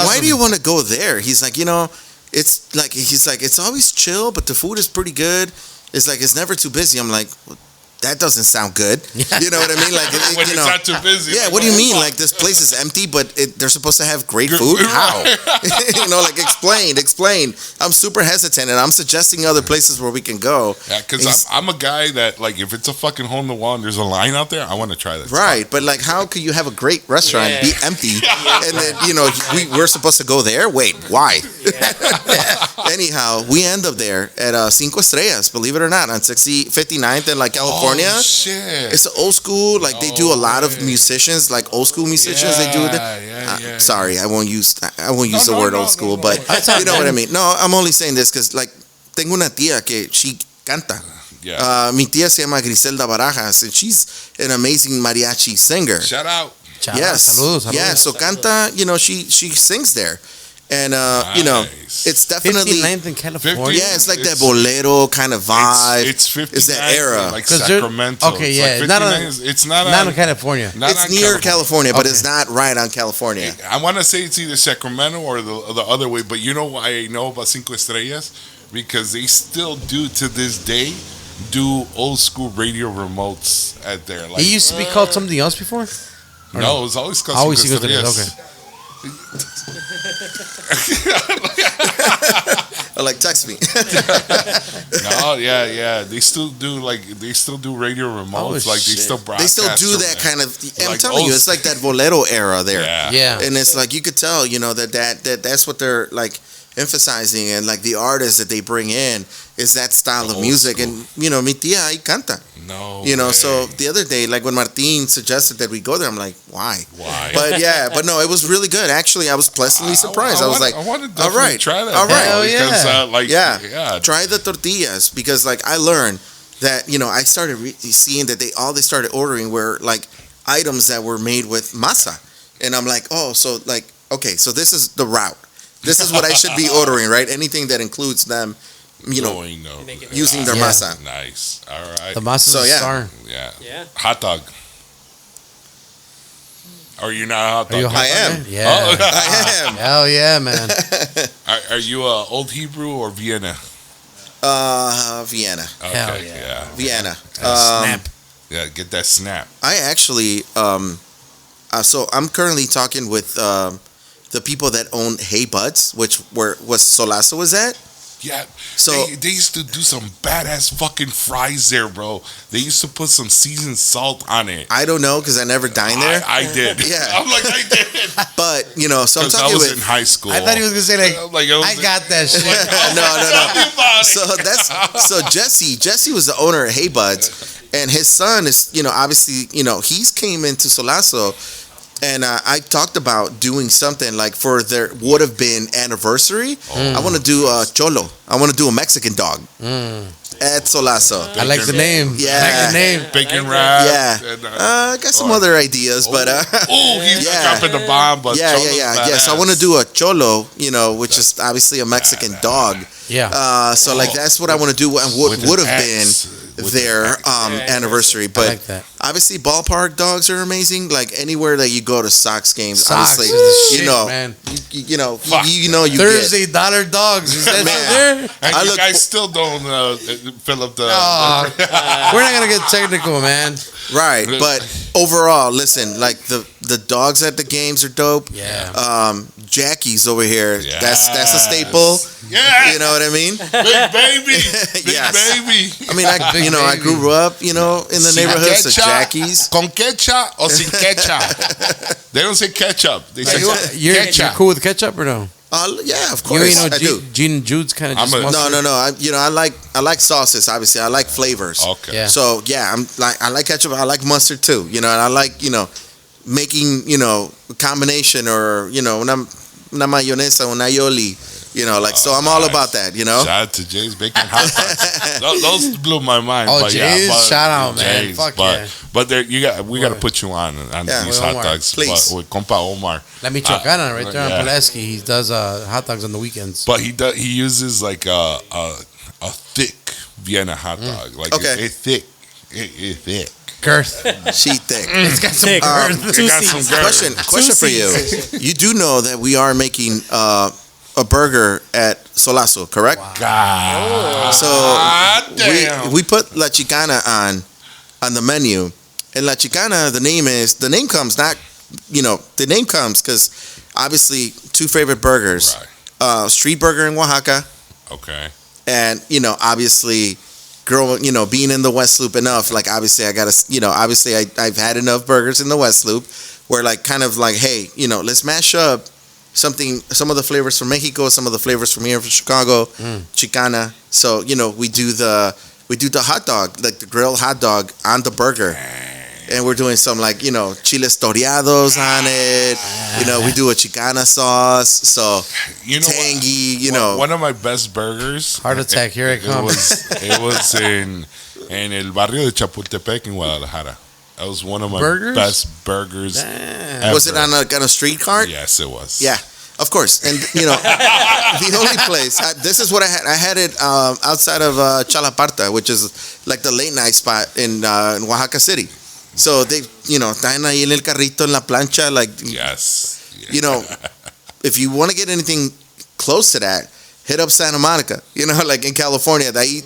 why do you want to go there? He's like, it's always chill, but the food is pretty good. It's like, it's never too busy. I'm like, well, that doesn't sound good. You know what I mean? Like, when it's not too busy. Yeah, what do you mean? Like, this place is empty, but they're supposed to have great food? How? Like, explain. I'm super hesitant, and I'm suggesting other places where we can go. Yeah, because I'm a guy that, like, if it's a fucking hole in the wall and there's a line out there, I want to try that. Right, but, like, how could you have a great restaurant be empty, and then, we're supposed to go there? Wait, why? Anyhow, we end up there at Cinco Estrellas, believe it or not, on 59th and, like, California. Oh, shit. It's old school. Like, they do a lot of musicians, like old school musicians. They do it. Sorry, I won't use the word old school, but you know what I mean. No, I'm only saying this because, like, tengo una tía que she canta. Yeah. Mi tía se llama Griselda Barajas, and she's an amazing mariachi singer. Shout out. Yes. Saludos. Yeah, so canta, she sings there. And, Nice. it's definitely... 59th in California? Yeah, it's like that bolero kind of vibe. It's 59. It's that era. Like 'Cause they're- Sacramento. okay, It's yeah, like not 59 it's not Not on in California. not It's on near California, but Okay. it's not right on California. I want to say it's either Sacramento or the other way, but you know why I know about Cinco Estrellas? Because they still do, to this day, do old school radio remotes at their, like, It used to be called something else before? no, it was always called Always Cinco Cinco Estrellas, Estrellas. okay. Or like, text me. No, yeah. They still do radio remotes. Oh, like, they shit. still They broadcast. still do from that there. kind of. I'm Like telling you, old- it's like that bolero era there. Yeah. And it's like, you could tell, that's what they're like emphasizing, and like the artists that they bring in is that style of Old music. school. And mi tía ahí canta. No. So way. the other day, like when Martin suggested that we go there, I'm like, why? Why? But no, it was really good. Actually, I was pleasantly surprised. I was like, I want to all right, try that. all right. Hell Because, yeah. Yeah. Try the tortillas, because like I learned that I started seeing that they started ordering were like items that were made with masa, and I'm like, oh, so like, okay, so this is the route. This is what I should be ordering, right? Anything that includes them, Going, no. using their Yeah. masa. Nice. All right. The masa's So, a yeah. star. Yeah. Yeah. Hot dog. Or you're not a hot Are dog? you a hot I dog am. man? Yeah. I am. Hell yeah, man. Are you Old Hebrew or Vienna? Vienna. Okay, Hell yeah. Vienna. Snap. Yeah, get that snap. I actually, so I'm currently talking with the people that own Hey Buds, which was Solazo was at. Yeah. So- they used to do some badass fucking fries there, bro. They used to put some seasoned salt on it. I don't know because I never dined there. I did. Yeah. I'm like, I did. But so I'm Because I talking was with. in high school. I thought he was going to say, like, I was- got that shit. No. So Jesse was the owner of Hey Buds, And his son is, obviously, he's came into Solazo, and I talked about doing something like for their would have been anniversary. I want to do a cholo. I want to do a Mexican dog at Solazo. I like the name. Yeah. I like the name. Bacon wrap. Yeah, And, I got some other ideas, but he's yeah. dropping the bomb. But yeah. So I want to do a cholo, which is obviously a Mexican dog. Yeah. So like that's what I want to do, and what With would an have X. been their anniversary. I But like that. obviously, ballpark dogs are amazing. Like anywhere that you go to Sox games, Sox obviously, is the shit, man. you Thursday get. dollar dogs. Is that Man. there? And I you look- guys still don't fill up the. Oh, we're not gonna get technical, man. Right, but overall, listen, like the dogs at the games are dope. Yeah. Jackie's over here. Yes. That's a staple. Yeah. You know what I mean? Big baby. Big Yes. baby. I mean, I grew up, in the neighborhood, so Jackie's. Con ketchup or sin ketchup? They don't say ketchup. They say You're ketchup. cool with ketchup or no? Yeah, of You course, ain't no I do. Gene and Jude's kind of I'm just a- mustard? No. I like sauces. Obviously, I like flavors. Okay. Yeah. So yeah, I like ketchup. I like mustard too. And I like making a combination, or una mayonesa, una aioli. So I'm all about that. Shout out to Jay's Bacon Hot Dogs. Those blew my mind. Oh, but Jay's, but shout out, man. Jay's, Fuck but, yeah. But we got to put you on Yeah. these With hot Omar, dogs. please. But with Compa Omar. La Michoacana, right there yeah. on Pulaski. He does hot dogs on the weekends. But he uses like a thick Vienna hot dog. Like Okay. it's thick. It's thick. Girth. She thick. It's got some Thick. girth. It got some girth. Question for you. You do know that we are making a burger at Solazo, correct? God. So damn. we put La Chicana on the menu, and La Chicana, the name comes because obviously two favorite burgers, Right. street burger in Oaxaca, Okay. and obviously being in the West Loop enough, like obviously I gotta, obviously I've had enough burgers in the West Loop where like kind of like, hey, let's mash up some of the flavors from Mexico, some of the flavors from here from Chicago, Chicana. So we do the hot dog, like the grilled hot dog on the burger, and we're doing some like chiles toreados on it. We do a Chicana sauce, so tangy. One of my best burgers. Heart attack, here it comes. It was in el barrio de Chapultepec in Guadalajara. That was one of my Burgers? best burgers. Damn. Was it on a street cart? Yes, it was. Yeah, of course. And the only place. This is what I had. I had it outside of Chalaparta, which is like the late night spot in Oaxaca City. So they, traen ahí en el carrito en la plancha, like, Yes. if you want to get anything close to that, hit up Santa Monica. Like in California, they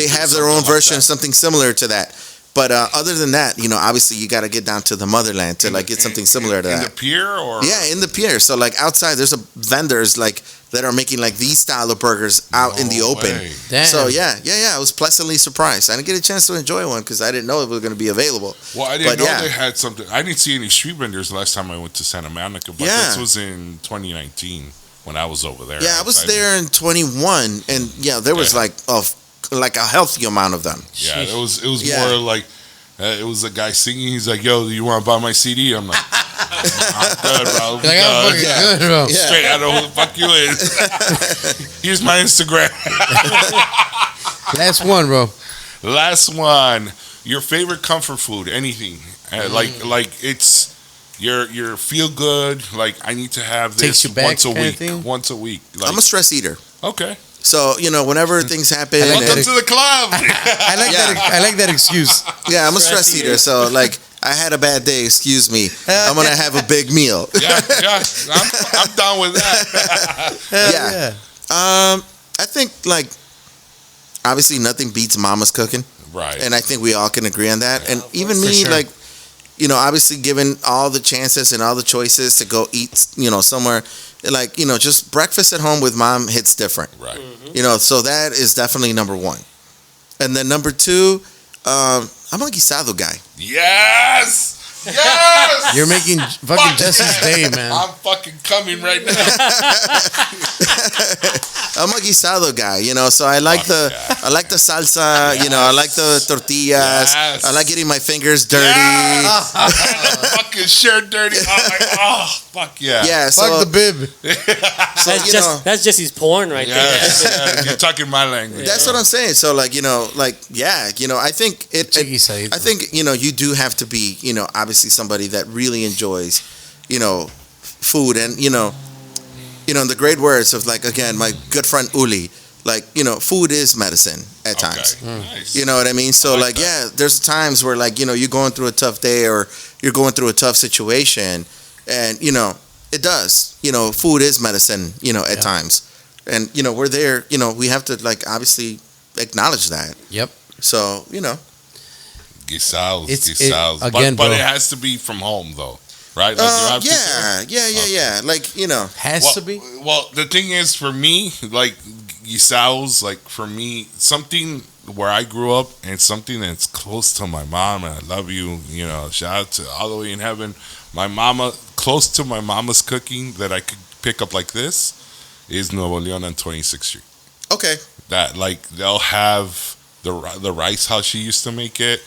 have their own something like version, that. something similar to that. But other than that, obviously you got to get down to the motherland to like get something similar to in that. the pier or Yeah, in the pier. So like outside, there's vendors like that are making like these style of burgers out in the No open. way. Damn. So yeah, I was pleasantly surprised. I didn't get a chance to enjoy one because I didn't know it was going to be available. Well, I didn't But know yeah. they had something. I didn't see any street vendors last time I went to Santa Monica, but Yeah. this was in 2019 when I was over there. Yeah, I was there in 21, and there was Yeah. like a healthy amount of them. Yeah, it was Yeah. more like it was a guy singing. He's like, "Yo, do you want to buy my CD?" I'm like, "I'm good, bro. Like, I'm fucking good, bro. Yeah. Straight out of who the fuck you is." Here's my Instagram. Last one, bro. Last one. Your favorite comfort food? Anything? Like it's your feel good. Like I need to have Takes this you back once a kinda week. thing? Once a week. Like, I'm a stress eater. okay. So whenever things happen, I like Welcome that. to the club. I like that excuse. yeah, I'm a stress eater. So like, I had a bad day. Excuse me. I'm gonna have a big meal. yeah. I'm down with that. Yeah. I think like obviously nothing beats mama's cooking, Right. and I think we all can agree on that. And even For me, sure. like obviously given all the chances and all the choices to go eat, somewhere, like just breakfast at home with mom hits different. Right. So that is definitely number one. And then number two, I'm a guisado guy. Yes. Yes. You're making fucking Jesse's day, man. I'm fucking coming right now. I'm a guisado guy, so I like I like the salsa, I like the tortillas. Yes. I like getting my fingers dirty. Fucking shirt dirty. Fuck yeah. Yeah, so Fuck the bib. That's Jesse's porn right Yes. You're talking my language. that's what I'm saying. So I think Chiquisadito. I think you do have to be obviously somebody that really enjoys food, and in the great words of again my good friend Uli, food is medicine at times. Nice. You know what I mean? So like that. yeah, there's times where you're going through a tough day or you're going through a tough situation, and it does. Food is medicine. At times, and we're there. We have to obviously acknowledge that. Yep. So Guisados. Again, but bro. it has to be from home though, right? You have to- yeah. Has to be. Well, the thing is, for me, guisados, for me, something where I grew up and something that's close to my mom, and I love you, shout out to all the way in heaven. My mama, close to my mama's cooking that I could pick up like this is Nuevo Leon on 26th Street. Okay. That, they'll have the rice how she used to make it.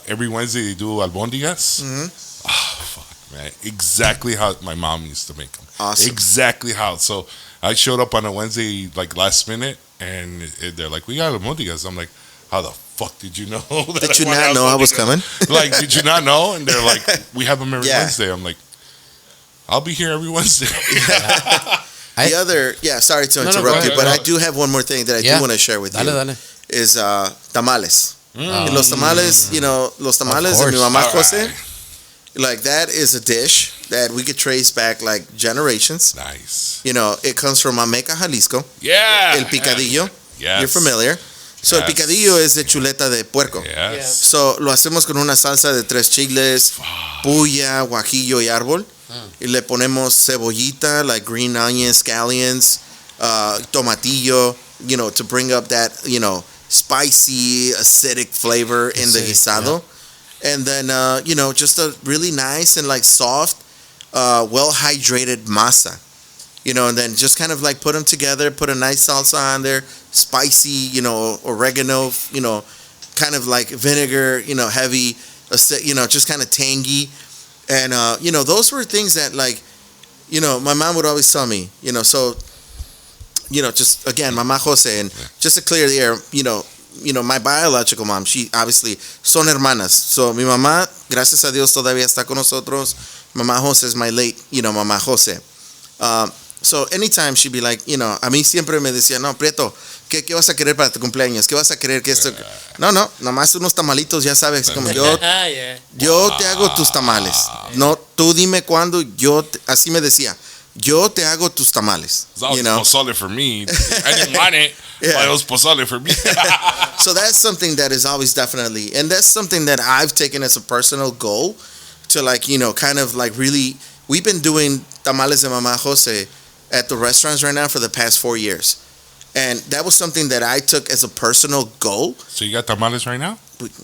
Every Wednesday they do albondigas. Mm-hmm. Oh, fuck, man. Exactly how my mom used to make them. Awesome. Exactly how. So I showed up on a Wednesday, last minute, and they're like, we got albondigas. I'm like, how the fuck did you know? Did you not know I was coming? Did you not know? And they're like, we have them every Yeah. Wednesday. I'm like, I'll be here every Wednesday. Sorry to No, interrupt go you, ahead. but No. I do have one more thing that I do want to share with you. Dale. Is tamales. Y los tamales, los tamales de mi course. mamá All Jose, right. that is a dish that we could trace back generations. Nice. It comes from Ameca, Jalisco. Yeah. El picadillo. Yes. You're familiar. So el Yes. picadillo es de chuleta de puerco. Yes. So lo hacemos con una salsa de 3 chiles, puya, guajillo y árbol. Y le ponemos cebollita, green onions, scallions, tomatillo, to bring up that, spicy, acidic flavor in the guisado. And then, just a really nice and soft, well-hydrated masa. And then just kind of put them together, put a nice salsa on there, spicy, oregano, kind of vinegar, heavy, just kind of tangy. And, those were things that my mom would always tell me, so, just again, Mama Jose, and just to clear the air, my biological mom, she obviously son hermanas. So mi mamá, gracias a Dios, todavía está con nosotros. Mama Jose is my late, Mama Jose. So anytime she'd be like, a mí siempre me decía, no, Prieto, ¿qué vas a querer para tu cumpleaños? ¿Qué vas a querer que esto? No, nomás unos tamalitos, ya sabes, como yo te hago tus tamales. No, tú dime cuándo, así me decía. Yo te hago tus tamales. It's always pozole for me. I didn't want it, but it was pozole for me. So that's something that is always definitely, and that's something that I've taken as a personal goal to kind of really, we've been doing tamales de Mama Jose at the restaurants right now for the past 4 years. And that was something that I took as a personal goal. So you got tamales right now?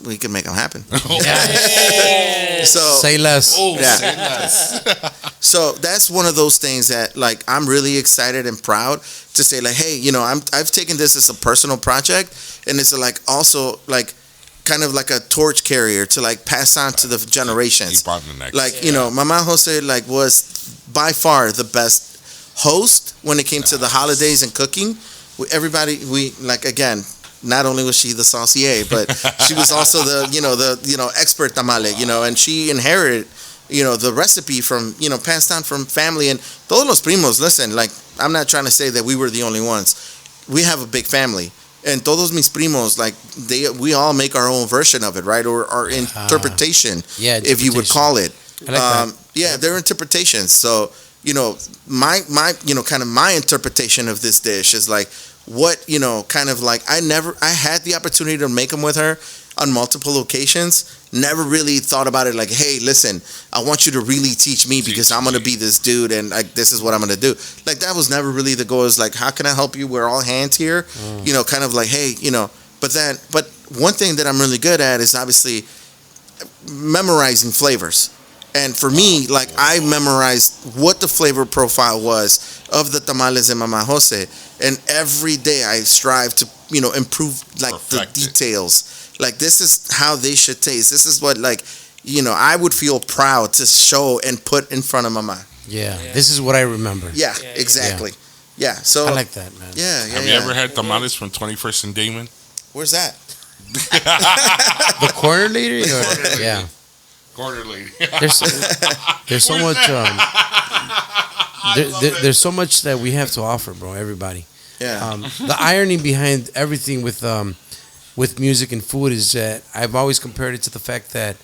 We can make them happen. Yeah. So Say less. Oh, Yeah. say less. So that's one of those things that I'm really excited and proud to say hey, I've taken this as a personal project, and it's also kind of a torch carrier to pass on to the generations. Keep on the next. Mama Jose was by far the best host when it came to the holidays and cooking. Everybody, again, not only was she the saucier, but she was also the expert tamale, and she inherited the recipe from passed down from family. And todos los primos, listen, I'm not trying to say that we were the only ones. We have a big family, and todos mis primos, we all make our own version of it, right, or our interpretation, if you would call it. I like that. Yeah, they're interpretations. So my kind of my interpretation of this dish is what kind of I had the opportunity to make them with her on multiple occasions. Never really thought about it hey, listen, I want you to really teach me because I'm gonna be this dude, and this is what I'm gonna do. That was never really the goal. Is how can I help you? We're all hands here. Kind of hey, but one thing that I'm really good at is obviously memorizing flavors. And for me, like I memorized what the flavor profile was of the tamales de Mama Jose, and every day I strive to improve like Perfect the it. details. Like this is how they should taste. This is what I would feel proud to show and put in front of Mama. Yeah, this is what I remember. Yeah, exactly. Yeah, so I like that, man. Yeah, Have you ever had tamales from 21st and Damon? Where's that? The corner lady? Yeah. Corner lady. There's so much. There's so much that we have to offer, bro. Everybody. Yeah. The irony behind everything with music and food is that I've always compared it to the fact that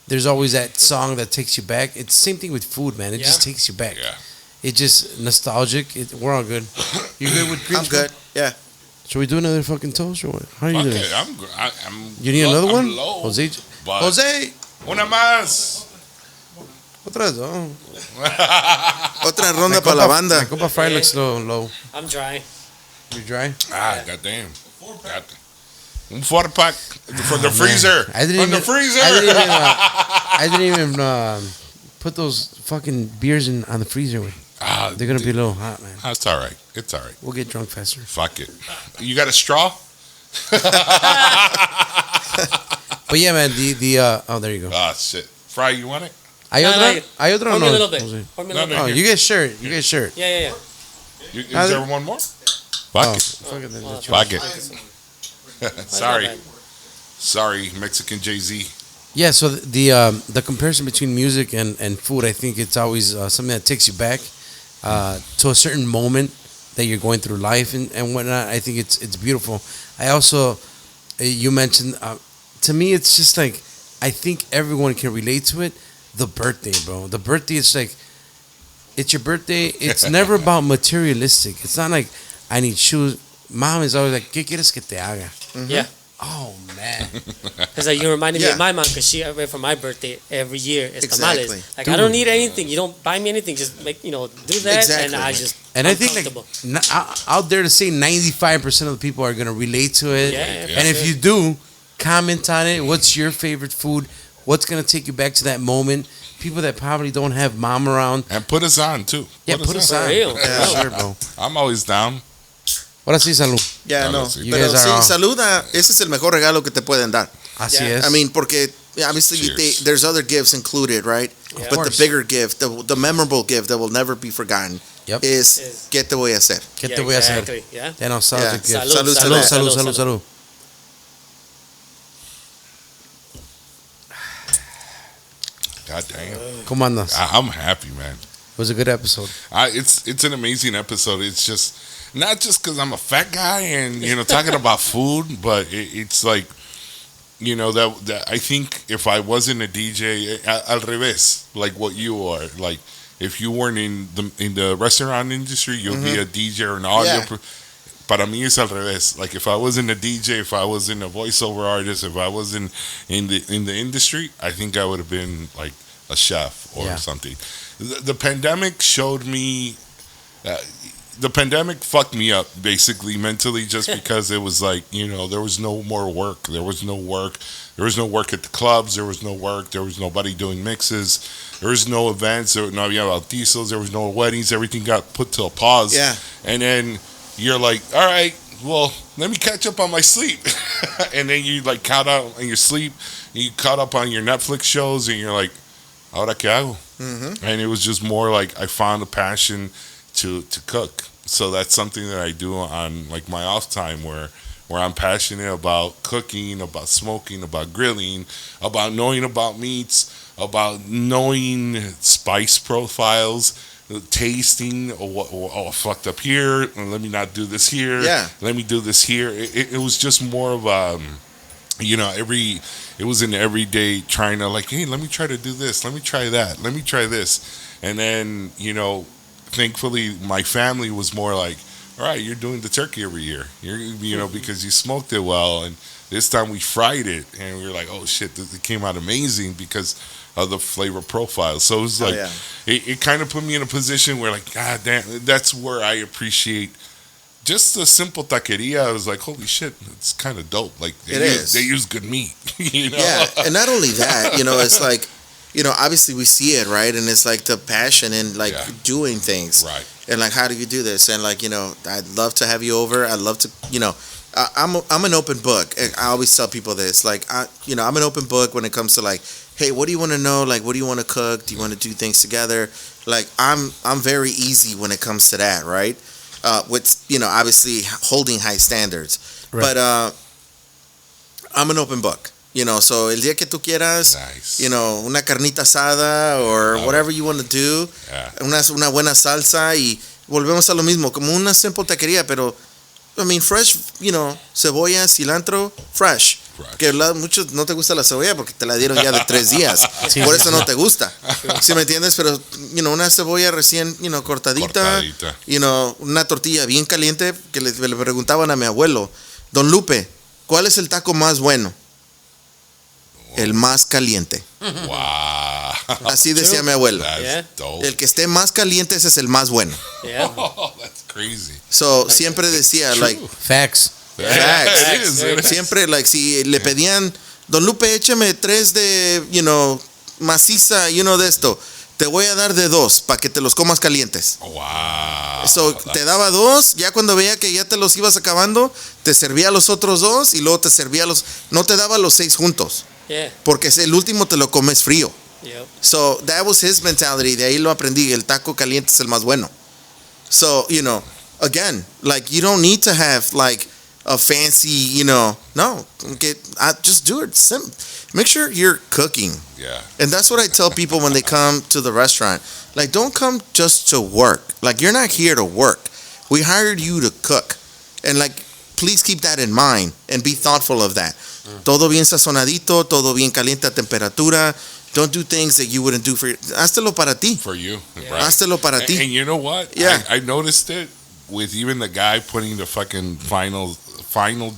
there's always that song that takes you back. It's the same thing with food, man. It just takes you back. Yeah. It's just nostalgic. We're all good. You good with cream? I'm good. Yeah. Should we do another fucking toast or what? How are you doing? Okay, I'm good. I'm You need another I'm one? Low, Jose? but Jose! Una más. Otra vez, oh. Otra ronda para la banda. My copa fry looks low. I'm dry. You dry? Goddamn. Un 4-pack for the freezer. I didn't From even, the freezer. I didn't even put those fucking beers on the freezer. They're going to be a little hot, man. That's all right. It's all right. We'll get drunk faster. Fuck it. You got a straw? But yeah, man, there you go. Ah, shit. Fry, you want it? ¿Hay otra? ¿Hay otra o Pour me no? a little bit. Jose? Pour me a No, little no. Oh, bit. you get shirt. You get shirt. Yeah. Is there one more? Fuck it. Fuck it, then that's Fuck yours. it. Sorry, Mexican Jay-Z. Yeah, so the comparison between music and food, I think it's always something that takes you back to a certain moment that you're going through life and whatnot. I think it's beautiful. I also, you mentioned, to me, it's just like, I think everyone can relate to it. The birthday, bro. The birthday, it's like, it's your birthday. It's never about materialistic. It's not like, I need shoes. Mom is always like, ¿Qué quieres que te haga? Yeah. Oh, man. Because you reminded me Yeah. of my mom, because she, for my birthday, every year, it's Exactly. tamales. Like, I don't need anything. You don't buy me anything. Just make, do that. Exactly. And I just, And I'm I think comfortable. out there to say 95% of the people are going to relate to it. Yeah, And if you do, comment on it. What's your favorite food? What's going to take you back to that moment? People that probably don't have mom around. And put us on, too. Yeah, put us on. For real. Yeah, sure, bro. I'm always down. Ahora sí, salud. Yeah, No, no. sí. You Pero guys are sí, all- saluda. Ese es el mejor regalo que te pueden dar. Así Yeah. es. I mean, porque obviously Cheers. there's other gifts included, right? Yeah. But the course. bigger gift, the memorable gift that will never be forgotten Yep. is ¿Qué te voy a hacer? ¿Qué Yeah, te voy a hacer? exactly. Yeah. That nostalgic Yeah. gift. Salud, Salud, salud. salud, salud. God damn. ¿Cómo andas? I'm happy, man. It was a good episode. It's an amazing episode. It's just not just because I'm a fat guy and talking about food, but it's like that I think if I wasn't a DJ, al revés, like what you are, like if you weren't in the restaurant industry, you'll be a DJ or an audio. Yeah. Para mí es al revés. Like if I wasn't a DJ, if I wasn't a voiceover artist, if I wasn't in the industry, I think I would have been like a chef or Yeah. something. The pandemic showed me. The pandemic fucked me up basically mentally, just because it was like there was no more work. There was no work. There was no work at the clubs. There was no work. There was nobody doing mixes. There was no events. There was no bautizos. There was no weddings. Everything got put to a pause. Yeah. And then you're like, all right, well, let me catch up on my sleep. And then you like caught up on your sleep. You caught up on your Netflix shows, and you're like, ahora qué hago? Mm-hmm. And it was just more like I found a passion to cook. So that's something that I do on like my off time where I'm passionate about cooking, about smoking, about grilling, about knowing about meats, about knowing spice profiles, tasting. Oh, fucked up here. Let me not do this here. Yeah. Let me do this here. It was just more of it was an everyday trying to like, hey, let me try to do this. Let me try that. Let me try this. And then, thankfully my family was more like, all right, you're doing the turkey every year. Because you smoked it well. And this time we fried it and we were like, oh shit, it came out amazing because of the flavor profile. So it was like, it kind of put me in a position where like, God damn, that's where I appreciate just the simple taqueria. I was like, holy shit, it's kind of dope. Like they use good meat. Yeah, and not only that, it's like obviously we see it, right? And it's like the passion and like doing things. Right. And like, how do you do this? And like, I'd love to have you over. I'd love to, I'm an open book. And I always tell people this, like, I'm an open book when it comes to like, hey, what do you want to know? Like, what do you want to cook? Do you want to do things together? Like, I'm very easy when it comes to that, right? With, obviously holding high standards. Right. But I'm an open book. So el día que tú quieras, nice. Una carnita asada or whatever you want to do, una buena salsa y volvemos a lo mismo, como una simple taquería, pero, I mean, fresh, cebolla, cilantro, fresh. Que muchos no te gusta la cebolla porque te la dieron ya de 3 días, por eso no te gusta, ¿sí me entiendes? Pero, una cebolla recién, cortadita, una tortilla bien caliente, que le preguntaban a mi abuelo, Don Lupe, ¿cuál es el taco más bueno? El más caliente. Wow. Así decía mi abuelo. Dope. El que esté más caliente, ese es el más bueno. Oh, that's crazy. So, siempre decía, like... Facts. Siempre, like, si le pedían, Don Lupe, échame 3 de, maciza, de esto. Te voy a dar de 2 para que te los comas calientes. Wow. So, te daba 2, ya cuando veía que ya te los ibas acabando, te servía los otros 2 y luego te servía no te daba los 6 juntos. Porque el último te lo comes frío. Yep. So, that was his mentality. De ahí lo aprendí. El taco caliente es el más bueno. So, again, like, you don't need to have, like, a fancy, no. Just do it. Make sure you're cooking. Yeah. And that's what I tell people when they come to the restaurant. Like, don't come just to work. Like, you're not here to work. We hired you to cook. And, like, please keep that in mind and be thoughtful of that. Todo bien sazonadito, todo bien caliente a temperatura. Don't do things that you wouldn't do for Háztelo para ti. For you. Yeah. Right. Háztelo para ti. And you know what? Yeah. I noticed it with even the guy putting the fucking final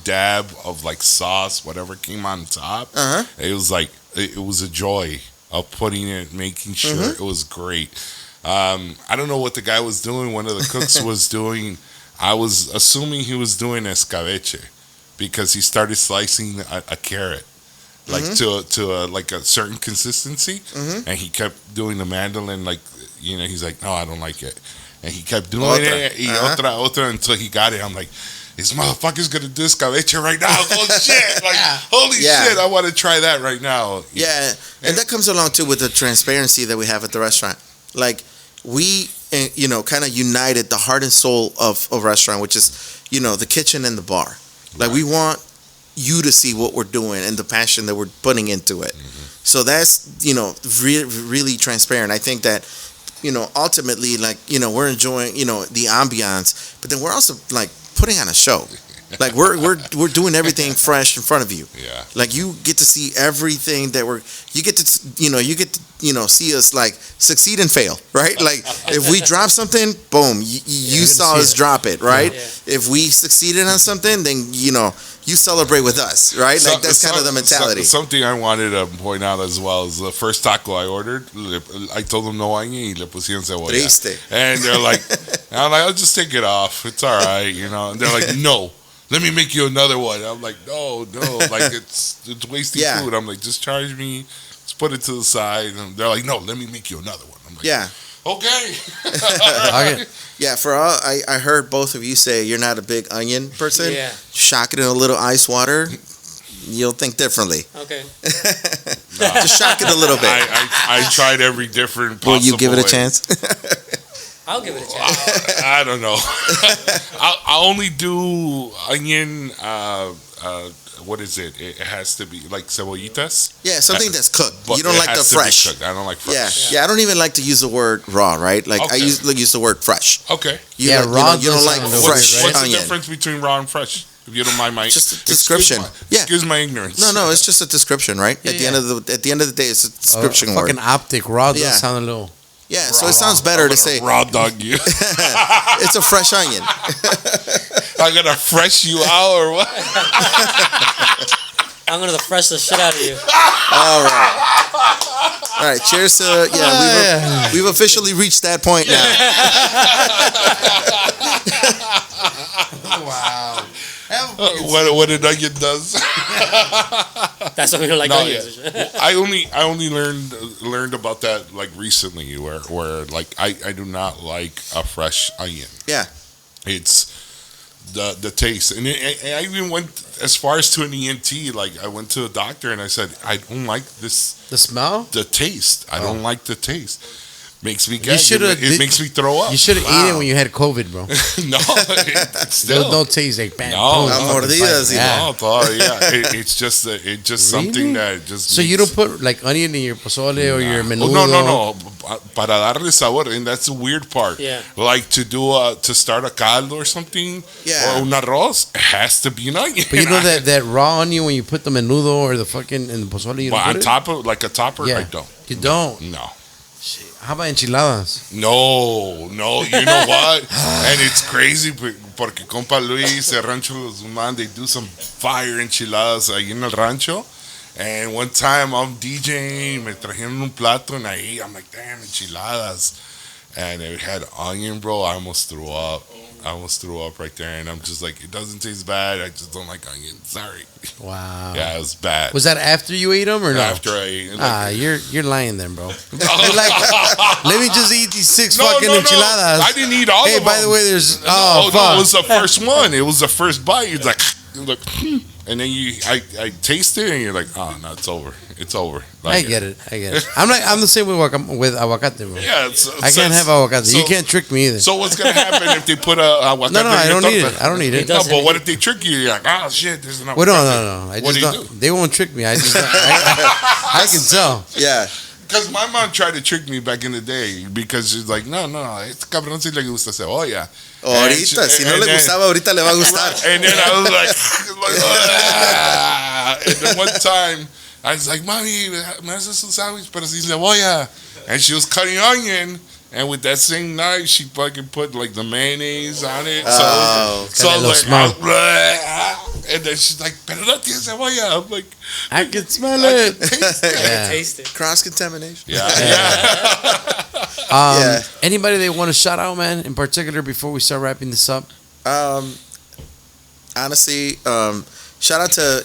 dab of like sauce, whatever came on top. It was like, it was a joy of putting it, making sure it was great. I don't know what the guy was doing. One of the cooks was doing, I was assuming he was doing escabeche because he started slicing a carrot like to like a certain consistency, and he kept doing the mandolin, like, he's like, no, I don't like it, and he kept doing it, otra until he got it. I'm like, this motherfucker's gonna do escabeche right now. Oh shit! Like, holy shit! I want to try that right now. Yeah, and that comes along too with the transparency that we have at the restaurant. Like, we, kind of united the heart and soul of a restaurant, which is, the kitchen and the bar. Like, we want you to see what we're doing and the passion that we're putting into it. So that's, really transparent. I think that, ultimately, like, we're enjoying, the ambiance, but then we're also, like, putting on a show. Like, we're doing everything fresh in front of you. Yeah. Like, you get to see everything that you get to see us, like, succeed and fail, right? Like, if we drop something, boom, you saw us drop it, right? Yeah. If we succeeded on something, then, you celebrate with us, right? Like, that's kind of the mentality. Something I wanted to point out as well is the first taco I ordered, I told them no onion y le pusieron cebolla. Triste. And they're like, I'm like, I'll just take it off. It's all right, And they're like, no. Let me make you another one. I'm like, no, like, it's wasting food. I'm like, just charge me, just put it to the side. And they're like, no, let me make you another one. I'm like, okay. Okay. Yeah, for all I heard both of you say you're not a big onion person. Yeah. Shock it in a little ice water, you'll think differently. Okay. Just shock it a little bit. I tried every different possible Will you give it a way. chance? I'll give it a chance. I don't know. I only do onion. What is it? It has to be like cebollitas. Yeah, something that's cooked. You don't like the fresh. I don't like fresh. Yeah. I don't even like to use the word raw, right? Like, I usually use the word fresh. Okay. Raw. You don't like fresh What's onion. the difference between raw and fresh? If you don't mind my just a description. Excuse my ignorance. No, it's just a description, right? At the end of the day, it's a description word. Fucking optic raw does sound a little. Yeah, so it sounds better to say raw dog you. It's a fresh onion. I'm gonna fresh you out or what? I'm gonna fresh the shit out of you. All right. Cheers to we've officially reached that point now. Wow. What an onion does. That's why we don't like No, onions. yeah. I only learned about that like recently, where like I do not like a fresh onion. Yeah. It's the taste, and I even went as far as to an ENT. Like I went to a doctor and I said I don't like this. The smell? The taste. I don't like the taste. Makes me gag. shoulda It makes me throw up. You should have eaten it when you had COVID, bro. No, it's still No taste like bam. No, boom, no, mordidas, fucking yeah. no, totally, yeah. It's just something that just. So you makes- don't put like onion in your pozole or your Oh, menudo? no. Para darle sabor, and that's the weird part. Yeah. Like to start a caldo or something, Yeah. or un arroz, it has to be an onion. But you know that raw onion when you put the menudo or the fucking in the pozole, you But don't on put it? top of like a topper, Yeah. I don't. You don't. No. How about enchiladas? No, you know what? And it's crazy porque compa Luis, el Rancho Los Guzman, they do some fire enchiladas ahí en el rancho. And one time I'm DJing, me trajeron un plato and I ate. I'm like, damn, enchiladas. And it had onion, bro. I almost threw up. Right there. And I'm just like, it doesn't taste bad. I just don't like onion. Sorry. Wow. Yeah, it was bad. Was that after you ate them or no? After I ate. You're lying then, bro. You're like, let me just eat these six fucking enchiladas. I didn't eat all of them. Hey, by the way, there's No, fuck. it was the first one. It was the first bite. It's like, and then I taste it, and you're like, oh no, it's over. Like, I get it. I'm the same with aguacate, bro. Yeah, I can't have aguacate. You can't trick me either. So what's gonna happen if they put a aguacate? No, I in your don't need torta? it. I don't need it. No, but what if they trick you? You're like, oh shit, there's an aguacate. Well, no. I What just do you don't. do? They won't trick me. I just I can tell. Yeah. Because my mom tried to trick me back in the day because she's like, no, este cabrón sí le gusta cebolla. Ahorita, si no le gustaba, ahorita le va a gustar. And then I was like, "Ah." And then one time, I was like, Mami, me haces un sándwich, pero sin cebolla. And she was cutting onion, and with that same knife, she fucking put like the mayonnaise on it. Oh. So I was Smell. like, and then she's like, pero no tiene cebolla. I'm like, I can smell it. Yeah. Taste it. Cross contamination. yeah. Yeah. Anybody they want to shout out, man, in particular before we start wrapping this up? Honestly, shout out to,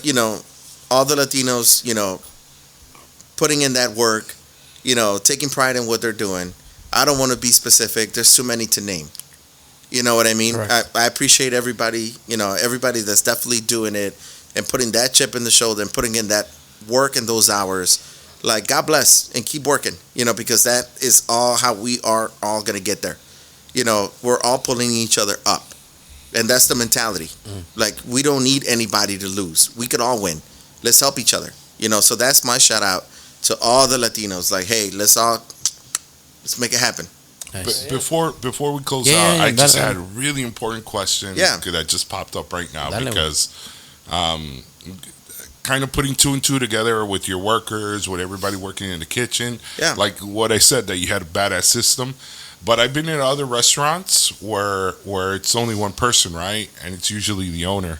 all the Latinos, putting in that work, taking pride in what they're doing. I don't want to be specific. There's too many to name. You know what I mean? I appreciate everybody, everybody that's definitely doing it and putting that chip in the shoulder and putting in that work and those hours. Like, God bless and keep working, because that is all how we are all going to get there. We're all pulling each other up. And that's the mentality. Like, we don't need anybody to lose. We could all win. Let's help each other. So that's my shout out to all the Latinos. Like, hey, let's make it happen. Nice. Before we close Yeah, out, I just dale. had a really important question Yeah. that just popped up right now Dale. because kind of putting two and two together with your workers, with everybody working in the kitchen. Yeah. Like what I said, that you had a badass system. But I've been in other restaurants where it's only one person, right? And it's usually the owner.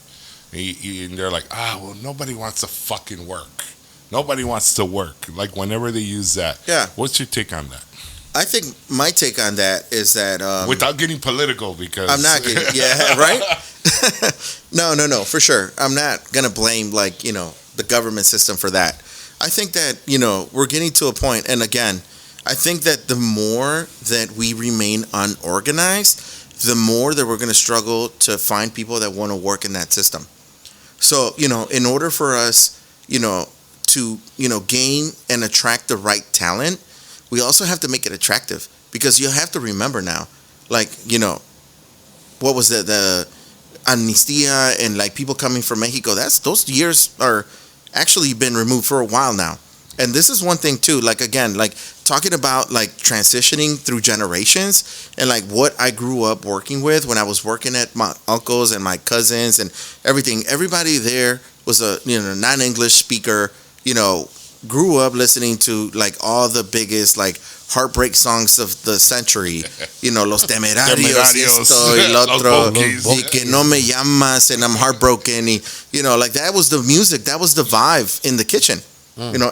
And they're like, well, nobody wants to fucking work. Nobody wants to work. Like whenever they use that. Yeah. What's your take on that? I think my take on that is that Without getting political, because I'm not getting, yeah, right? No, for sure. I'm not going to blame, the government system for that. I think that, we're getting to a point, and again, I think that the more that we remain unorganized, the more that we're going to struggle to find people that want to work in that system. So, in order for us, to, gain and attract the right talent, we also have to make it attractive, because you have to remember now, what was the amnistia and people coming from Mexico, those years are actually been removed for a while now. And this is one thing too, talking about transitioning through generations and what I grew up working with when I was working at my uncles and my cousins and everything. Everybody there was a non-English speaker, grew up listening to all the biggest heartbreak songs of the century, Los Temerarios, esto y lo otro, y que no me llamas, and I'm heartbroken, that was the music, that was the vibe in the kitchen.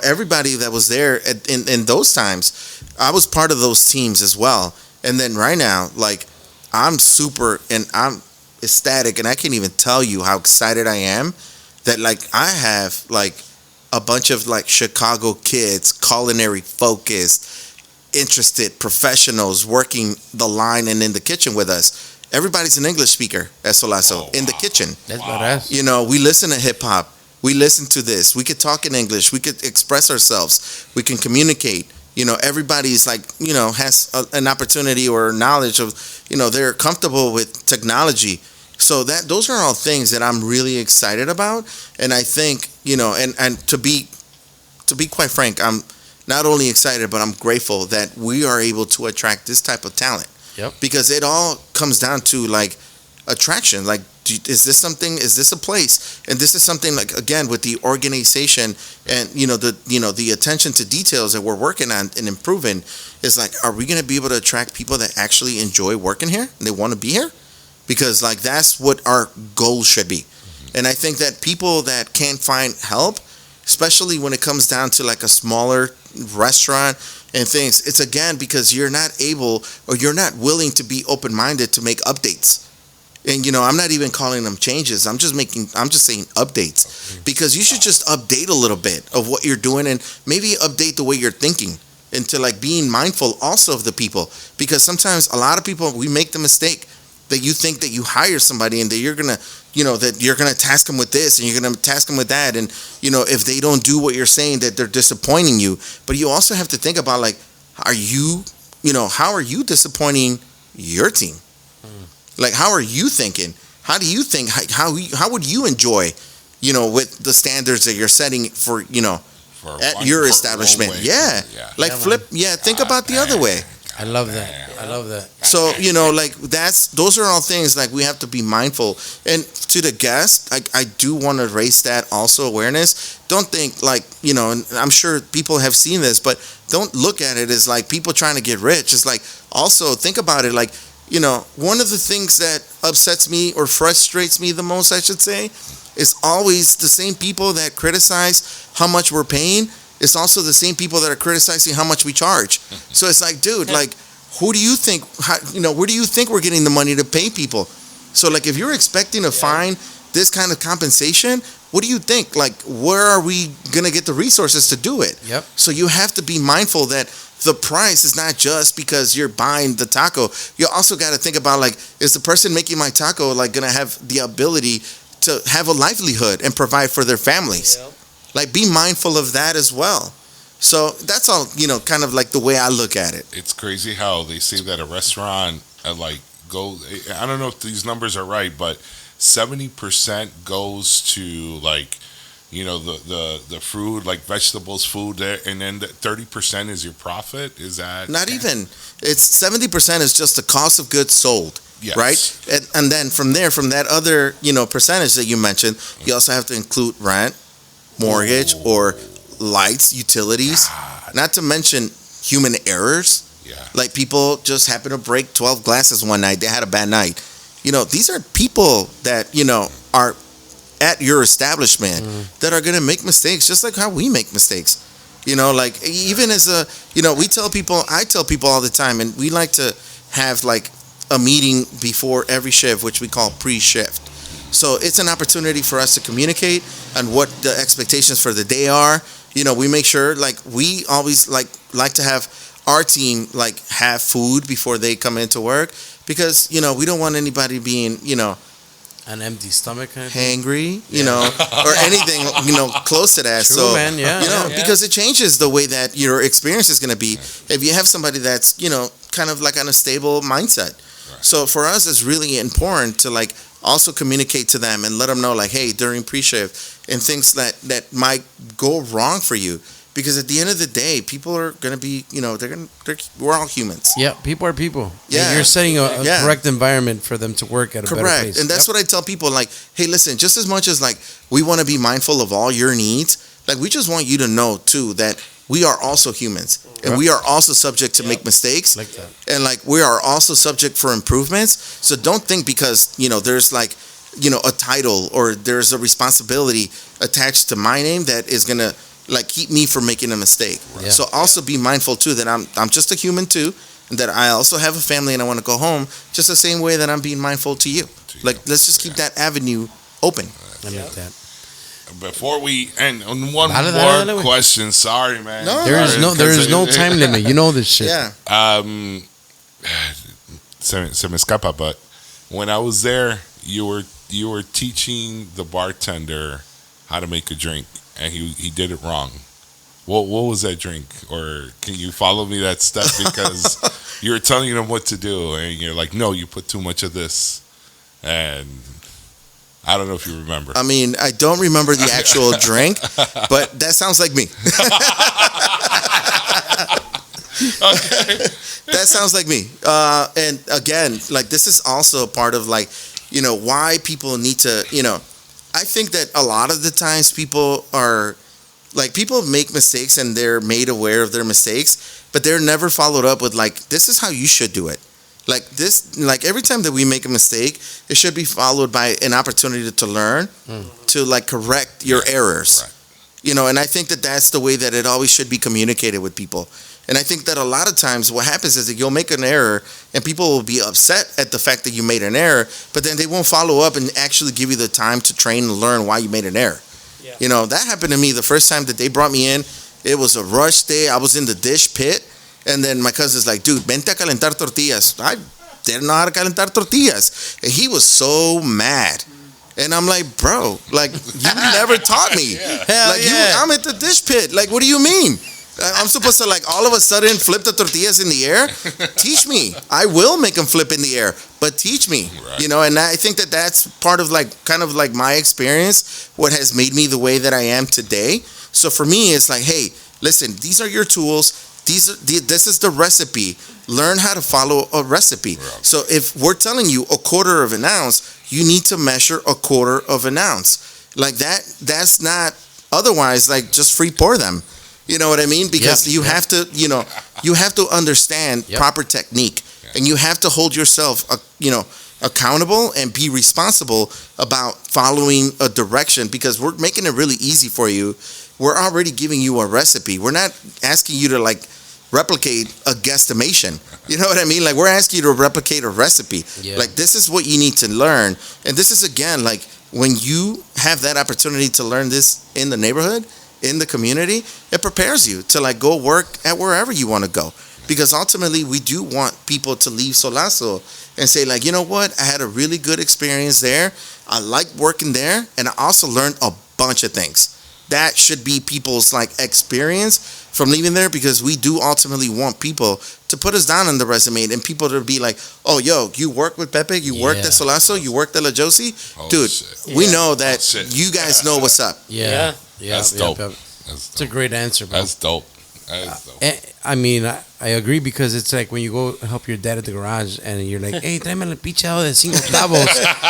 Everybody that was there in those times, I was part of those teams as well. And then right now, I'm super and I'm ecstatic, and I can't even tell you how excited I am that I have a bunch of like Chicago kids, culinary focused, interested professionals working the line and in the kitchen with us. Everybody's an English speaker at Solazo in the kitchen. That's badass. You know, we listen to hip hop. We listen to this. We could talk in English. We could express ourselves. We can communicate. You know, everybody's like, you know, has an opportunity or knowledge of, you know, they're comfortable with technology. So those are all things that I'm really excited about. And I think, you know, and to be quite frank, I'm not only excited, but I'm grateful that we are able to attract this type of talent. Yep. Because it all comes down to like attraction. Like, is this something? Is this a place? And this is something like, again, with the organization and the attention to details that we're working on and improving, is like, are we going to be able to attract people that actually enjoy working here and they want to be here? Because like that's what our goal should be. And I think that people that can't find help, especially when it comes down to like a smaller restaurant and things, it's again because you're not able or you're not willing to be open-minded to make updates. And, you know, I'm not even calling them changes. I'm just saying updates, because you should just update a little bit of what you're doing and maybe update the way you're thinking into like being mindful also of the people, because sometimes a lot of people, we make the mistake that you think that you hire somebody and that you're going to, you know, that you're going to task them with this and you're going to task them with that. And, you know, if they don't do what you're saying, that they're disappointing you. But you also have to think about like, how are you disappointing your team? Like, how are you thinking? How do you think? How would you enjoy, you know, with the standards that you're setting for, you know, at your establishment? Yeah. Like think about the other way. I love that. So, you know, like those are all things like we have to be mindful. And to the guest, I do want to raise that also awareness. Don't think like, you know, and I'm sure people have seen this, but don't look at it as like people trying to get rich. It's like, also think about it like, you know, one of the things that upsets me or frustrates me the most, I should say, is always the same people that criticize how much we're paying. It's also the same people that are criticizing how much we charge. So it's like, dude, like, who do you think, where do you think we're getting the money to pay people? So like, if you're expecting to find this kind of compensation, what do you think? Like, where are we going to get the resources to do it? Yep. So you have to be mindful that the price is not just because you're buying the taco. You also got to think about like, is the person making my taco like going to have the ability to have a livelihood and provide for their families? Yep. Like, be mindful of that as well. So that's all, you know, kind of like the way I look at it. It's crazy how they say that a restaurant I don't know if these numbers are right, but 70% goes to like, you know, the fruit, like vegetables, food there, and then 30% is your profit. Is that not even? It's 70% is just the cost of goods sold. Yes. Right? And then from that other, you know, percentage that you mentioned, you also have to include rent, mortgage, or lights, utilities, not to mention human errors. Yeah. Like people just happen to break 12 glasses one night. They had a bad night. You know, these are people that, you know, are at your establishment that are going to make mistakes, just like how we make mistakes. You know, like even as I tell people all the time, and we like to have like a meeting before every shift, which we call pre-shift. So it's an opportunity for us to communicate on what the expectations for the day are. You know, we make sure, like, we always like to have our team like have food before they come into work, because, you know, we don't want anybody being, you know, an empty stomach kind of hangry, you know, or anything, you know, close to that. True, so, man. Yeah, you know, because it changes the way that your experience is going to be if you have somebody that's, you know, kind of like on a stable mindset. Right. So for us, it's really important to like also communicate to them and let them know, like, hey, during pre-shift and things that might go wrong for you. Because at the end of the day, people are going to be, you know, we're all humans. Yeah, people are people. Yeah. And you're setting a correct environment for them to work at a better pace. And that's what I tell people, like, hey, listen, just as much as, like, we want to be mindful of all your needs, like, we just want you to know, too, that we are also humans. And we are also subject to make mistakes. Like that. And, like, we are also subject for improvements. So don't think because, you know, there's, like, you know, a title or there's a responsibility attached to my name that is going to, like, keep me from making a mistake. Right. So also be mindful too that I'm just a human too, and that I also have a family and I want to go home just the same way that I'm being mindful to you. Like, let's just keep that avenue open. I like that. before we end, on one Dale, more question. Sorry, man. No, There is no time limit. You know this shit. Yeah. Se me escapa, but when I was there, you were teaching the bartender how to make a drink, and he did it wrong. What was that drink? Or can you follow me that step? Because you were telling him what to do, and you're like, no, you put too much of this. And I don't know if you remember. I mean, I don't remember the actual drink, but that sounds like me. Okay. That sounds like me. And again, like, this is also part of, like, you know, why people need to, you know, I think that a lot of the times people make mistakes and they're made aware of their mistakes, but they're never followed up with, like, this is how you should do it. Like this, like every time that we make a mistake, it should be followed by an opportunity to learn, to like correct your errors. Right. You know, and I think that that's the way that it always should be communicated with people. And I think that a lot of times what happens is that you'll make an error and people will be upset at the fact that you made an error, but then they won't follow up and actually give you the time to train and learn why you made an error. Yeah. You know, that happened to me the first time that they brought me in. It was a rush day. I was in the dish pit. And then my cousin's like, dude, vente a calentar tortillas. I didn't know how to calentar tortillas. And he was so mad. And I'm like, bro, like, you never taught me. Hell Like, yeah. I'm at the dish pit. Like, what do you mean? I'm supposed to, like, all of a sudden flip the tortillas in the air? Teach me. I will make them flip in the air, but teach me. Right. You know, and I think that that's part of, like, kind of like my experience, what has made me the way that I am today. So for me, it's like, hey, listen, these are your tools. This is the recipe. Learn how to follow a recipe. Right. So if we're telling you a quarter of an ounce, you need to measure a quarter of an ounce. Like that's not, otherwise, like, just free pour them. You know what I mean? Because you have to, you know, you have to understand proper technique, and you have to hold yourself, accountable and be responsible about following a direction, because we're making it really easy for you. We're already giving you a recipe. We're not asking you to, like, replicate a guesstimation. You know what I mean? Like, we're asking you to replicate a recipe. Yeah. Like, this is what you need to learn. And this is, again, like, when you have that opportunity to learn this in the neighborhood, in the community, it prepares you to, like, go work at wherever you want to go. Because ultimately, we do want people to leave Solazo and say, like, you know what? I had a really good experience there. I liked working there. And I also learned a bunch of things. That should be people's, like, experience from leaving there, because we do ultimately want people to put us down on the resume and people to be like, oh, yo, you worked with Pepe, you worked at Solazo, you worked at La Josie. Oh, dude, shit. we know that shit. you guys know what's up. Yeah. That's dope. It's That's a dope. great answer, bro. That's dope. That is dope. I mean, I agree, because it's like when you go help your dad at the garage and you're like, hey, tráeme el pichado de 5 clavos.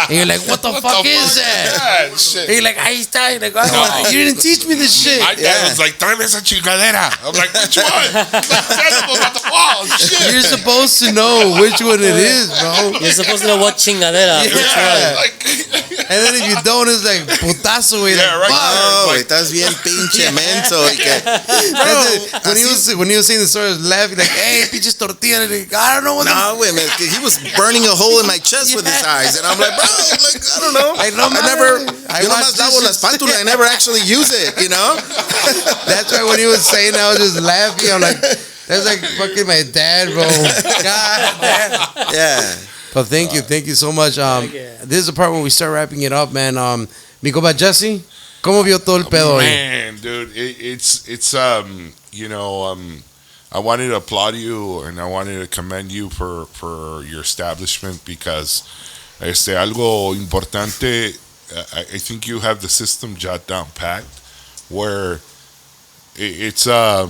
And you're like, what the fuck is that? Yeah, shit. And you're like, ahí está. You're like, oh, you didn't teach me this shit. My dad was like, tráeme esa chingadera. I'm like, which one? That's on the wall. Shit. You're supposed to know which one it is, bro. You're supposed to know what chingadera. Which one? Like, And then if you don't, it's like, putazo, güey. Yeah, Like, right. fuck. Oh, estás bien pinche menso. y que- Bro, when he was saying the story, I was laughing like, hey, pinches tortillas. Like, I don't know what No, wait, man. He was burning a hole in my chest with his eyes. And I'm like, bro, like, I don't know. I know, I never, I yo watched nomás lavo la this espátula. I never actually use it, you know? That's why when he was saying that, I was just laughing. I'm like, that's like fucking my dad, bro. God damn. Yeah. But thank you so much. This is the part when we start wrapping it up, man. Mi compa Jesse, ¿cómo vio todo el pedo hoy? man, dude, it's I wanted to applaud you and I wanted to commend you for your establishment, because algo importante. I think you have the system jot down packed, where it's a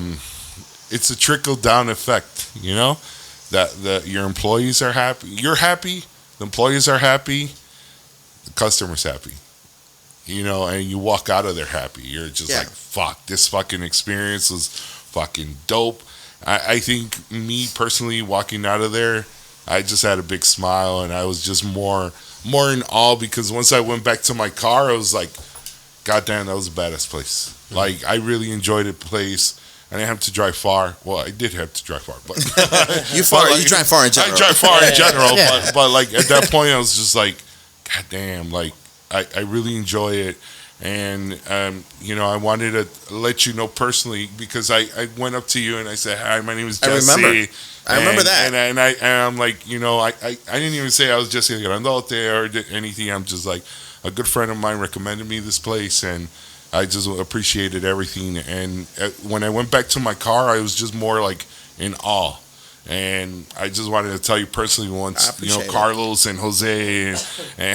trickle down effect. You know, that your employees are happy, you're happy, the employees are happy, the customer's happy. You know, and you walk out of there happy. You're just like, fuck, this fucking experience was fucking dope. I think me personally walking out of there, I just had a big smile, and I was just more in awe, because once I went back to my car, I was like, God damn, that was a badass place. Mm-hmm. Like, I really enjoyed the place. I didn't have to drive far. Well, I did have to drive far, but You drive far in general. I drive far in general, but like at that point, I was just like, God damn, like I really enjoy it. And I wanted to let you know personally because I went up to you and I said, "Hi, my name is Jesse." I remember that. And I'm like, I didn't even say I was Jesse Grandote or anything. I'm just like, a good friend of mine recommended me this place, and I just appreciated everything. And when I went back to my car, I was just more like in awe. And I just wanted to tell you personally, once Carlos and Jose and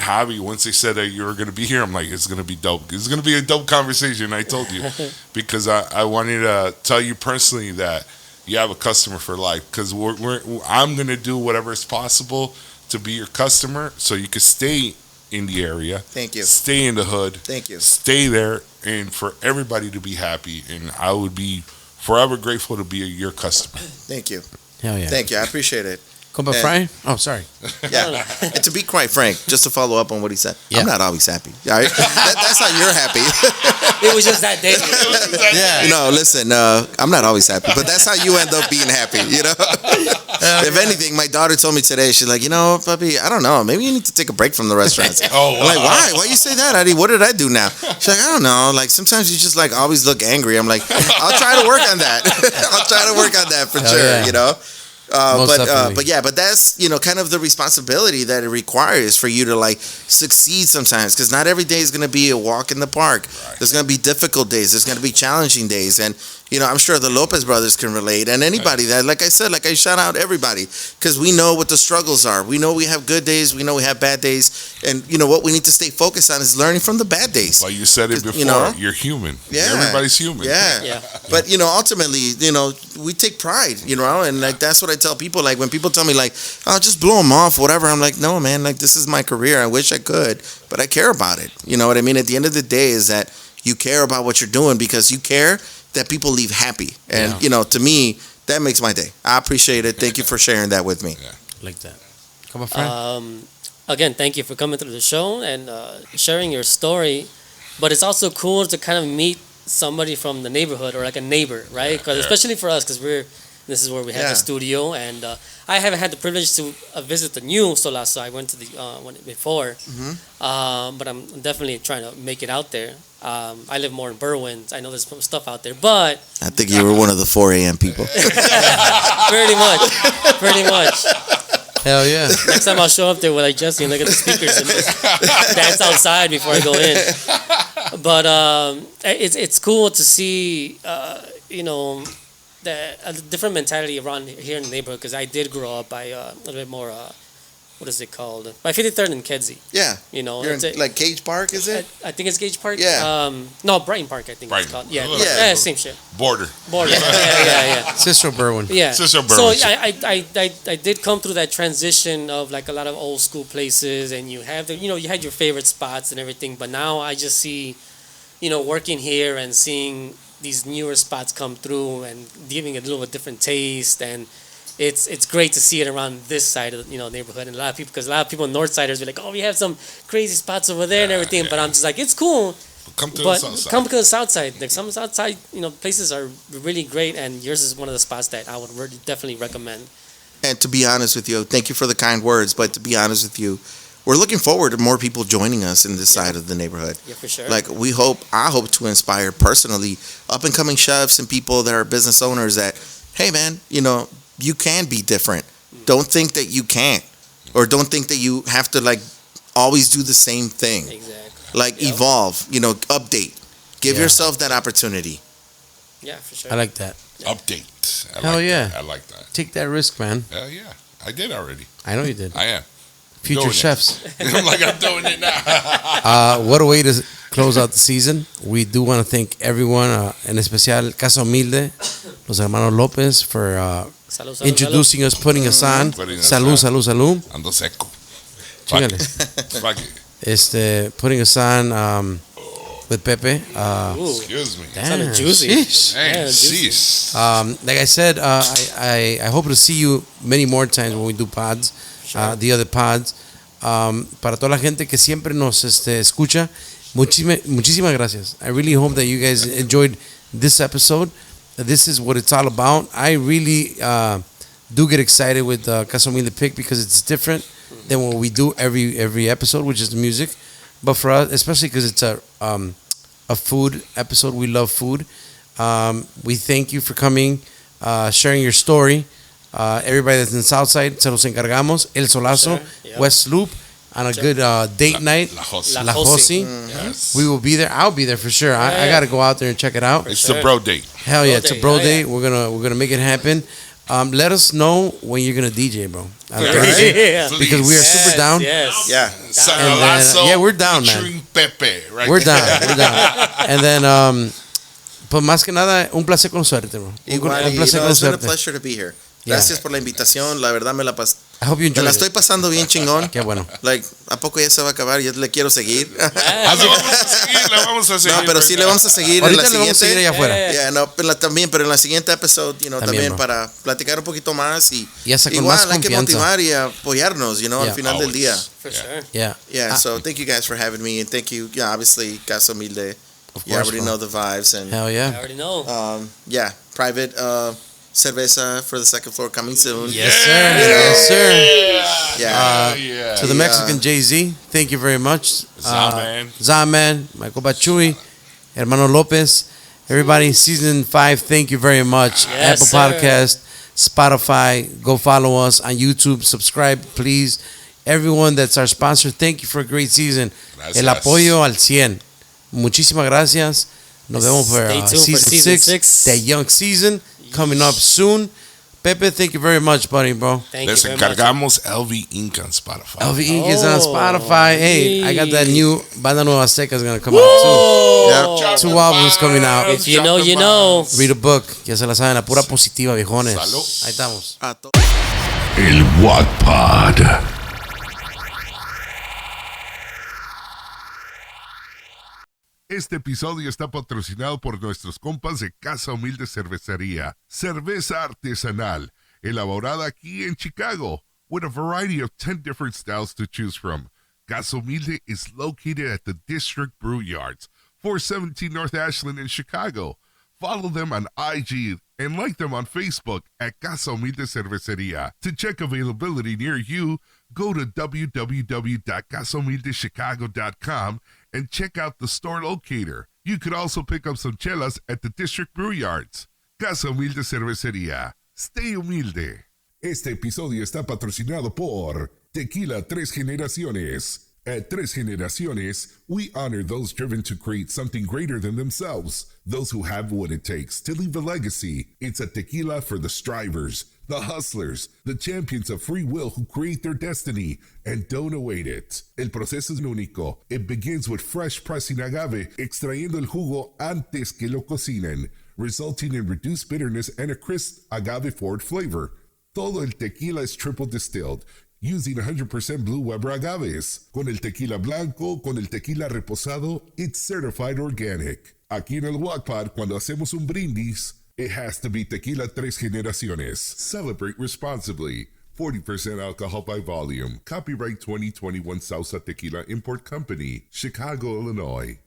Javi, once they said that you were going to be here, I'm like, it's going to be dope. It's going to be a dope conversation. I told you because I wanted to tell you personally that you have a customer for life. Because I'm going to do whatever is possible to be your customer, so you can stay in the area. Thank you. Stay in the hood. Thank you. Stay there, and for everybody to be happy. And I would be forever grateful to be your customer. Thank you. Hell yeah. Thank you. I appreciate it. Compa Fry? Oh, sorry. Yeah. And to be quite frank, just to follow up on what he said, Yeah. I'm not always happy. All right? That's how you're happy. It was just that day. Yeah. Listen, I'm not always happy, but that's how you end up being happy, If anything, my daughter told me today, she's like, puppy, I don't know, maybe you need to take a break from the restaurants. I'm like, why? Why you say that, Eddie? What did I do now? She's like, I don't know. Like, sometimes you just like always look angry. I'm like, I'll try to work on that. I'll try to work on that for sure, yeah. But that's kind of the responsibility that it requires for you to like succeed sometimes, because not every day is going to be a walk in the park. Right. There's going to be difficult days. There's going to be challenging days, and I'm sure the Lopez brothers can relate, and anybody that, like I said, I shout out everybody, because we know what the struggles are. We know we have good days. We know we have bad days, and what we need to stay focused on is learning from the bad days. Like you said it before, you're human. Yeah, everybody's human. Yeah. But ultimately, we take pride, and like that's what I tell people. Like when people tell me like, "Oh, just blow them off," whatever. I'm like, no, man. Like this is my career. I wish I could, but I care about it. You know what I mean? At the end of the day, is that you care about what you're doing because you care that people leave happy. And, to me, that makes my day. I appreciate it. Thank you for sharing that with me. Yeah. Like that. Come on, friend. Again, thank you for coming through the show and sharing your story. But it's also cool to kind of meet somebody from the neighborhood or like a neighbor, right? Because especially for us, because this is where we have the studio, and I haven't had the privilege to visit the new Solazo. I went to the one before, but I'm definitely trying to make it out there. I live more in Berwyn. I know there's some stuff out there, but I think you were one of the 4 a.m. people. pretty much. Hell yeah. Next time I'll show up there with like Jesse and look at the speakers and just dance outside before I go in. But it's cool to see a different mentality around here in the neighborhood, because I did grow up by a little bit more what is it called? By 53rd and Kedzie. Yeah. You're in, like Gage Park, is it? I think it's Gage Park. Yeah. No, Brighton Park, I think it's called. Yeah, same shit. Border. Yeah. Cicero Berwyn. Yeah. Cicero Berwyn. So I did come through that transition of like a lot of old school places, and you have you had your favorite spots and everything, but now I just see, working here and seeing these newer spots come through and giving it a little bit different taste, and it's great to see it around this side of the neighborhood. And a lot of people Northsiders be like, oh, we have some crazy spots over there and everything, but I'm just like, it's cool. Come to the south side. Come to the south side. Like some south side, places are really great, and yours is one of the spots that I would definitely recommend. And to be honest with you, thank you for the kind words, but to be honest with you, we're looking forward to more people joining us in this side of the neighborhood. Yeah, for sure. Like I hope to inspire personally up and coming chefs and people that are business owners that, hey man, you can be different. Don't think that you can't, or don't think that you have to like always do the same thing. Exactly. Like evolve, update. Give yourself that opportunity. Yeah, for sure. I like that. Update. Hell yeah. That. I like that. Take that risk, man. Hell yeah. I did already. I know you did. I am. Future Doing chefs. I'm like, I'm doing it now. What a way to close out the season. We do want to thank everyone, en especial Casa Humilde, los hermanos Lopez, for Salud, introducing us, putting us on. Salud. Ando seco. Chíngale. Fuck it. Putting us on with Pepe. Excuse me. Sounded juicy. Sheesh. Hey, jeez. Like I said, I hope to see you many more times when we do pods, the other pods. Para toda la gente que siempre nos escucha, muchísimas gracias. I really hope that you guys enjoyed this episode. This is what it's all about. I really do get excited with Casa Humilde pick, because it's different than what we do every episode, which is the music. But for us, especially because it's a a food episode. We love food. We thank you for coming, sharing your story. Everybody that's in the south side, se los encargamos. El Solazo, Sure. Yep. West Loop, on a good date night. La Josie. La Josie. Yes. We will be there. I'll be there for sure. I got to go out there and check it out. It's the bro date. Hell yeah, Bro it's a date. bro Oh, yeah. date. We're gonna make it happen. Let us know when you're gonna DJ, bro. On Yeah. Thursday, Yeah. because we are super down. Yes. Yeah. Solazo yeah, we're down, man. featuring Pepe, right? We're down. We're down. And then, pues más que nada, un placer conocerte, bro. Igual, Un placer it's been a conocerte. pleasure to be here. Yeah. Gracias por la invitación. La verdad me la I hope you me enjoyed la it. estoy pasando bien chingón. Qué bueno. Like, ¿a poco ya se va a acabar? Ya le quiero seguir. Le vamos a seguir. No, pero sí le vamos a seguir en Ahorita la le vamos a seguir allá siguiente. afuera. Yeah, no, también, pero en la siguiente episode, También, también bro. para platicar un poquito más y Y hasta con igual más hay que confianza. motivar y apoyarnos, Yeah. al final del Always. día. For sure. Yeah. Yeah, so thank you guys for having me, and thank you, obviously, Casa Humilde. Of You course, already bro. know the vibes, and Hell I yeah. already know. private cerveza for the second floor coming soon. Yes, sir. Yes, sir. Yeah. To the Mexican Jay-Z, thank you very much. Zaman. Zaman, Michael Bachui, Hermano Lopez. Everybody, season 5, thank you very much. Yes, Apple sir. Podcast, Spotify, go follow us on YouTube, subscribe, please. Everyone that's our sponsor, thank you for a great season. Gracias. El apoyo al 100. Muchísimas gracias. Nos vemos for Stay tuned for season season 6, six. the young season, coming up soon. Pepe, thank you very much, buddy, bro. Thank Les you very much. encargamos LV Inc. on Spotify. LV Inc. is on Oh, Spotify. Hey, I got that hey. new Banda Nueva Azteca is going to come out Oh. too. 2 albums coming out. If you know, you know. Read a book. Ya se la saben, la pura positiva, viejones. Salud. Ahí estamos. El Wattpad. Este episodio está patrocinado por nuestros compas de Casa Humilde Cerveceria. Cerveza artesanal, elaborada aquí en Chicago, with a variety of 10 different styles to choose from. Casa Humilde is located at the District Brew Yards, 417 North Ashland in Chicago. Follow them on IG and like them on Facebook at Casa Humilde Cerveceria. To check availability near you, go to www.casahumildechicago.com and check out the store locator. You could also pick up some chelas at the District Brew Yards. Casa Humilde Cerveceria. Stay humilde. Este episodio está patrocinado por Tequila Tres Generaciones. At Tres Generaciones, we honor those driven to create something greater than themselves, those who have what it takes to leave a legacy. It's a tequila for the strivers, the hustlers, the champions of free will who create their destiny and don't await it. El proceso es único. It begins with fresh pressing agave, extrayendo el jugo antes que lo cocinen, resulting in reduced bitterness and a crisp agave-forward flavor. Todo el tequila is triple distilled, using 100% Blue Weber agaves. Con el tequila blanco, con el tequila reposado, it's certified organic. Aquí en el Wattpad, cuando hacemos un brindis, it has to be Tequila Tres Generaciones. Celebrate responsibly. 40% alcohol by volume. Copyright 2021 Sausa Tequila Import Company, Chicago, Illinois.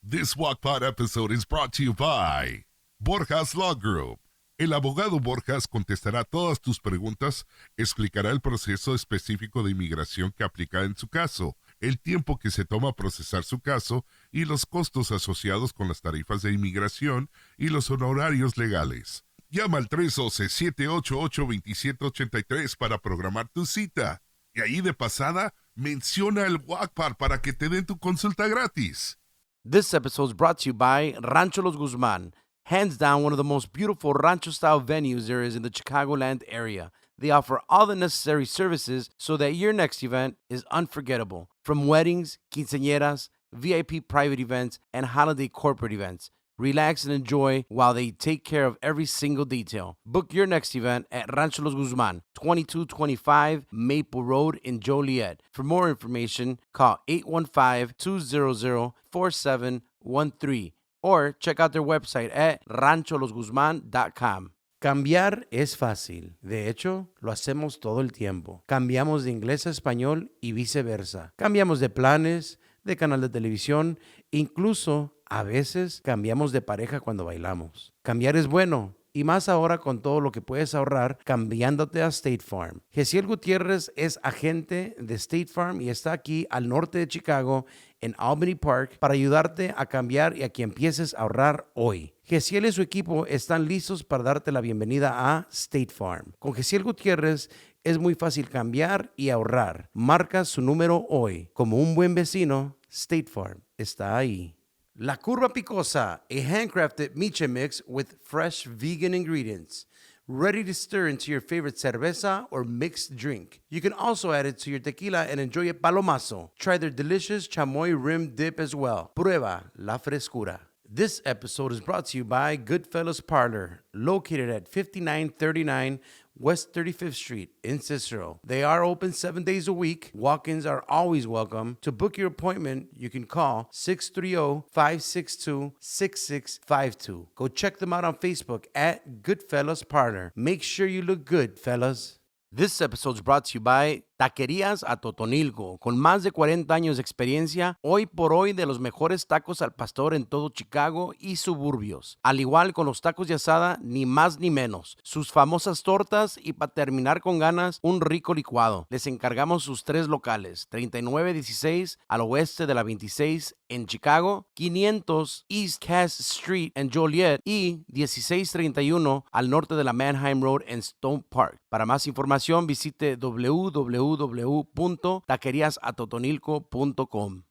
This Wattpad episode is brought to you by Borjas Law Group. El abogado Borjas contestará todas tus preguntas, explicará el proceso específico de inmigración que aplica en su caso, el tiempo que se toma procesar su caso y los costos asociados con las tarifas de inmigración y los honorarios legales. Llama al 312-788-2783 para programar tu cita. Y ahí de pasada, menciona el Wattpad para que te den tu consulta gratis. This episode is brought to you by Rancho Los Guzman. Hands down, one of the most beautiful rancho-style venues there is in the Chicagoland area. They offer all the necessary services so that your next event is unforgettable. From weddings, quinceañeras, VIP private events, and holiday corporate events. Relax and enjoy while they take care of every single detail. Book your next event at Rancho Los Guzman, 2225 Maple Road in Joliet. For more information, call 815-200-4713 or check out their website at rancholosguzman.com. Cambiar es fácil. De hecho, lo hacemos todo el tiempo. Cambiamos de inglés a español y viceversa. Cambiamos de planes, de canal de televisión, incluso a veces cambiamos de pareja cuando bailamos. Cambiar es bueno, y más ahora con todo lo que puedes ahorrar cambiándote a State Farm. Gessiel Gutierrez es agente de State Farm y está aquí al norte de Chicago en Albany Park para ayudarte a cambiar y a que empieces a ahorrar hoy. Gessiel y su equipo están listos para darte la bienvenida a State Farm. Con Gessiel Gutierrez es muy fácil cambiar y ahorrar. Marca su número hoy. Como un buen vecino, State Farm está ahí. La Curva Picosa, a handcrafted miche mix with fresh vegan ingredients. Ready to stir into your favorite cerveza or mixed drink. You can also add it to your tequila and enjoy a palomazo. Try their delicious chamoy rim dip as well. Prueba la frescura. This episode is brought to you by Goodfellas Parlor, located at 5939 West 35th Street in Cicero. They are open 7 days a week. Walk-ins are always welcome. To book your appointment, you can call 630-562-6652. Go check them out on Facebook at Goodfellas Parlor. Make sure you look good, fellas. This episode is brought to you by Taquerías Atotonilco, con más de 40 años de experiencia, hoy por hoy de los mejores tacos al pastor en todo Chicago y suburbios. Al igual con los tacos de asada, ni más ni menos. Sus famosas tortas y para terminar con ganas, un rico licuado. Les encargamos sus 3 locales, 3916 al oeste de la 26 en Chicago, 500 East Cass Street en Joliet y 1631 al norte de la Manheim Road en Stone Park. Para más información visite www.taqueriasatotonilco.com.